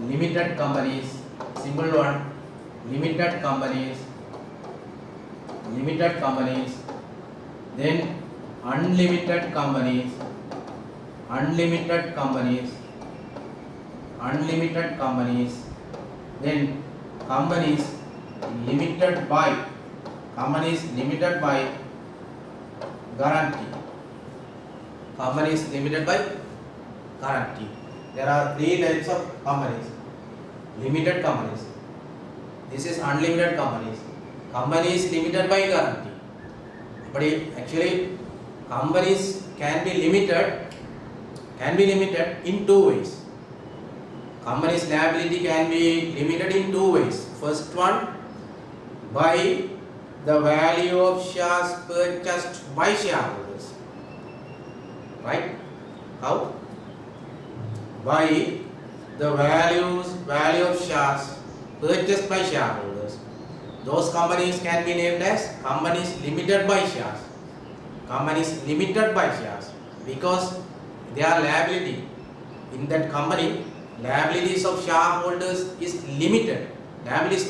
Limited companies, simple one. Limited companies, then unlimited companies, then companies limited by guarantee. There are three types of companies. Limited companies. This is unlimited companies. Companies limited by guarantee. But actually, companies can be limited in two ways. Company's liability can be limited in two ways. First one, by the value of shares purchased by shareholders. Right? How? By the value of shares purchased by shareholders. Those companies can be named as companies limited by shares. Because their liability in that company, liabilities of shareholders is limited. Liability is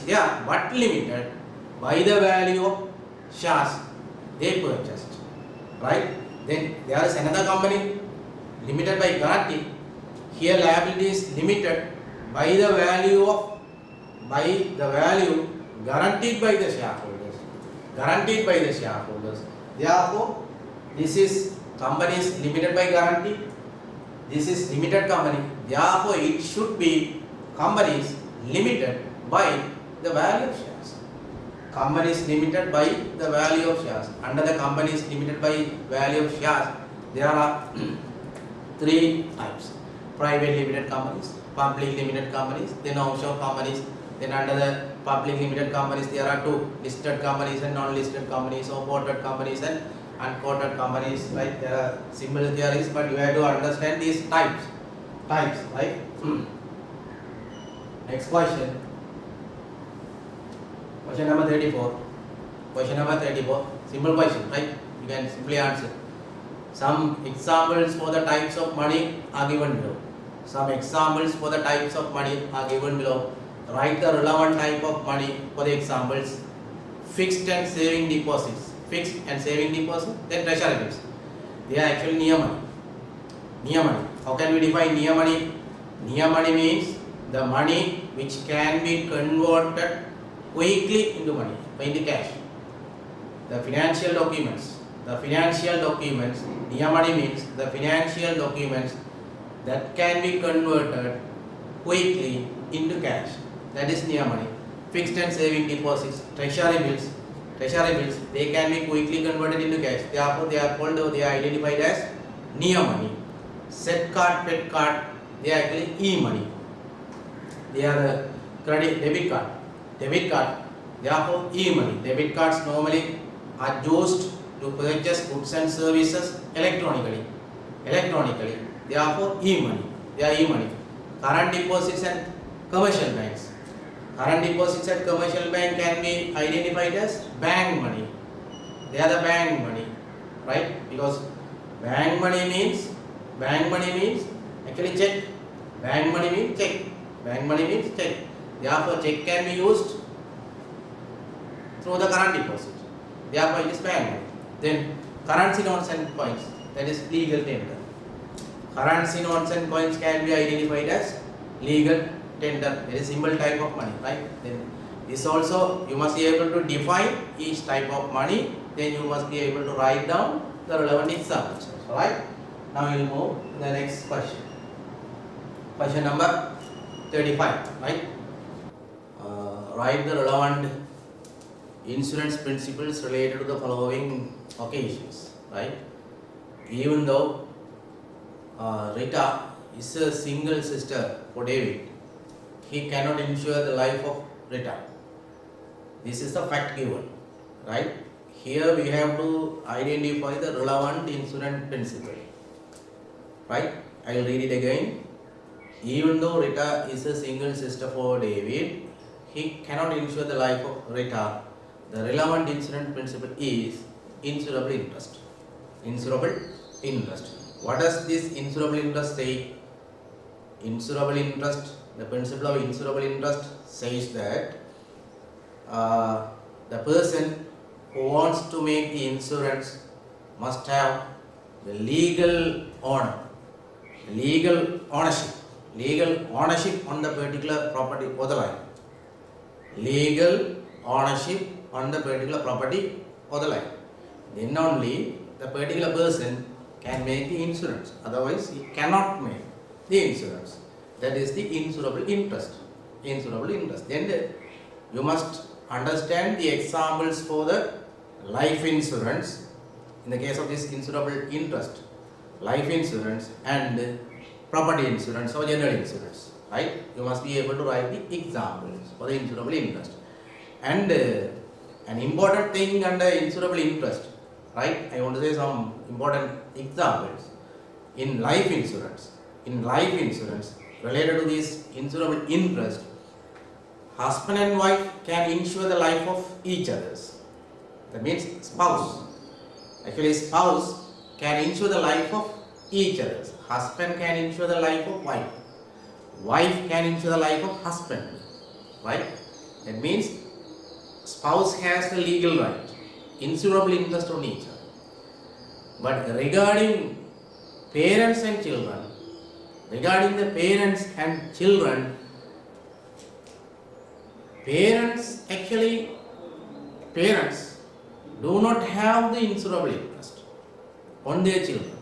there, but limited by the value of shares they purchased. Right? Then there is another company limited by guarantee. Here liability is limited by the value guaranteed by the shareholders. Guaranteed by the shareholders. Therefore, this is company is limited by guarantee. This is limited company. Therefore, it should be companies limited by the value of shares. Company is limited by the value of shares. Under the company is limited by value of shares, there are three types: private limited companies, public limited companies, then offshore companies. Then under the public limited companies, there are two: listed companies and non-listed companies, or quoted companies and unquoted companies. Right? There are simple theories, but you have to understand these types. Right? Next question. Question number 34. Question number 34. Simple question, right? You can simply answer. Some examples for the types of money are given below. Some examples for the types of money are given below. Write the relevant type of money for the examples. Fixed and saving deposits. Fixed and saving deposits. Then treasury bills. They are actually near money. Near money. How can we define near money? Near money means the money which can be converted quickly into money, into cash. The financial documents, near money means the financial documents that can be converted quickly into cash. That is near money. Fixed and saving deposits, treasury bills, they can be quickly converted into cash. Therefore, they are identified as near money. Set card, pet card, they are actually e-money. They are the debit card, therefore e-money. Debit cards normally are used to purchase goods and services electronically, therefore e-money. They are e-money. Current deposits and commercial banks. Current deposits at commercial bank can be identified as bank money. They are the bank money, right? Because bank money means actually check. Bank money means check. Therefore, check can be used through the current deposit. Therefore, it is bank money. Then currency notes and coins, that is legal tender. Currency notes and coins can be identified as legal tender. Very simple type of money, right? Then this also you must be able to define each type of money. Then you must be able to write down the relevant examples. Alright? Now we will move to the next question. Question number 35, right? Write the relevant insurance principles related to the following occasions, right? Even though Rita is a single sister for David, he cannot insure the life of Rita. This is the fact given, right? Here we have to identify the relevant insurance principle, right? I will read it again. Even though Rita is a single sister for David, he cannot insure the life of Rita. The relevant insurance principle is insurable interest. Insurable interest. What does this insurable interest say? Insurable interest, the principle of insurable interest says that the person who wants to make the insurance must have the legal owner, legal ownership on the particular property or the line. Legal ownership on the particular property or the line. Then only the particular person can make the insurance. Otherwise, he cannot make the insurance. That is the insurable interest. Insurable interest. Then you must understand the examples for the life insurance. In the case of this insurable interest, life insurance and property insurance or general insurance, right? You must be able to write the examples for the insurable interest. And an important thing under insurable interest, right? I want to say some important examples. In life insurance, related to this insurable interest, husband and wife can insure the life of each others. That means spouse. Actually, spouse can insure the life of each others. Husband can insure the life of wife. Wife can insure the life of husband. Right? That means spouse has the legal right, insurable interest on each other. But regarding parents and children, regarding the parents and children, parents do not have the insurable interest on their children.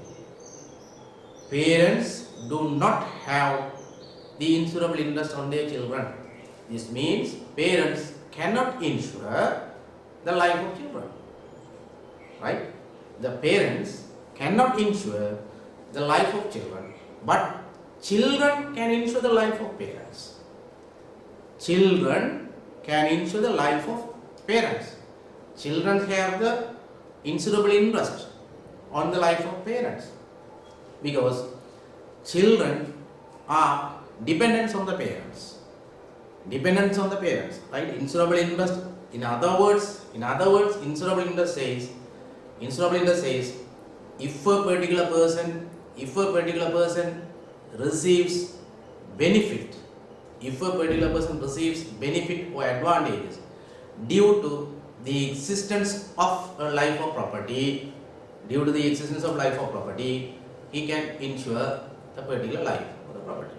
Parents do not have the insurable interest on their children. This means parents cannot insure the life of children. Right? The parents cannot insure the life of children, but children can insure the life of parents. Children can insure the life of parents. Children have the insurable interest on the life of parents because children are dependents on the parents. Dependents on the parents, right? Insurable interest. In other words, insurable interest says, if a particular person receives benefit, or advantages due to the existence of a life of property, he can insure the particular life of the property.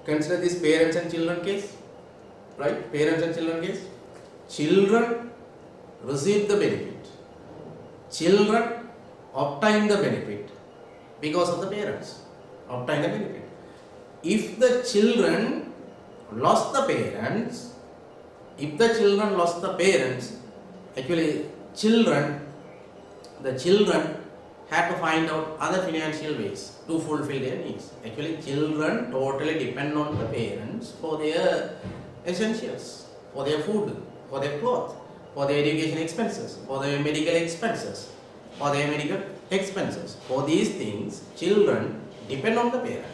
Consider this parents and children case, right? Parents and children case. Children receive the benefit. Children obtain the benefit because of the parents. Obtain the benefit. If the children lost the parents, actually the children had to find out other financial ways to fulfill their needs. Actually, children totally depend on the parents for their essentials, for their food, for their clothes, for their education expenses, for their medical expenses, For these things, children depend on the parent.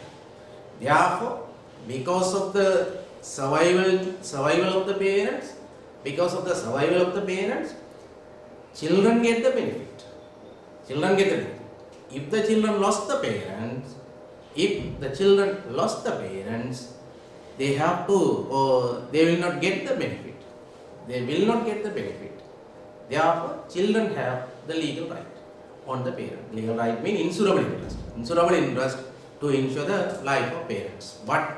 Therefore, because of the survival of the parents, children get the benefit. If the children lost the parents, they will not get the benefit. Therefore, children have the legal right on the parent. Legal right means insurable interest to insure the life of parents. But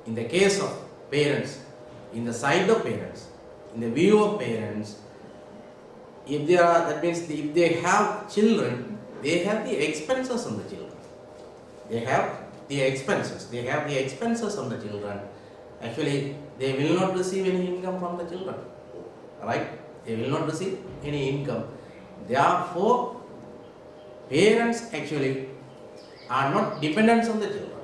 in the case of parents, in the side of parents, in the view of parents, if they have children, they have the expenses on the children. They have the expenses on the children. Actually, they will not receive any income from the children. Right? They will not receive any income. Therefore, parents actually are not dependents on the children.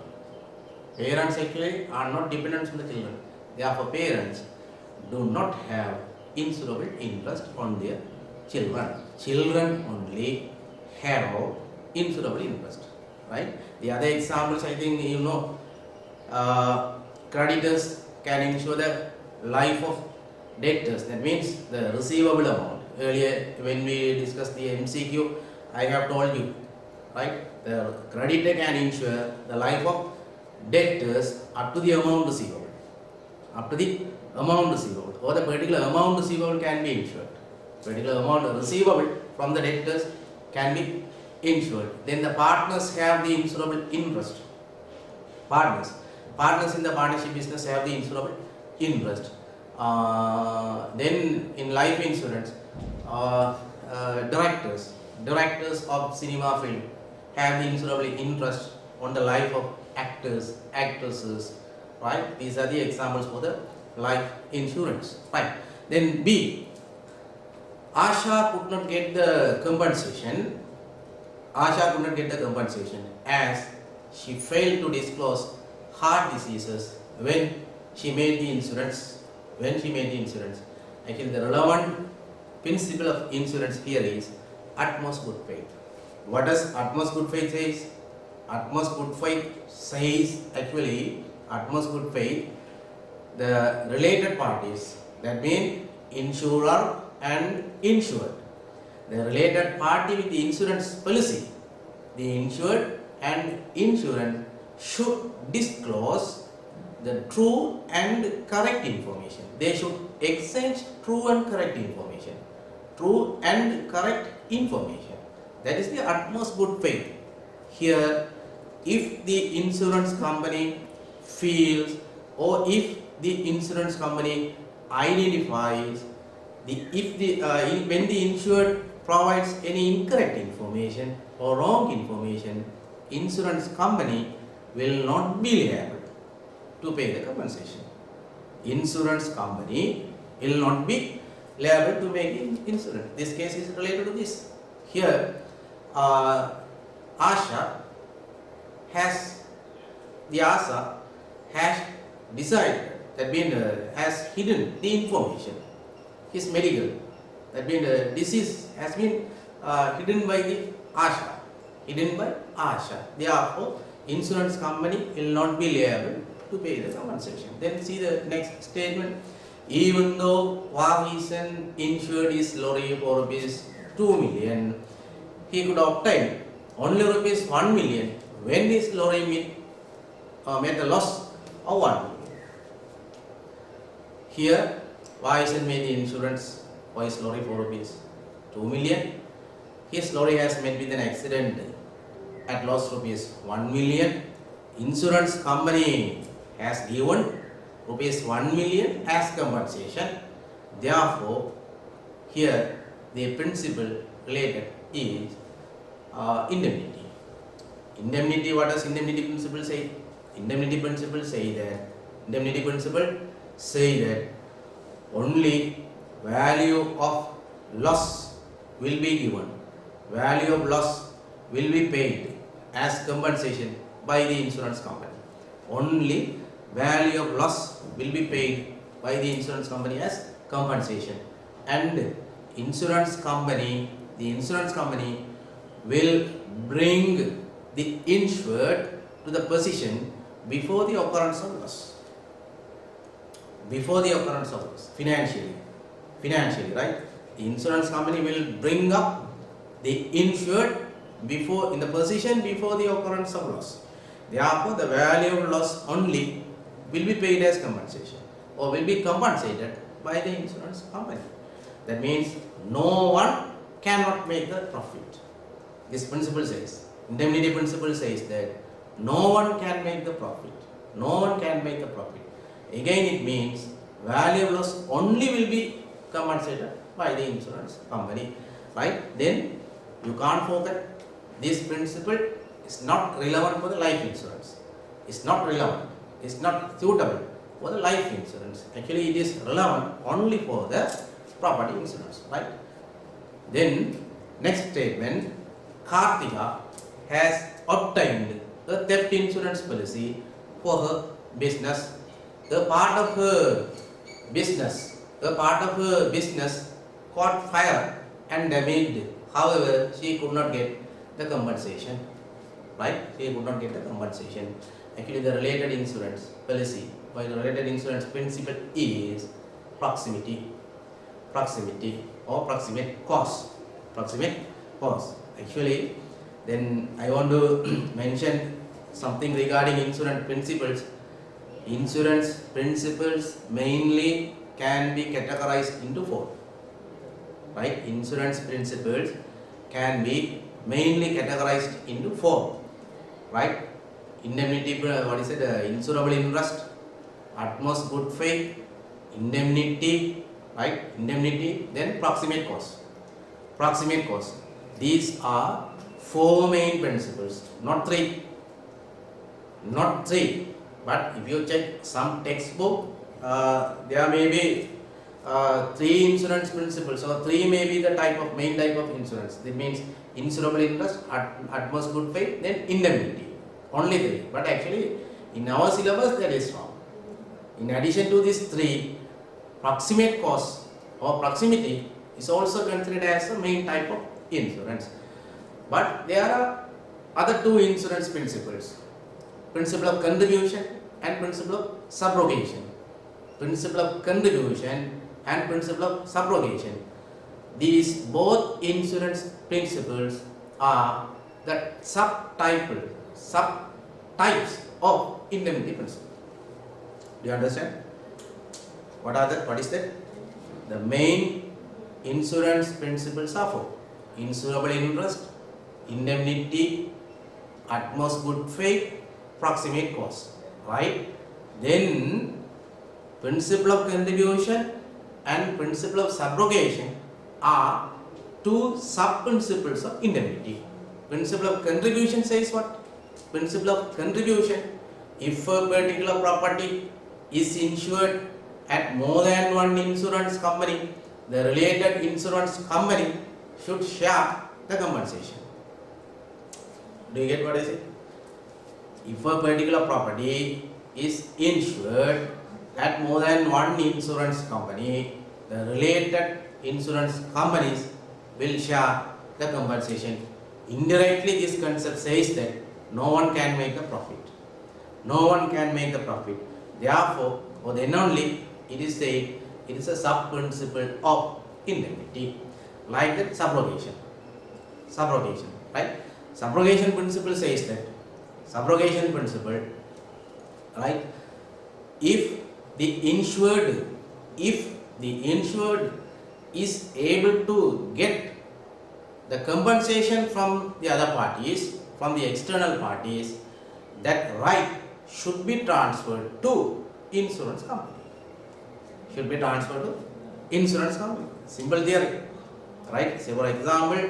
Therefore, parents do not have insurable interest on their children. Children only have insurable interest. Right? The other examples, I think you know, creditors can insure the life of debtors. That means the receivable amount. Earlier, when we discussed the MCQ, I have told you, right? The creditor can insure the life of debtors up to the amount receivable. Or the particular amount receivable can be insured. Particular amount receivable from the debtors can be insured. Then the partners have the insurable interest. Partners in the partnership business have the insurable interest. Then in life insurance, directors of cinema film have the insurable interest on the life of actors, actresses. Right? These are the examples for the life insurance. Right? Then B. Asha could not get the compensation. As she failed to disclose heart diseases when she made the insurance. Actually, the relevant principle of insurance here is utmost good faith. What does utmost good faith say? Utmost good faith, the related parties, that means insurer and insured. The related party with the insurance policy, the insured and insurance should disclose the true and correct information. They should exchange true and correct information. That is the utmost good faith. Here, if the insurance company feels, or if the insurance company identifies when the insured provides any incorrect information or wrong information, insurance company will not be liable to pay the compensation. Insurance company will not be liable to make insurance. This case is related to this. Here, ASA has decided, that means has hidden the information. His medical, that means the disease has been hidden by the ASA, Therefore, insurance company will not be liable to pay the compensation. Then see the next statement. Even though Wahisan insured his lorry for rupees 2 million, he could obtain only rupees 1 million when his lorry made a loss of 1 million. Here, Wahisan made the insurance for his lorry for rupees 2 million. His lorry has met with an accident at loss rupees 1 million. Insurance company has given rupees 1 million as compensation. Therefore, here the principle related is indemnity. Indemnity, what does indemnity principle say? Indemnity principle say that only value of loss will be given. Value of loss will be paid as compensation by the insurance company. Only value of loss will be paid by the insurance company as compensation, and the insurance company will bring the insured to the position before the occurrence of loss. Financially, right? The insurance company will bring up the insured in the position before the occurrence of loss. Therefore, the value of loss only will be paid as compensation, or will be compensated by the insurance company. That means no one cannot make the profit. This principle says, indemnity principle says that no one can make the profit. Again, it means value of loss only will be compensated by the insurance company, right? Then you can't forget, this principle is not relevant for the life insurance. It's not suitable for the life insurance. Actually, it is relevant only for the property insurance, right? Then next statement, Kartika has obtained a theft insurance policy for her business. A part of her business caught fire and damaged. However, she could not get the compensation, right? Actually, the related insurance policy, by the related insurance principle is proximity or proximate cause. Actually, then I want to mention something regarding insurance principles. Insurance principles mainly can be categorized into 4, right? Insurance principles can be mainly categorized into 4, right? Indemnity, insurable interest, utmost good faith, indemnity, right? Indemnity, then proximate cause. These are 4 main principles, not 3. But if you check some textbook, there may be 3 insurance principles, or 3 may be the main type of insurance. That means insurable interest, utmost good faith, then indemnity. Only 3. But actually, in our syllabus, that is wrong. In addition to these 3, proximate cause or proximity is also considered as a main type of insurance. But there are other 2 insurance principles: principle of contribution and principle of subrogation. These both insurance principles are the subtypes of indemnity principle. Do you understand? What is that? The main insurance principles are 4: insurable interest, indemnity, utmost good faith, proximate cause, right? Then principle of contribution and principle of subrogation are two sub-principles of indemnity. Principle of contribution says what? Principle of contribution, if a particular property is insured at more than one insurance company, the related insurance company should share the compensation. Do you get what I say? If a particular property is insured at more than one insurance company, the related insurance companies will share the compensation. Indirectly, this concept says that no one can make a profit. No one can make a profit. Therefore, or then only, it is said it is a sub-principle of indemnity, like that subrogation. Subrogation, right? Subrogation principle says that, subrogation principle, right? If the insured is able to get the compensation from the other parties, from the external parties, that right should be transferred to insurance company. Should be transferred to insurance company. Simple theory, right? Say for example,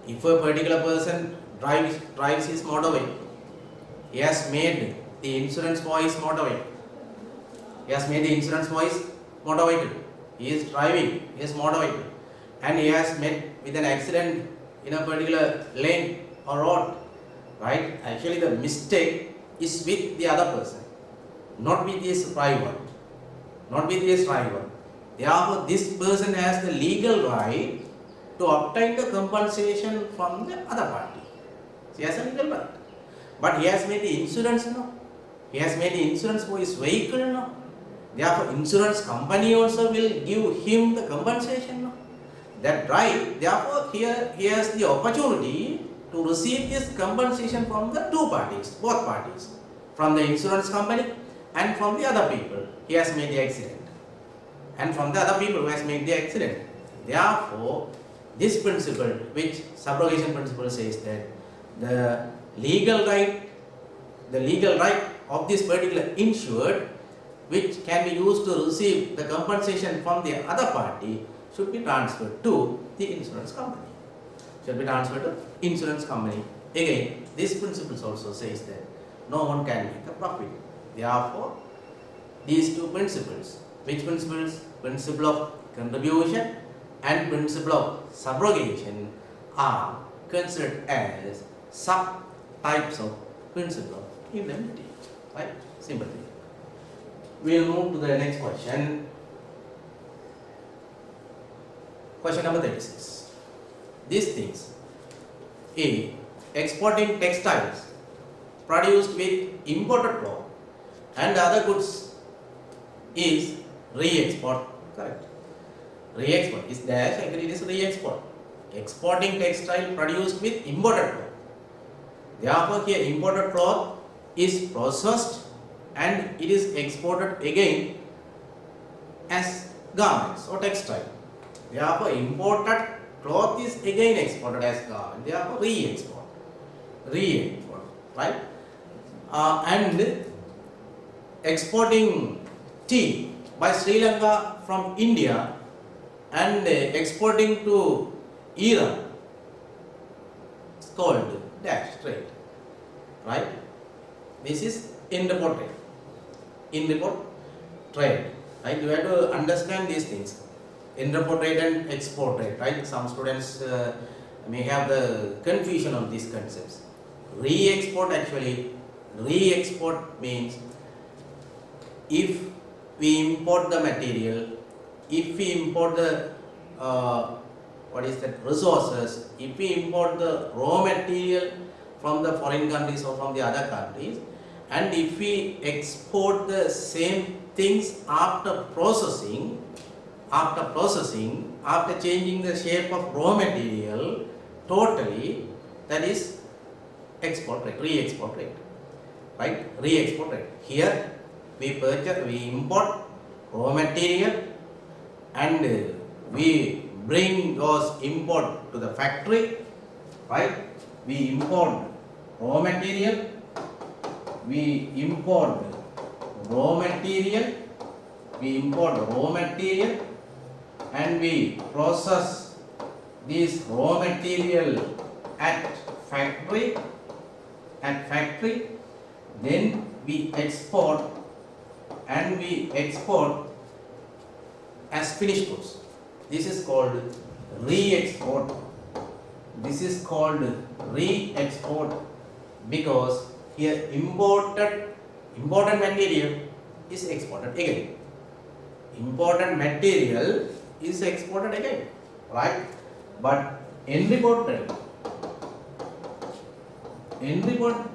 if a particular person drives his motorway, he has made the insurance for his motorway. He has made the insurance for his motor vehicle. He is driving his motor vehicle and he has met with an accident in a particular lane or road, right? Actually, the mistake is with the other person, not with his driver. Not with his driver. Therefore, this person has the legal right to obtain the compensation from the other party. He has a legal right. But he has made the insurance, no. He has made the insurance for his vehicle, no. Therefore, insurance company also will give him the compensation, no. That right. Therefore, here he has the opportunity to receive this compensation from the two parties, both parties, from the insurance company and from the other people he has made the accident, and from the other people who has made the accident. Therefore, this principle, which subrogation principle says that the legal right of this particular insured, which can be used to receive the compensation from the other party, should be transferred to the insurance company. Should be transferred to insurance company. Again, this principle also says that no one can make a profit. Therefore, these two principles, which principles? Principle of contribution and principle of subrogation, are considered as sub-types of principle of indemnity. Right? Simple thing. We will move to the next question. Question number 36. These things: A. Exporting textiles produced with imported cloth and other goods is re-export. Correct. Re-export is dash, actually it is re-export. Exporting textile produced with imported cloth. Therefore, here imported cloth is processed and it is exported again as garments or textile. Therefore, imported cloth is again exported as garment. Therefore, re-export. Re-export, right? And exporting tea by Sri Lanka from India and exporting to Iran is called dash trade, right? This is in-report trade. In-report trade, right? You have to understand these things. In-report trade and export trade, right? Some students may have the confusion of these concepts. Re-export, actually, re-export means if we import the material, if we import the resources, if we import the raw material from the foreign countries or from the other countries, and if we export the same things after processing, after changing the shape of raw material totally, that is export rate, re-export rate, right? Re-export rate. Here we import raw material and we bring those import to the factory, right? We import raw material, we import raw material, and we process this raw material at factory, then we export as finished goods. This is called re-export. Because here imported material is exported again. Right? But end report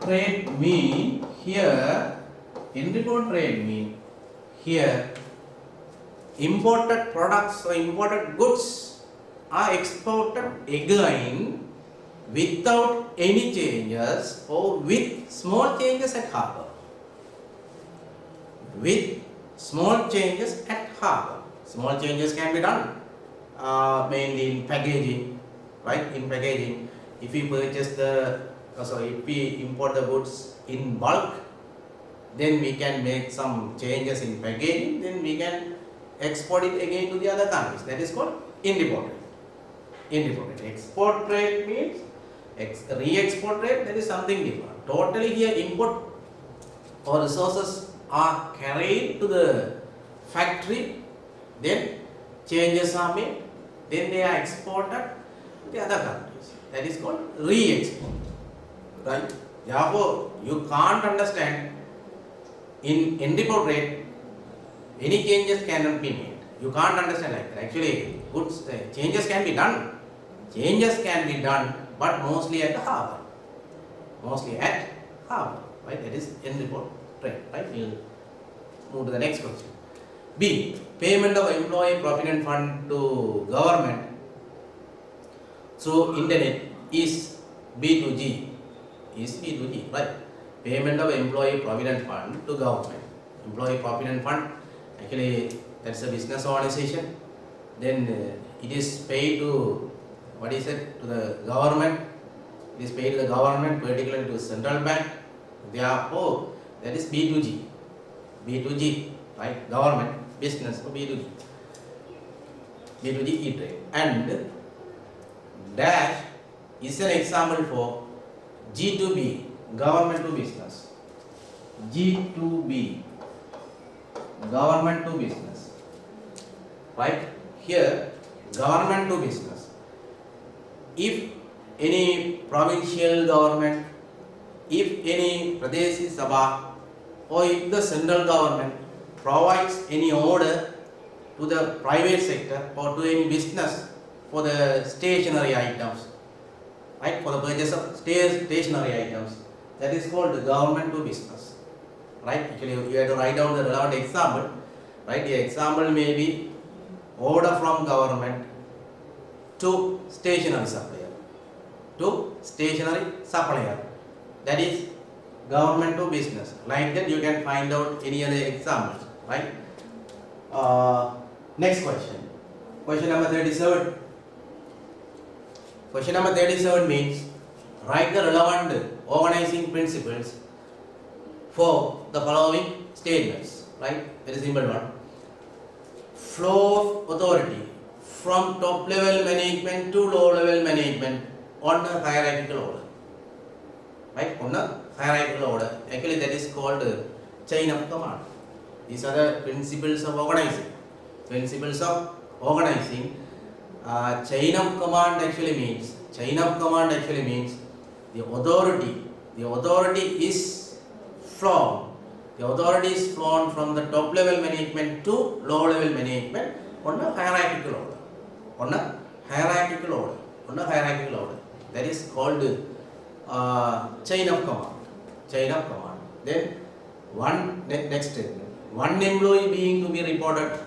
trade mean here imported products or imported goods are exported again without any changes or with small changes at harbor. Small changes can be done mainly in packaging, right? If we import the goods in bulk, then we can make some changes in packaging, then we can export it again to the other countries. That is called indeport trade. Export trade means re-export trade, that is something different. Totally here input or resources are carried to the factory, then changes are made, then they are exported to the other countries. That is called re-export. Right? Therefore, you can't understand in indeport trade any changes cannot be made. You can't understand like that. Actually, goods changes can be done, but mostly at the harbor. Right? That is indeport trade. Right? We'll move to the next question. B. Payment of employee provident fund to government through internet is B2G. Right? Payment of employee provident fund to government. Employee provident fund, actually that's a business organization. Then it is paid to to the government. It is paid to the government, particularly to central bank. Therefore, that is B2G. Right? Government, business, so B2G e-trade. And dash is an example for G2B, government to business. G2B, government to business. Right? Here, government to business. If any provincial government, if any Pradesh Sabha, or if the central government provides any order to the private sector or to any business for the stationery items, right, for the purchase of stationery items, that is called government to business. Right? Actually, you have to write down the relevant example. Right? The example may be order from government to stationery supplier. That is government to business. Like that, you can find out any other examples. Right? Next question. Question number 37. Question number 37 means write the relevant organizing principles for the following statements. Right? Very simple one. Flow of authority from top level management to low level management on a hierarchical order. Right? On a hierarchical order. Actually, that is called chain of command. These are the principles of organizing. Chain of command actually means the authority is flown. The authority is flown from the top level management to low level management on a hierarchical order. That is called chain of command. Then next statement. One employee being to be reported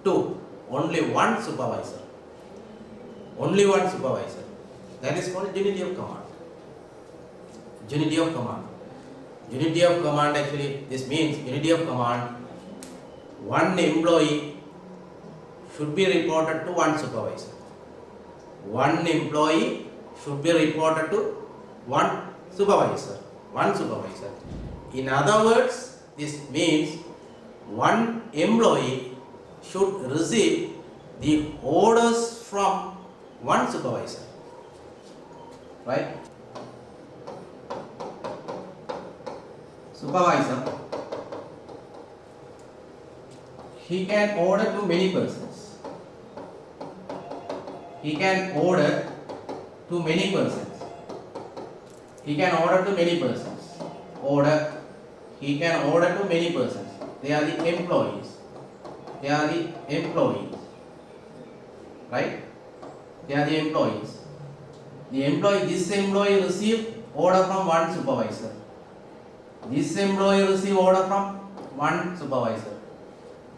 to only one supervisor. That is called unity of command. Unity of command, actually, this means unity of command. One employee should be reported to one supervisor. supervisor. One supervisor. In other words, this means one employee should receive the orders from one supervisor. Right? Supervisor, he can order to many persons. He can order to many persons. He can order to many persons. Order. He can order to many persons. They are the employees. They are the employees. Right? They are the employees. This employee receive order from one supervisor. This employee receive order from one supervisor.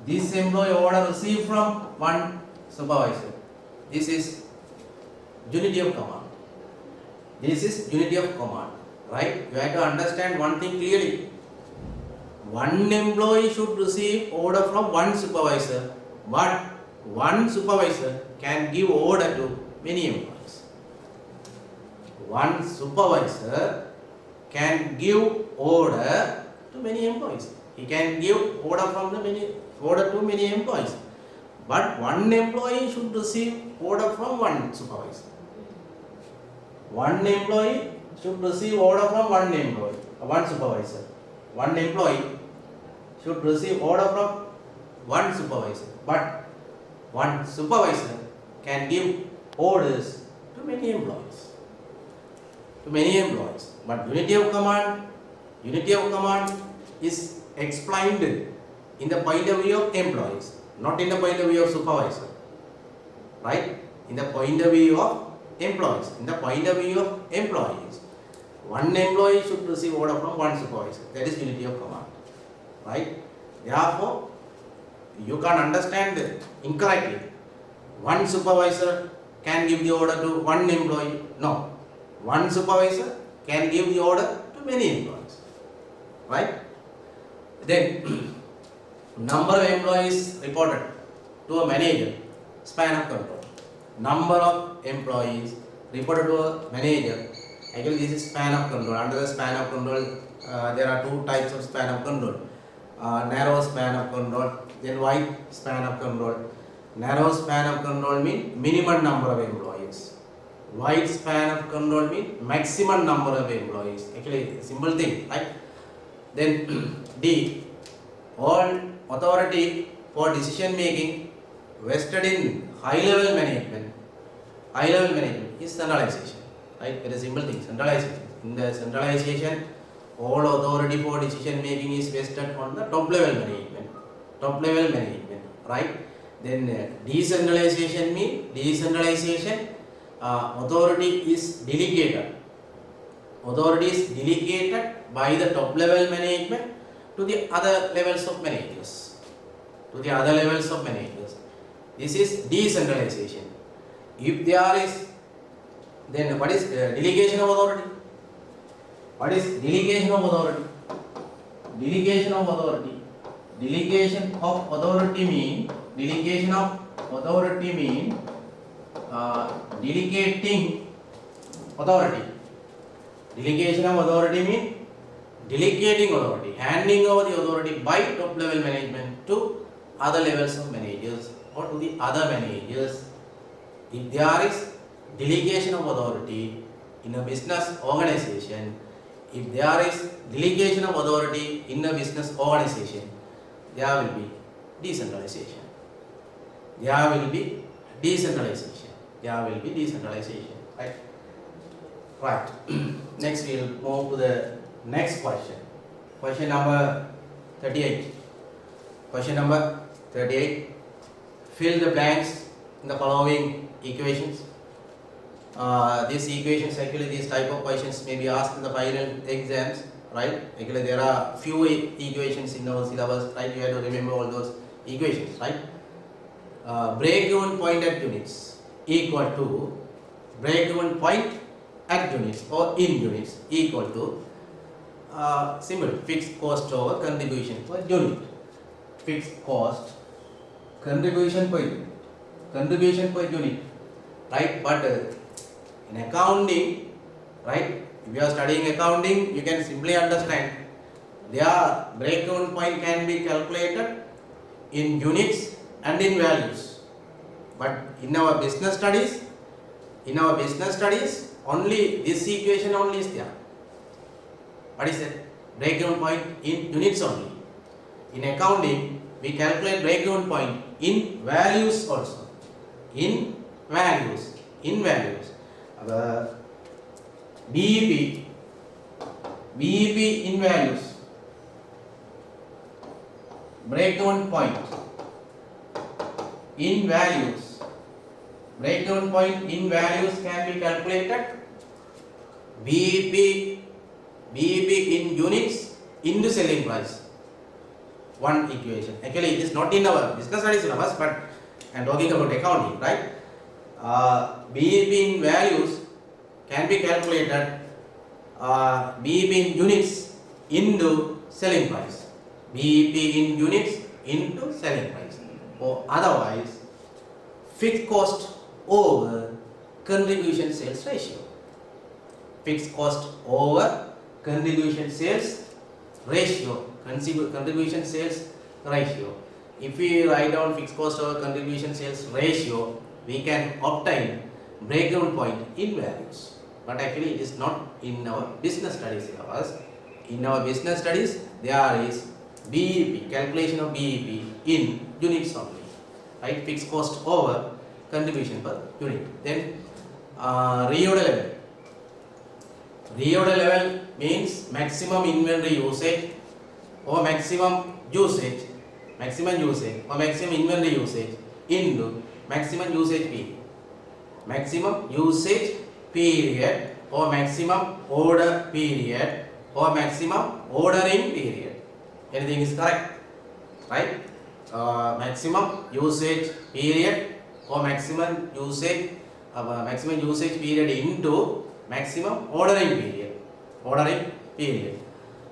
This employee order receive from one supervisor. This is unity of command. This is unity of command. Right? You have to understand one thing clearly. One employee should receive order from one supervisor, but one supervisor can give order to many employees. One supervisor can give order to many employees. He can give order to many employees. But one employee should receive order from one supervisor. One employee should receive order from one supervisor. One employee should receive order from one supervisor. But one supervisor can give orders to many employees. But unity of command is explained in the point of view of employees, not in the point of view of supervisor. Right? In the point of view of employees. One employee should receive order from one supervisor. That is unity of command. Right? Therefore, you can understand incorrectly. One supervisor can give the order to one employee. No. One supervisor can give the order to many employees. Right? Then, number of employees reported to a manager, span of control. Number of employees reported to a manager. Actually, this is span of control. Under the span of control, there are two types of span of control. Narrow span of control, then wide span of control. Narrow span of control means minimum number of employees. Wide span of control means maximum number of employees. Actually, simple thing, right? Then D, all authority for decision making vested in high level management. High level management is centralization. Right? Very simple thing, centralization. In the centralization, all authority for decision making is vested on the top level management. Right? Then decentralization means authority is delegated. Authority is delegated by the top level management to the other levels of managers. This is decentralization. If there is, then what is delegation of authority? What is delegation of authority? Delegation of authority mean delegating authority. Delegation of authority means delegating authority, handing over the authority by top level management to other levels of managers or to the other managers. If there is delegation of authority in a business organization, there will be decentralization. Right. Next we will move to the next question. Question number 38. Fill the blanks in the following equations. These equations, actually these type of questions may be asked in the final exams, right? Actually there are few equations in our syllabus, right? You have to remember all those equations, right? Break-even point at units equal to break-even point at units or in units equal to simple fixed cost over contribution per unit. Fixed cost, contribution per unit, right? But in accounting, right, If you are studying accounting, you can simply understand their break-even point can be calculated in units and in values. But in our business studies, only this equation only is there. What is it? Break-even point in units only. In accounting, we calculate break-even point in values also. In values. BEP in values. Break-even point in values. Break-even point in values can be calculated. BEP in units into selling price. One equation. Actually, it is not in our business studies syllabus, but I am talking about accounting, right? BEP in values can be calculated. BEP in units into selling price. BEP in units into selling price. Or otherwise, fixed cost over contribution sales ratio. Fixed cost over contribution sales ratio. Contribution sales ratio. If we write down fixed cost over contribution sales ratio, we can obtain break-even point in values. But actually, it is not in our business studies syllabus. In our business studies, there is BEP, calculation of BEP in units only, right? Fixed cost over contribution per unit. Then reorder level. Reorder level means maximum inventory usage or maximum usage or maximum inventory usage into maximum usage period. Maximum usage period or maximum order period or maximum ordering period. Anything is correct, right? Maximum usage period or maximum usage period into maximum ordering period.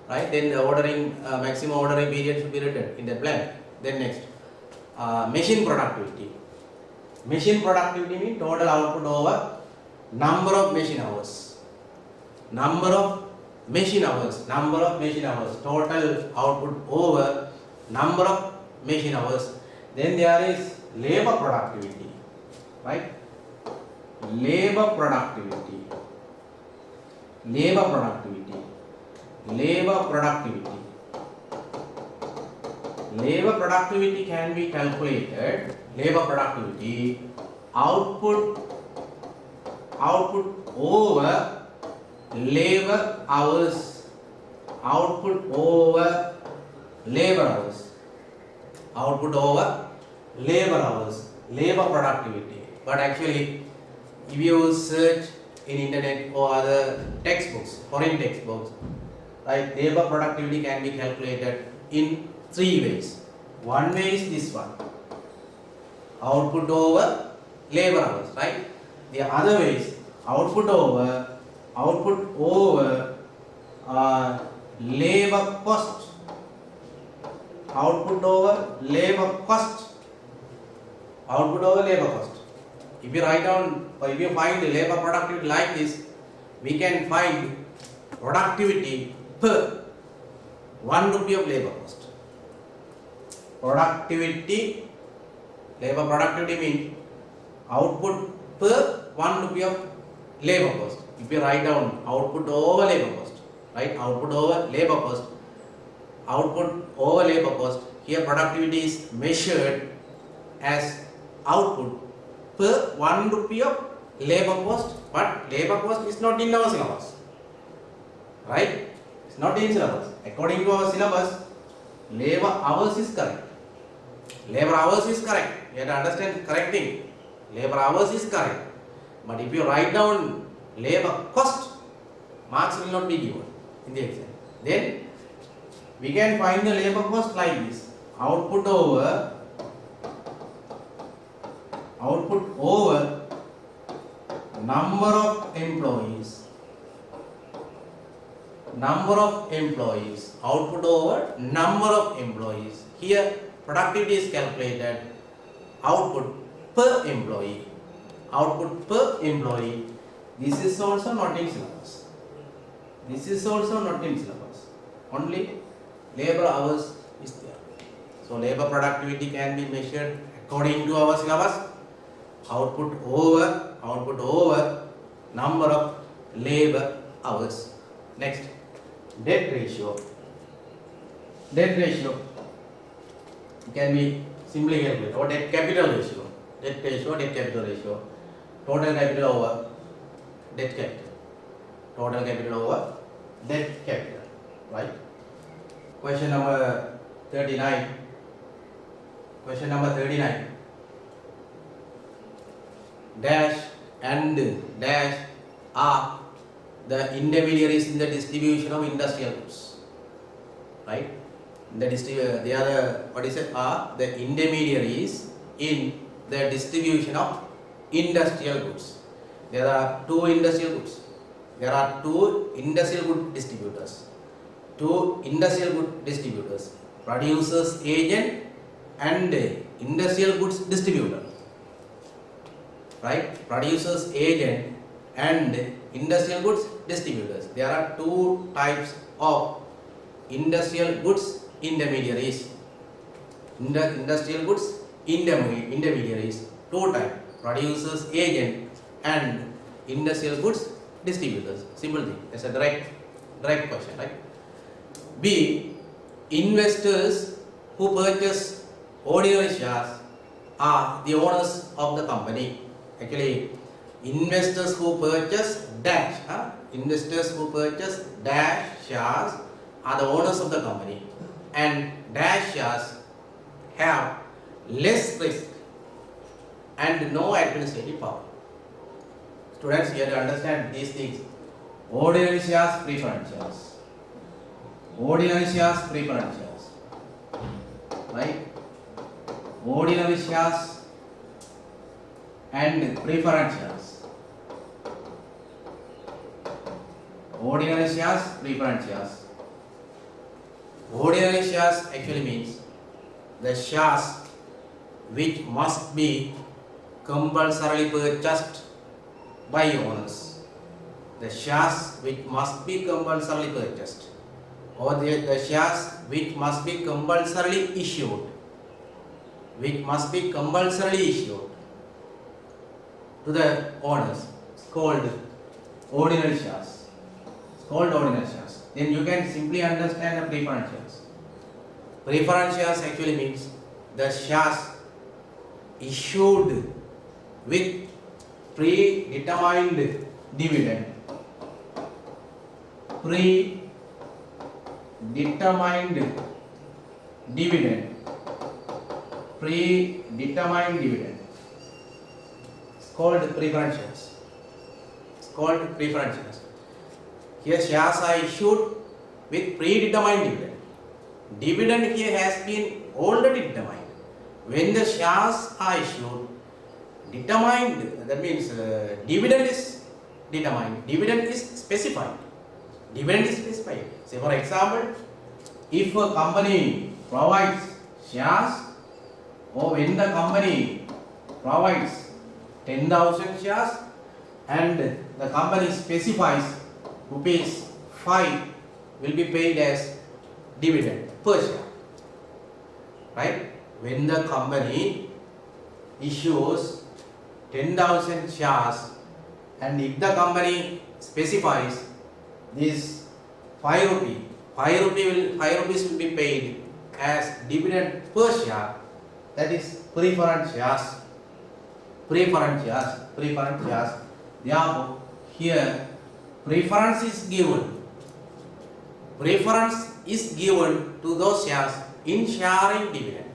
Right? Then the maximum ordering period should be written in the blank. Then next, machine productivity. Machine productivity means total output over number of machine hours. Number of machine hours. Total output over number of machine hours. Then there is labor productivity, right? Labor productivity can be calculated. Labor productivity output over labor hours. Labor productivity. But actually, if you search in internet or other textbooks, foreign textbooks, right, labor productivity can be calculated in 3 ways. One way is this one, output over labor hours, right? The other way is output over labor cost. If you write down or if you find the labor productivity like this, we can find productivity per 1 rupee of labor cost. Labor productivity means output per 1 rupee of labor cost. If you write down output over labor cost, right? Output over labor cost. Here productivity is measured as output per 1 rupee of labor cost, but labor cost is not in our syllabus, right? It's not in syllabus. According to our syllabus, labor hours is correct. You have to understand correct thing. Labor hours is correct. But if you write down labor cost, marks will not be given in the exam. Then we can find the labor cost like this. Output over number of employees. Output over number of employees. Here productivity is calculated output per employee. This is also not in syllabus. This is also not in syllabus. Only labor hours is there. So labor productivity can be measured according to our syllabus. Output over number of labor hours. Next, debt ratio. Debt ratio can be simply calculated, or debt capital ratio. Debt ratio, debt capital ratio. Total capital over debt capital. Total capital over debt capital. Right? Question number 39. Question number 39. Dash and dash are the intermediaries in the distribution of industrial goods. Right? They are the intermediaries in the distribution of industrial goods. There are two industrial goods. There are two industrial good distributors. Two industrial good distributors. Producers agent and industrial goods distributor. Right? Producers agent and industrial goods distributors. There are two types of industrial goods intermediaries. Industrial goods intermediaries. Two types. Producers agent and industrial goods distributors. Simple thing. It's a direct question, right? B. Investors who purchase ordinary shares are the owners of the company. Actually, investors who purchase dash shares are the owners of the company, and dash shares have less risk and no administrative power. Students, you have to understand these things. Ordinary shares, preference shares. Ordinary shares, preference shares. Right? Ordinary shares and preference shares. Ordinary shares, preference shares. Ordinary shares actually means the shares which must be compulsorily purchased by owners. The shares which must be compulsorily purchased, or the shares which must be compulsorily issued. Which must be compulsorily issued to the owners. It's called ordinary shares. It's called ordinary shares. Then you can simply understand the preference shares. Preference shares actually means the shares issued with predetermined dividend. Predetermined dividend. Predetermined dividend. It's called preference shares. It's called preference shares. Here shares are issued with predetermined dividend. Dividend here has been already determined. When the shares are issued, determined, that means dividend is determined. Dividend is specified. Dividend is specified. Say for example, if a company provides shares, or when the company provides 10,000 shares and the company specifies rupees 5 will be paid as dividend per share. Right? When the company issues 10,000 shares and if the company specifies this 5 rupees will be paid as dividend per share, that is preference shares. Preference shares. Therefore, here preference is given. Preference is given to those shares in sharing dividend.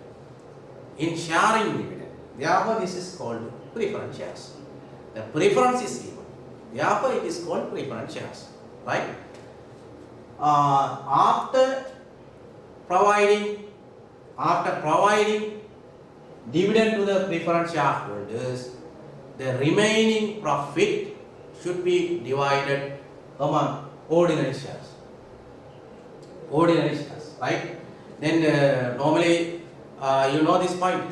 In sharing dividend. Therefore, this is called preference shares. The preference is given. Therefore, it is called preference shares. Right? After providing dividend to the preference shareholders, the remaining profit should be divided among ordinary shares. Ordinary shares, right? Then normally you know this point.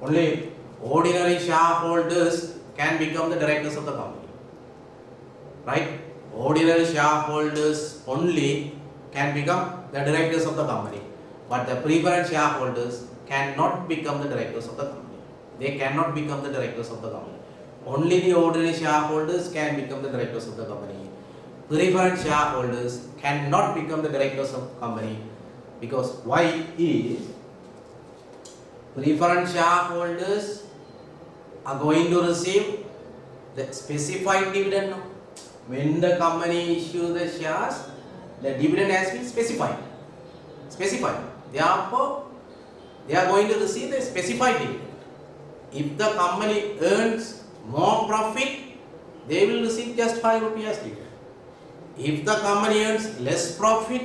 Only ordinary shareholders can become the directors of the company. Right? ordinary shareholders only can become the directors of the company, but the preferred shareholders cannot become the directors of the company. They cannot become the directors of the company. Only the ordinary shareholders can become the directors of the company. Preferred shareholders cannot become the directors of the company, because why is preferred shareholders are going to receive the specified dividend. When the company issue the shares, the dividend has been specified. Therefore, they are going to receive the specified dividend. If the company earns more profit, they will receive just 5 rupees dividend. If the company earns less profit,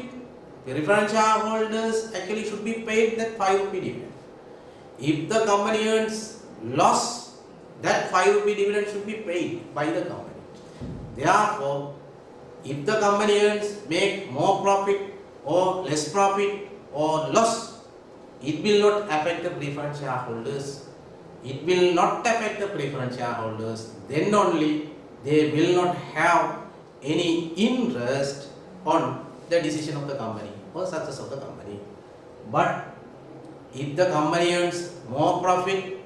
preferred shareholders actually should be paid that 5 rupee dividend. If the company earns loss, that 5 rupee dividend should be paid by the company. Therefore, if the company earns make more profit or less profit or loss, it will not affect the preferred shareholders. It will not affect the preferred shareholders. Then only they will not have any interest on the decision of the company or success of the company. But if the company earns more profit,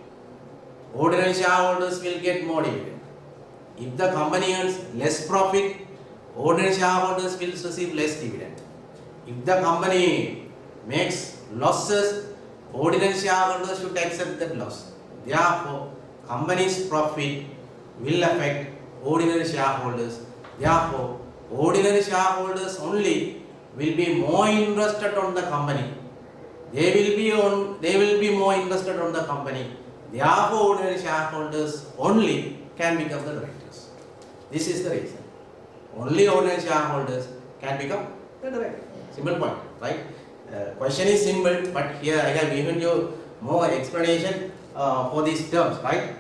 ordinary shareholders will get more dividend. If the company earns less profit, ordinary shareholders will receive less dividend. If the company makes losses, ordinary shareholders should accept that loss. Therefore, company's profit will affect ordinary shareholders. Therefore, ordinary shareholders only will be more interested on the company. They will be more interested on the company. Therefore, ordinary shareholders only can become the directors. This is the reason. Only ordinary shareholders can become the director. Simple point, right? Question is simple, but here I have given you more explanation for these terms, right?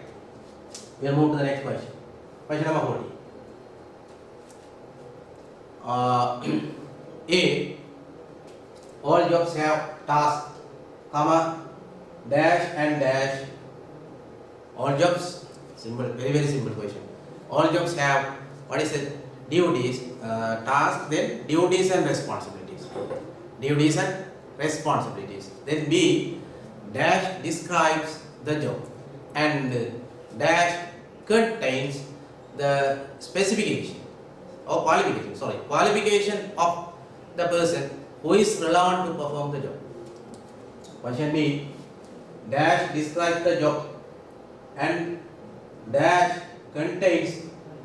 We will move to the next question. Question number 40. A. All jobs have task, comma, dash and dash. All jobs, simple, very simple question. All jobs have, what is it? Duties, task, then duties and responsibilities. Duties and responsibilities. Then B, dash describes the job and dash contains the specification or qualification of the person who is relevant to perform the job. Question B, dash describes the job and dash contains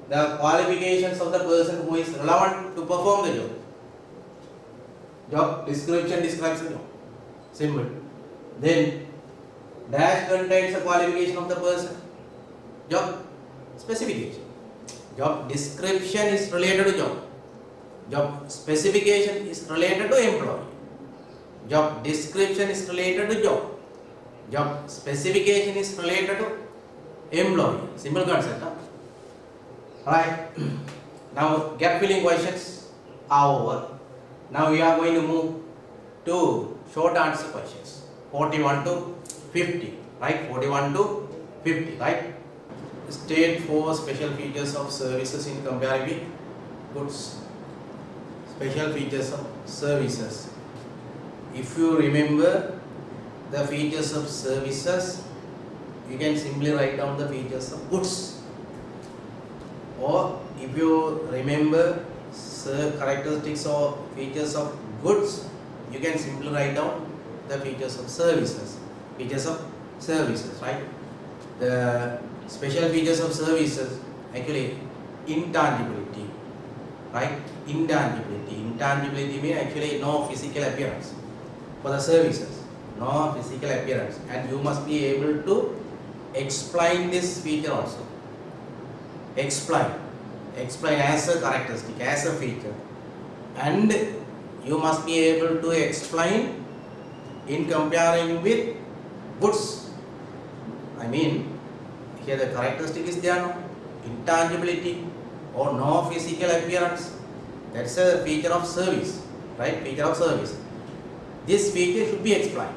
the qualifications of the person who is relevant to perform the job. Job description describes the job. Simple. Then dash contains the qualification of the person. Job specification. Job description is related to job. Job specification is related to employee. Job description is related to job. Job specification is related to employee. Simple concept. Huh? Right. Now gap filling questions are over. Now we are going to move to short answer questions. 41 to 50. Right? 41 to 50. Right? State 4 special features of services in comparing with goods. Special features of services. If you remember the features of services, you can simply write down the features of goods. Or if you remember characteristics or features of goods, you can simply write down the features of services. Features of services, right? The special features of services, actually intangibility, right? Intangibility means actually no physical appearance for the services, no physical appearance, and you must be able to explain this feature also. Explain as a characteristic, as a feature, and you must be able to explain in comparing with goods. I mean, here the characteristic is there, no? Intangibility or no physical appearance. That's a feature of service, right? Feature of service. This feature should be explained,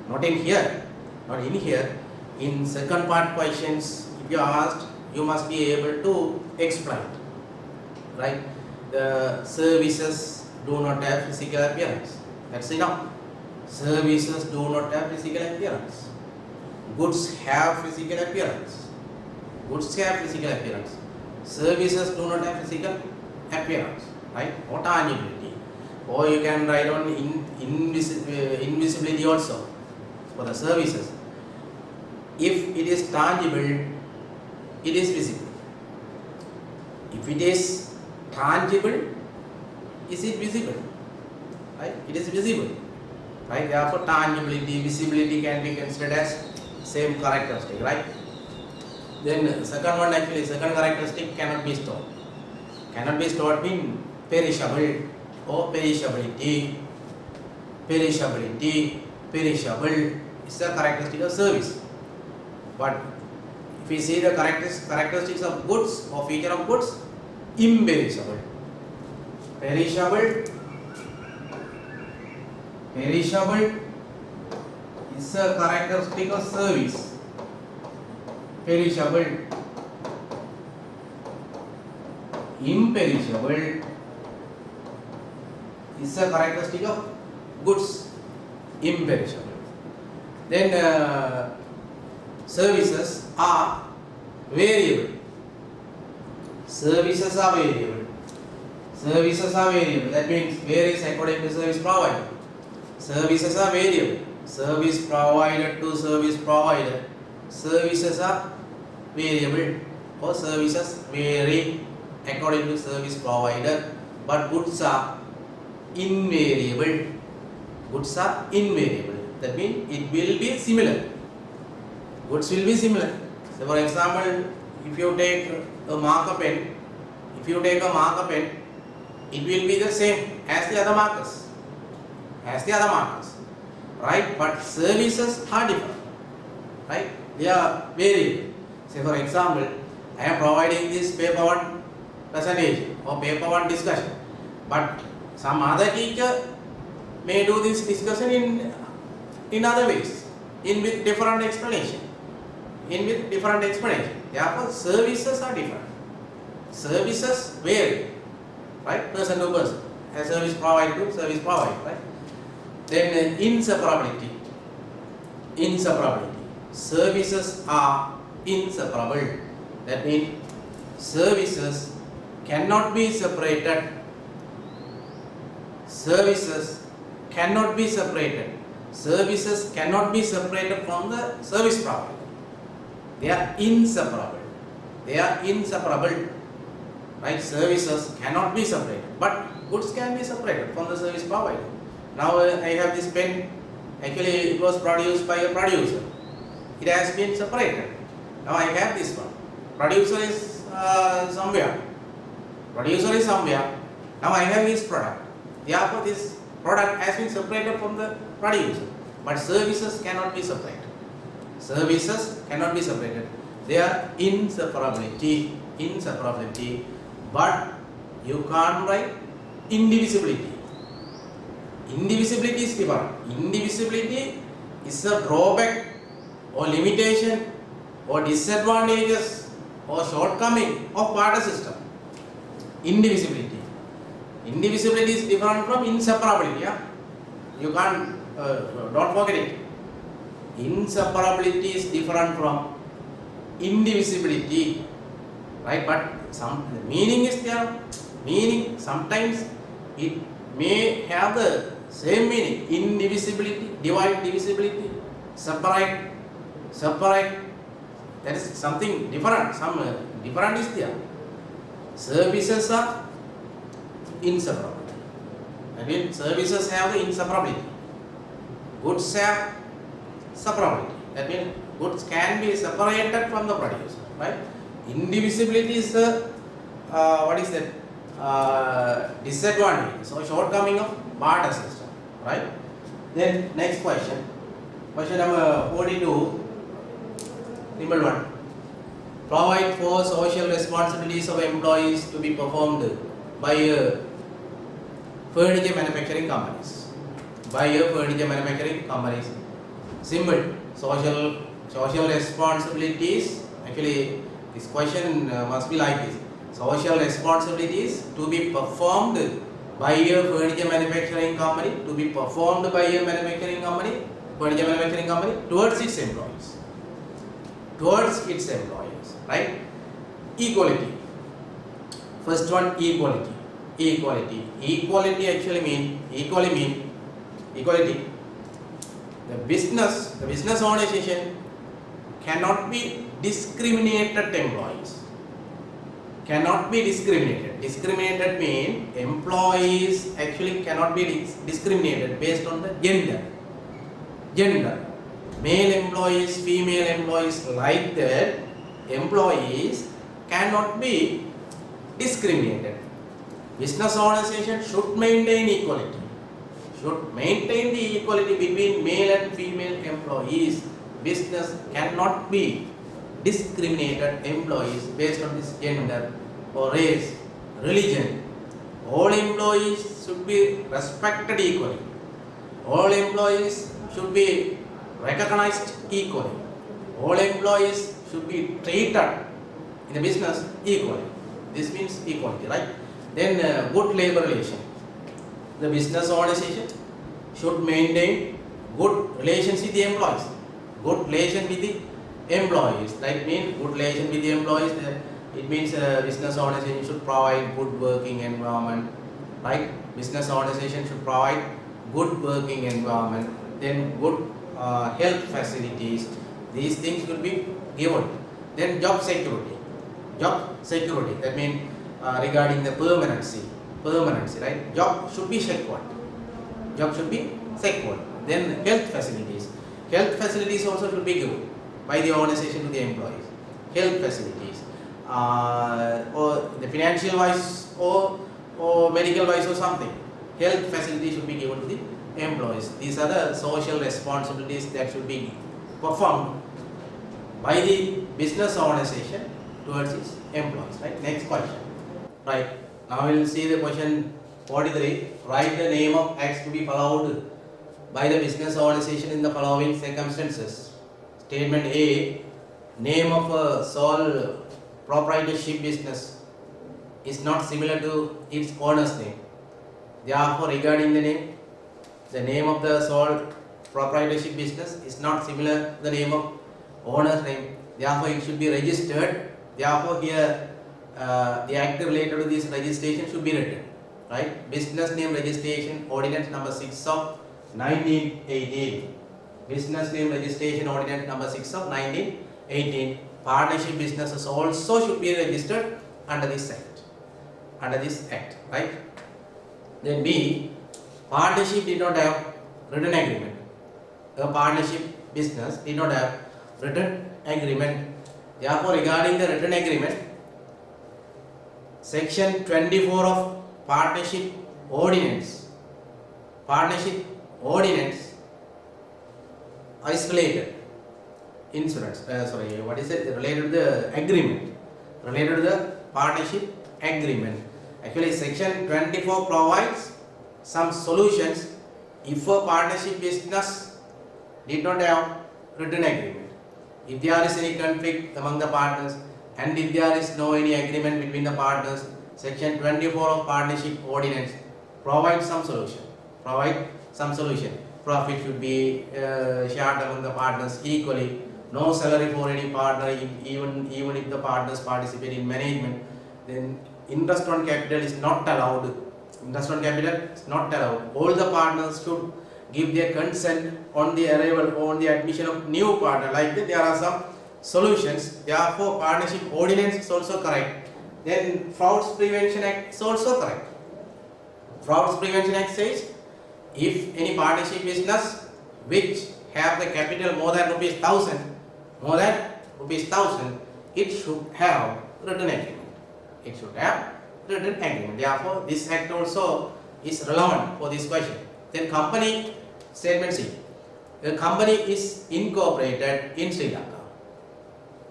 not in here, not in here. In second part questions, if you are asked, you must be able to explain, right? the services do not have physical appearance. That's enough. Services do not have physical appearance. Goods have physical appearance. Goods have physical appearance. Services do not have physical appearance, right? Or tangibility. Or you can write on invisibility also for the services. If it is tangible, it is visible. If it is tangible, is it visible? Right? It is visible. Right? Therefore, tangibility, visibility can be considered as same characteristic, right? Then second one, actually second characteristic cannot be stored. Cannot be stored means perishable or perishability. Perishability, perishable is a characteristic of service. But if we see the characteristics of goods or feature of goods, imperishable. Perishable is a characteristic of service. Perishable. Imperishable is a characteristic of goods. Imperishable. Then services are variable. Services are variable. Services are variable. That means varies according to service provider. Services are variable. Service provided to service provider. Services are variable or services vary according to service provider. But goods are invariable. Goods are invariable. That means it will be similar. Goods will be similar. So for example, if you take a marker pen, it will be the same as the other markers. Right? But services are different. Right? They are variable. Say for example, I am providing this paper one presentation or paper one discussion. But some other teacher may do this discussion in other ways, with different explanation. Therefore, services are different. Services vary, right? Person to person. A service provider to service provider, right? Then inseparability. Services are inseparable. That means services cannot be separated. Services cannot be separated from the service provider. They are inseparable. Right? Services cannot be separated, but goods can be separated from the service provider. Now I have this pen. Actually, it was produced by a producer. It has been separated. Now I have this one. Producer is somewhere. Now I have his product. Therefore, this product has been separated from the producer. But services cannot be separated. They are inseparability. But you can't write indivisibility. Indivisibility is different. Indivisibility is a drawback or limitation or disadvantages or shortcoming of barter system. Indivisibility is different from inseparability. Yeah? You can't, don't forget it. Inseparability is different from indivisibility, right? But the meaning is there. Meaning sometimes it may have the same meaning. Indivisibility, divide divisibility, separate. That is something different. Some different is there. Services are inseparable. I mean, services have the inseparability. Goods have separability. That means goods can be separated from the producer, right? Indivisibility is the disadvantage, so shortcoming of barter system, right? Then next question number 42, simple one. Provide for social responsibilities of employees to be performed by furniture manufacturing companies. Simple. Social responsibilities. Actually, this question must be like this. Social responsibilities to be performed by a furniture manufacturing company, to be performed by a furniture manufacturing company towards its employees. Towards its employees, right? Equality. First one, equality. Equality actually mean equality. The business organization cannot be discriminated employees. Cannot be discriminated. Discriminated means employees actually cannot be discriminated based on the gender. Male employees, female employees, like that, employees cannot be discriminated. Business organization should maintain equality. Should maintain the equality between male and female employees. Business cannot be discriminated employees based on this gender or race, religion. All employees should be respected equally. All employees should be recognized equally. All employees should be treated in the business equally. This means equality, right? Then good labor relation. The business organization should maintain good relations with the employees. Good relation with the employees, like mean good relation with the employees. It means business organization should provide good working environment, right? Business organization should provide good working environment, then good health facilities. These things will be given. Then job security. That means regarding the permanency, right? Job should be secured. Then health facilities. Health facilities also should be given by the organization to the employees. Health facilities, or the financial wise or medical wise or something. Health facilities should be given to the employees. These are the social responsibilities that should be performed by the business organization towards its employees. Right? Next question. Right. Now we will see the question 43. Write the name of acts to be followed by the business organization in the following circumstances. Statement A. Name of a sole proprietorship business is not similar to its owner's name. Therefore, regarding the name of the sole proprietorship business is not similar to the name of owner's name. Therefore, it should be registered. Therefore, here the act related to this registration should be written. Right? Business name registration ordinance number 6 of 1918. Business name registration ordinance number 6 of 1918. Partnership businesses also should be registered under this act. Right? Then B. Partnership did not have written agreement. A partnership business did not have written agreement. Therefore, regarding the written agreement, section 24 of partnership ordinance isolated insurance. Related to the agreement, related to the partnership agreement. Actually, section 24 provides some solutions if a partnership business did not have written agreement. If there is any conflict among the partners and if there is no any agreement between the partners, section 24 of partnership ordinance provides some solution. Profit should be shared among the partners equally. No salary for any partner, even if the partners participate in management. Then interest on capital is not allowed. All the partners should give their consent on the arrival or on the admission of new partner. Like that, there are some solutions. Therefore, partnership ordinance is also correct. Then Frauds Prevention Act is also correct. Frauds Prevention Act says if any partnership business which have the capital more than rupees 1000, it should have written agreement. Therefore, this act also is relevant for this question. Then company, statement C. The company is incorporated in Sri Lanka.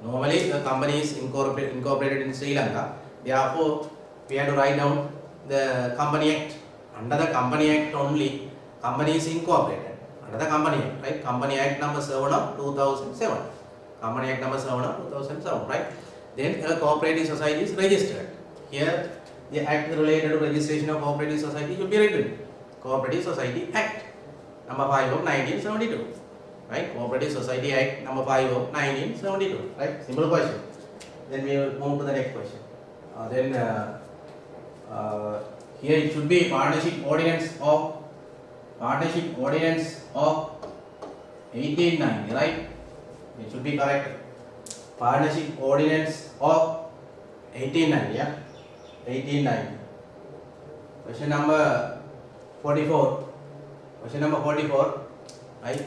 Normally, the company is incorporated in Sri Lanka. Therefore, we have to write down the Company Act. Under the Company Act only, company is incorporated. Under the Company Act, right? Company Act number 7 of 2007. Right? Then a cooperative society is registered. Here the act related to registration of cooperative society should be written. Cooperative Society Act number 5 of 1972. Right? Cooperative Society Act number 5 of 1972. Right? Simple question. Then we will move to the next question. Here it should be Partnership Ordinance of 1890, right? It should be correct. Partnership Ordinance of 1890, yeah? 1890. Question number 44. Question number 44, right?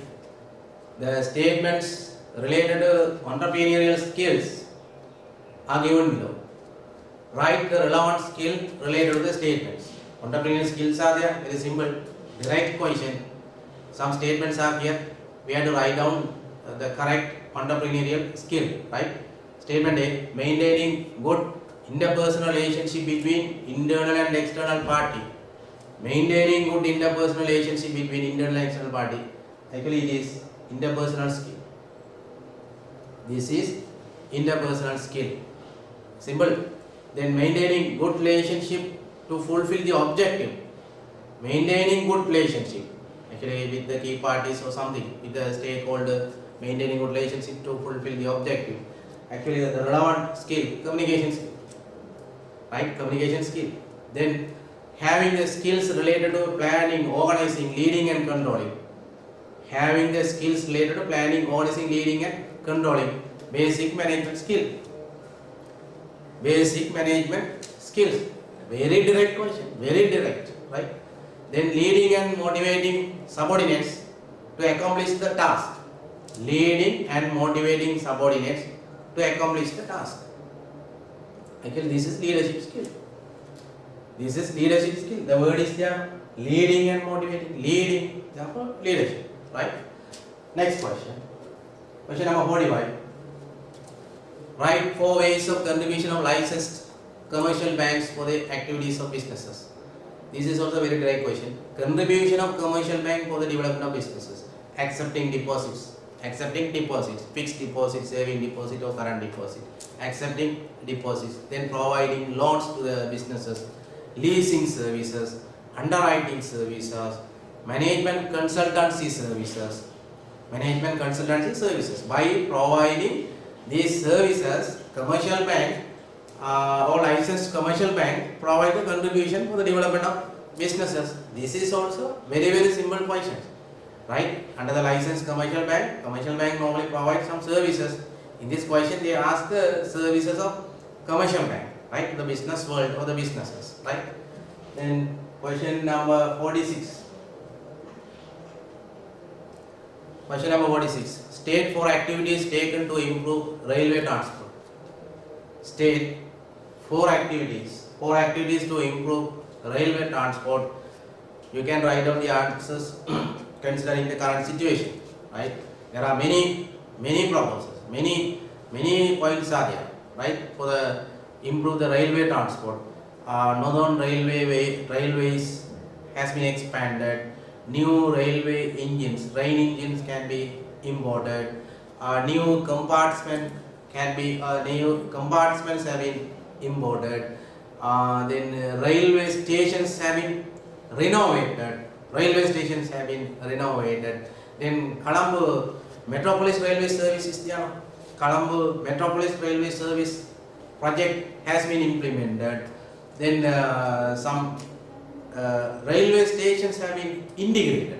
The statements related to entrepreneurial skills are given below. Write the relevant skill related to the statements. Entrepreneurial skills are there, very simple, direct question. Some statements are here. We have to write down the correct entrepreneurial skill, right? Statement A, maintaining good interpersonal relationship between internal and external party. Maintaining good interpersonal relationship between internal and external party. Actually, it is interpersonal skill. This is interpersonal skill. Simple. Then maintaining good relationship to fulfill the objective. Maintaining good relationship. Actually, with the key parties or something, with the stakeholder, maintaining good relationship to fulfill the objective. Actually, the relevant skill, communication skill. Right? Communication skill. Then having the skills related to planning, organizing, leading and controlling. Having the skills related to planning, organizing, leading and controlling. Basic management skill. Basic management skills. Very direct question. Very direct. Right? Then leading and motivating subordinates to accomplish the task. Leading and motivating subordinates to accomplish the task. Actually, this is leadership skill. This is leadership skill. The word is there. Leading and motivating. Leading. Therefore, leadership. Right? Next question. Question number 45. Write 4 ways of contribution of licensed commercial banks for the activities of businesses. This is also a very direct question. Contribution of commercial bank for the development of businesses. Accepting deposits. Accepting deposits. Fixed deposit, saving deposit or current deposit. Accepting deposits. Then providing loans to the businesses. Leasing services. Underwriting services. Management consultancy services. Management consultancy services. By providing these services, commercial bank or licensed commercial bank provide the contribution for the development of businesses. This is also very simple question, right? Under the licensed commercial bank normally provides some services. In this question, they ask the services of commercial bank, right? The business world or the businesses, right? Then question number 46. Question number 46. State 4 activities taken to improve railway transport. State 4 activities to improve railway transport. You can write down the answers considering the current situation, right? There are many proposals, many points are there, right? For the improve the railway transport. Northern railways has been expanded. New railway engines, train engines can be imported. New compartments have been imported. Then railway stations have been renovated. Then Colombo Metropolis Railway Service is there. Colombo Metropolis Railway Service project has been implemented. Then some railway stations have been integrated.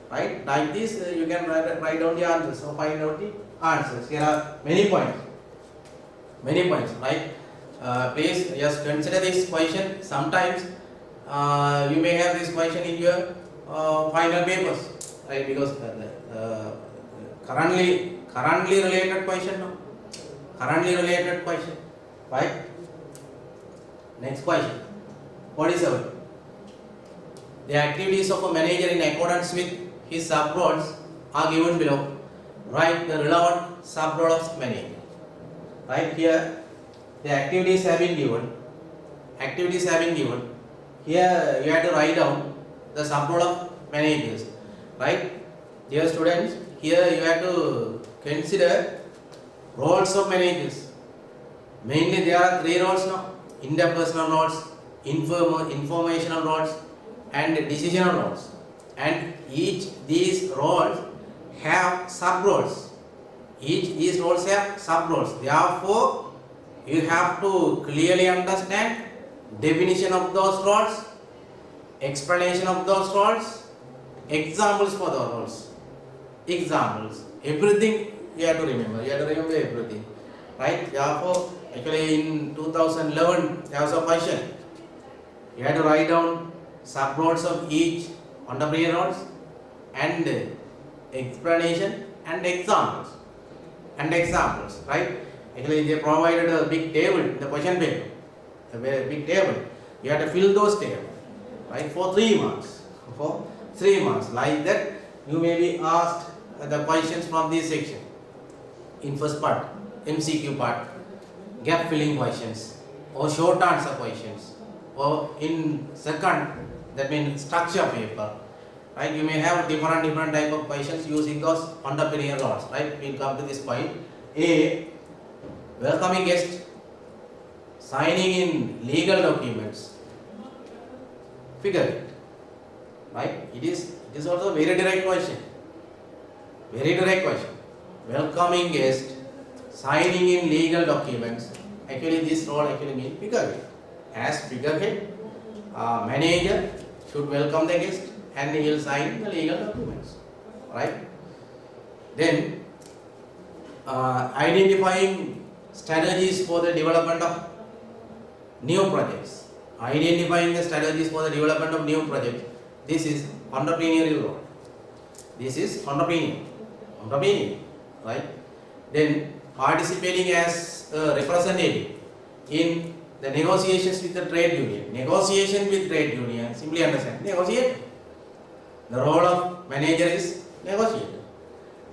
Right? Like this, you can write down the answers. So find out the answers. Here are many points, right? Please just consider this question. Sometimes you may have this question in your final papers, right? Because currently related question, no? Currently related question, right? Next question, 47. The activities of a manager in accordance with his sub-roles are given below. Write the relevant sub-role of manager. Right here, the activities have been given. Here you have to write down the sub-role of managers. Right? Dear students, here you have to consider roles of managers. Mainly there are three roles now: interpersonal roles, informational roles, and decisional roles. And each these roles have sub roles. Each these roles have sub roles. Therefore, you have to clearly understand definition of those roles, explanation of those roles, examples for those roles. Examples. Everything you have to remember. You have to remember everything. Right? Therefore, actually in 2011 there was a question. You have to write down sub roles of each entrepreneur roles and explanation and examples. Right? Actually they provided a big table in the question paper. A very big table. You have to fill those tables. Right? For 3 marks. For 3 marks. Like that you may be asked the questions from this section. In first part, MCQ part, gap filling questions or short answer questions, or in second, that means structure paper. Right? You may have different type of questions using those entrepreneur roles. Right? We'll come to this point. A, welcoming guest, signing in legal documents. Figure it. Right? It is also a very direct question. Very direct question. Welcoming guest, signing in legal documents. Actually, this role actually means figurehead. As figurehead, manager should welcome the guest and he will sign the legal documents. Right? Then, identifying strategies for the development of new projects. Identifying the strategies for the development of new projects. This is entrepreneurial role. This is entrepreneurial. Right? Then participating as a representative in the negotiations with the trade union. Negotiation with trade union, simply understand, negotiate. The role of manager is negotiator.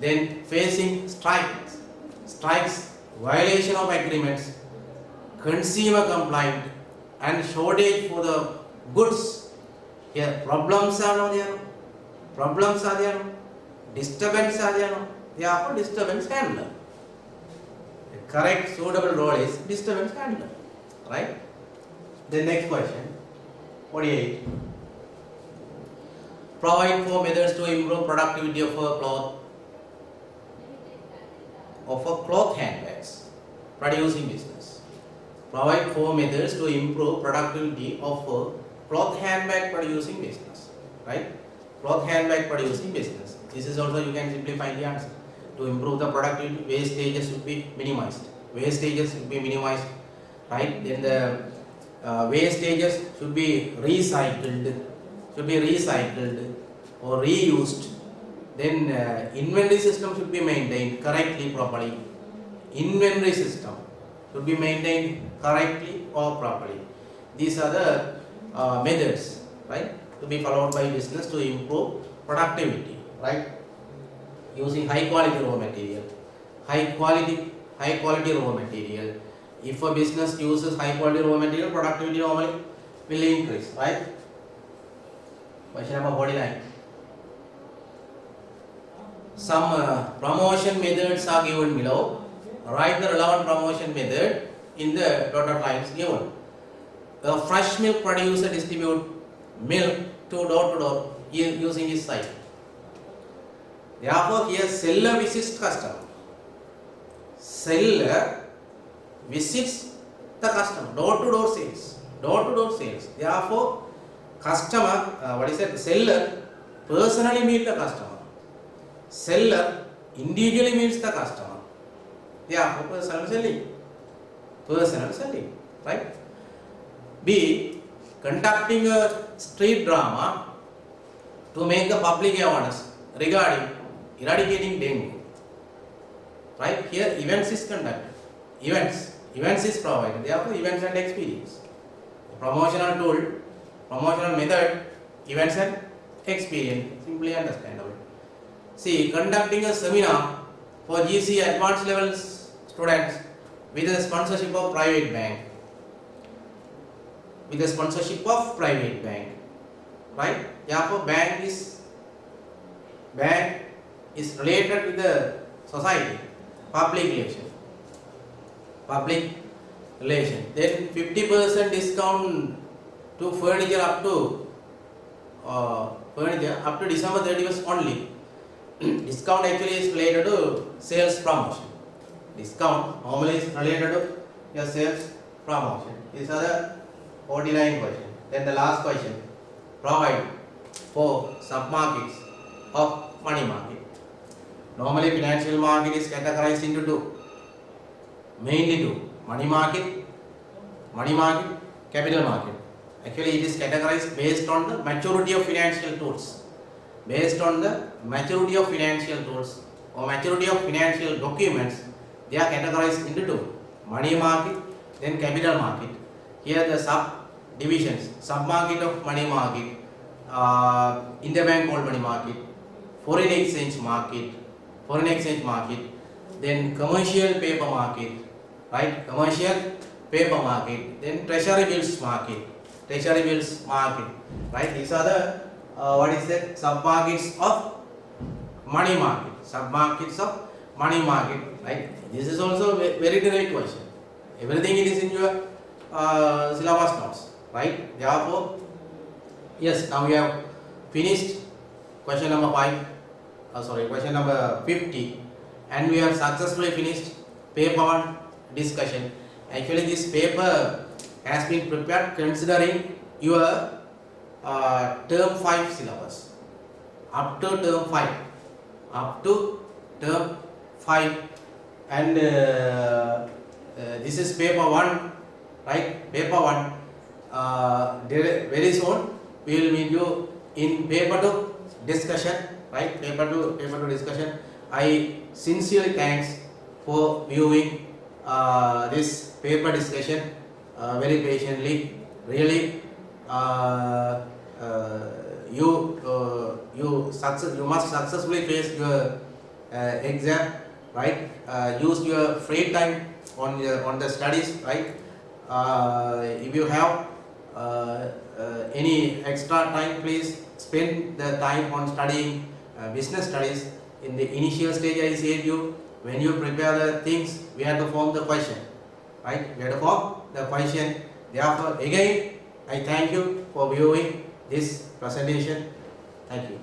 Then facing strikes, violation of agreements, consumer complaint and shortage for the goods. Here problems are not there. Disturbance are there. Therefore, disturbance handler. The correct suitable role is disturbance handler. Right? The next question, 48. Provide 4 methods to improve productivity of a cloth handbags producing business. Provide 4 methods to improve productivity of a cloth handbag producing business. Right? Cloth handbag producing business. This is also you can simplify the answer. To improve the productivity, wastages should be minimized. Right? Then the wastages should be recycled or reused. Then inventory system should be maintained correctly, properly. Inventory system should be maintained correctly or properly. These are the methods, right, to be followed by business to improve productivity. Right? Using high quality raw material. High quality raw material. If a business uses high quality raw material, productivity normally will increase. Right? Question number 49. Some promotion methods are given below. Write the relevant promotion method in the dotted lines given. A fresh milk producer distribute milk to door using his site. Therefore, here seller visits customer. Seller visits the customer. Door-to-door sales. Therefore, customer, seller personally meet the customer. Seller individually meets the customer. Therefore, personal selling. Right? B. Conducting a street drama to make the public awareness regarding eradicating dengue. Right? Here events is conducted. Events is provided. Therefore, events and experience. Promotional tool, promotional method, events and experience. Simply understandable. See, conducting a seminar for G.C.E advanced level students with the sponsorship of private bank. Right? Therefore, bank is related with the society. Public relation. relation. Then 50% discount to furniture up to December 31st only. Discount actually is related to sales promotion. Discount normally is related to your sales promotion. These are the 49 questions. Then the last question, provide for submarkets of money market. Normally financial market is categorized into two, mainly two: money market, capital market. Actually it is categorized based on the maturity of financial tools. Based on the maturity of financial tools or maturity of financial documents, they are categorized into two: money market, then capital market. Here the subdivisions: submarket of money market, interbank gold money market, foreign exchange market, then commercial paper market, right? Commercial paper market, then treasury bills market, right? These are the submarkets of money market, right? This is also a very direct question. Everything it is in your syllabus notes, right? Therefore, yes, now we have finished question number 50, and we have successfully finished paper 1 discussion. Actually, this paper has been prepared considering your term 5 syllabus up to term 5, and this is paper 1, right? Paper 1. Very soon we will meet you in paper 2 discussion, right? Paper 2 discussion. I sincerely thanks for viewing this paper discussion very patiently. Really, you must successfully face your exam, right? Use your free time on the studies, right? If you have any extra time, please spend the time on studying business studies. In the initial stage, I said you, when you prepare the things, we have to form the question, right? We have to form the question. Therefore, again, I thank you for viewing this presentation. Thank you.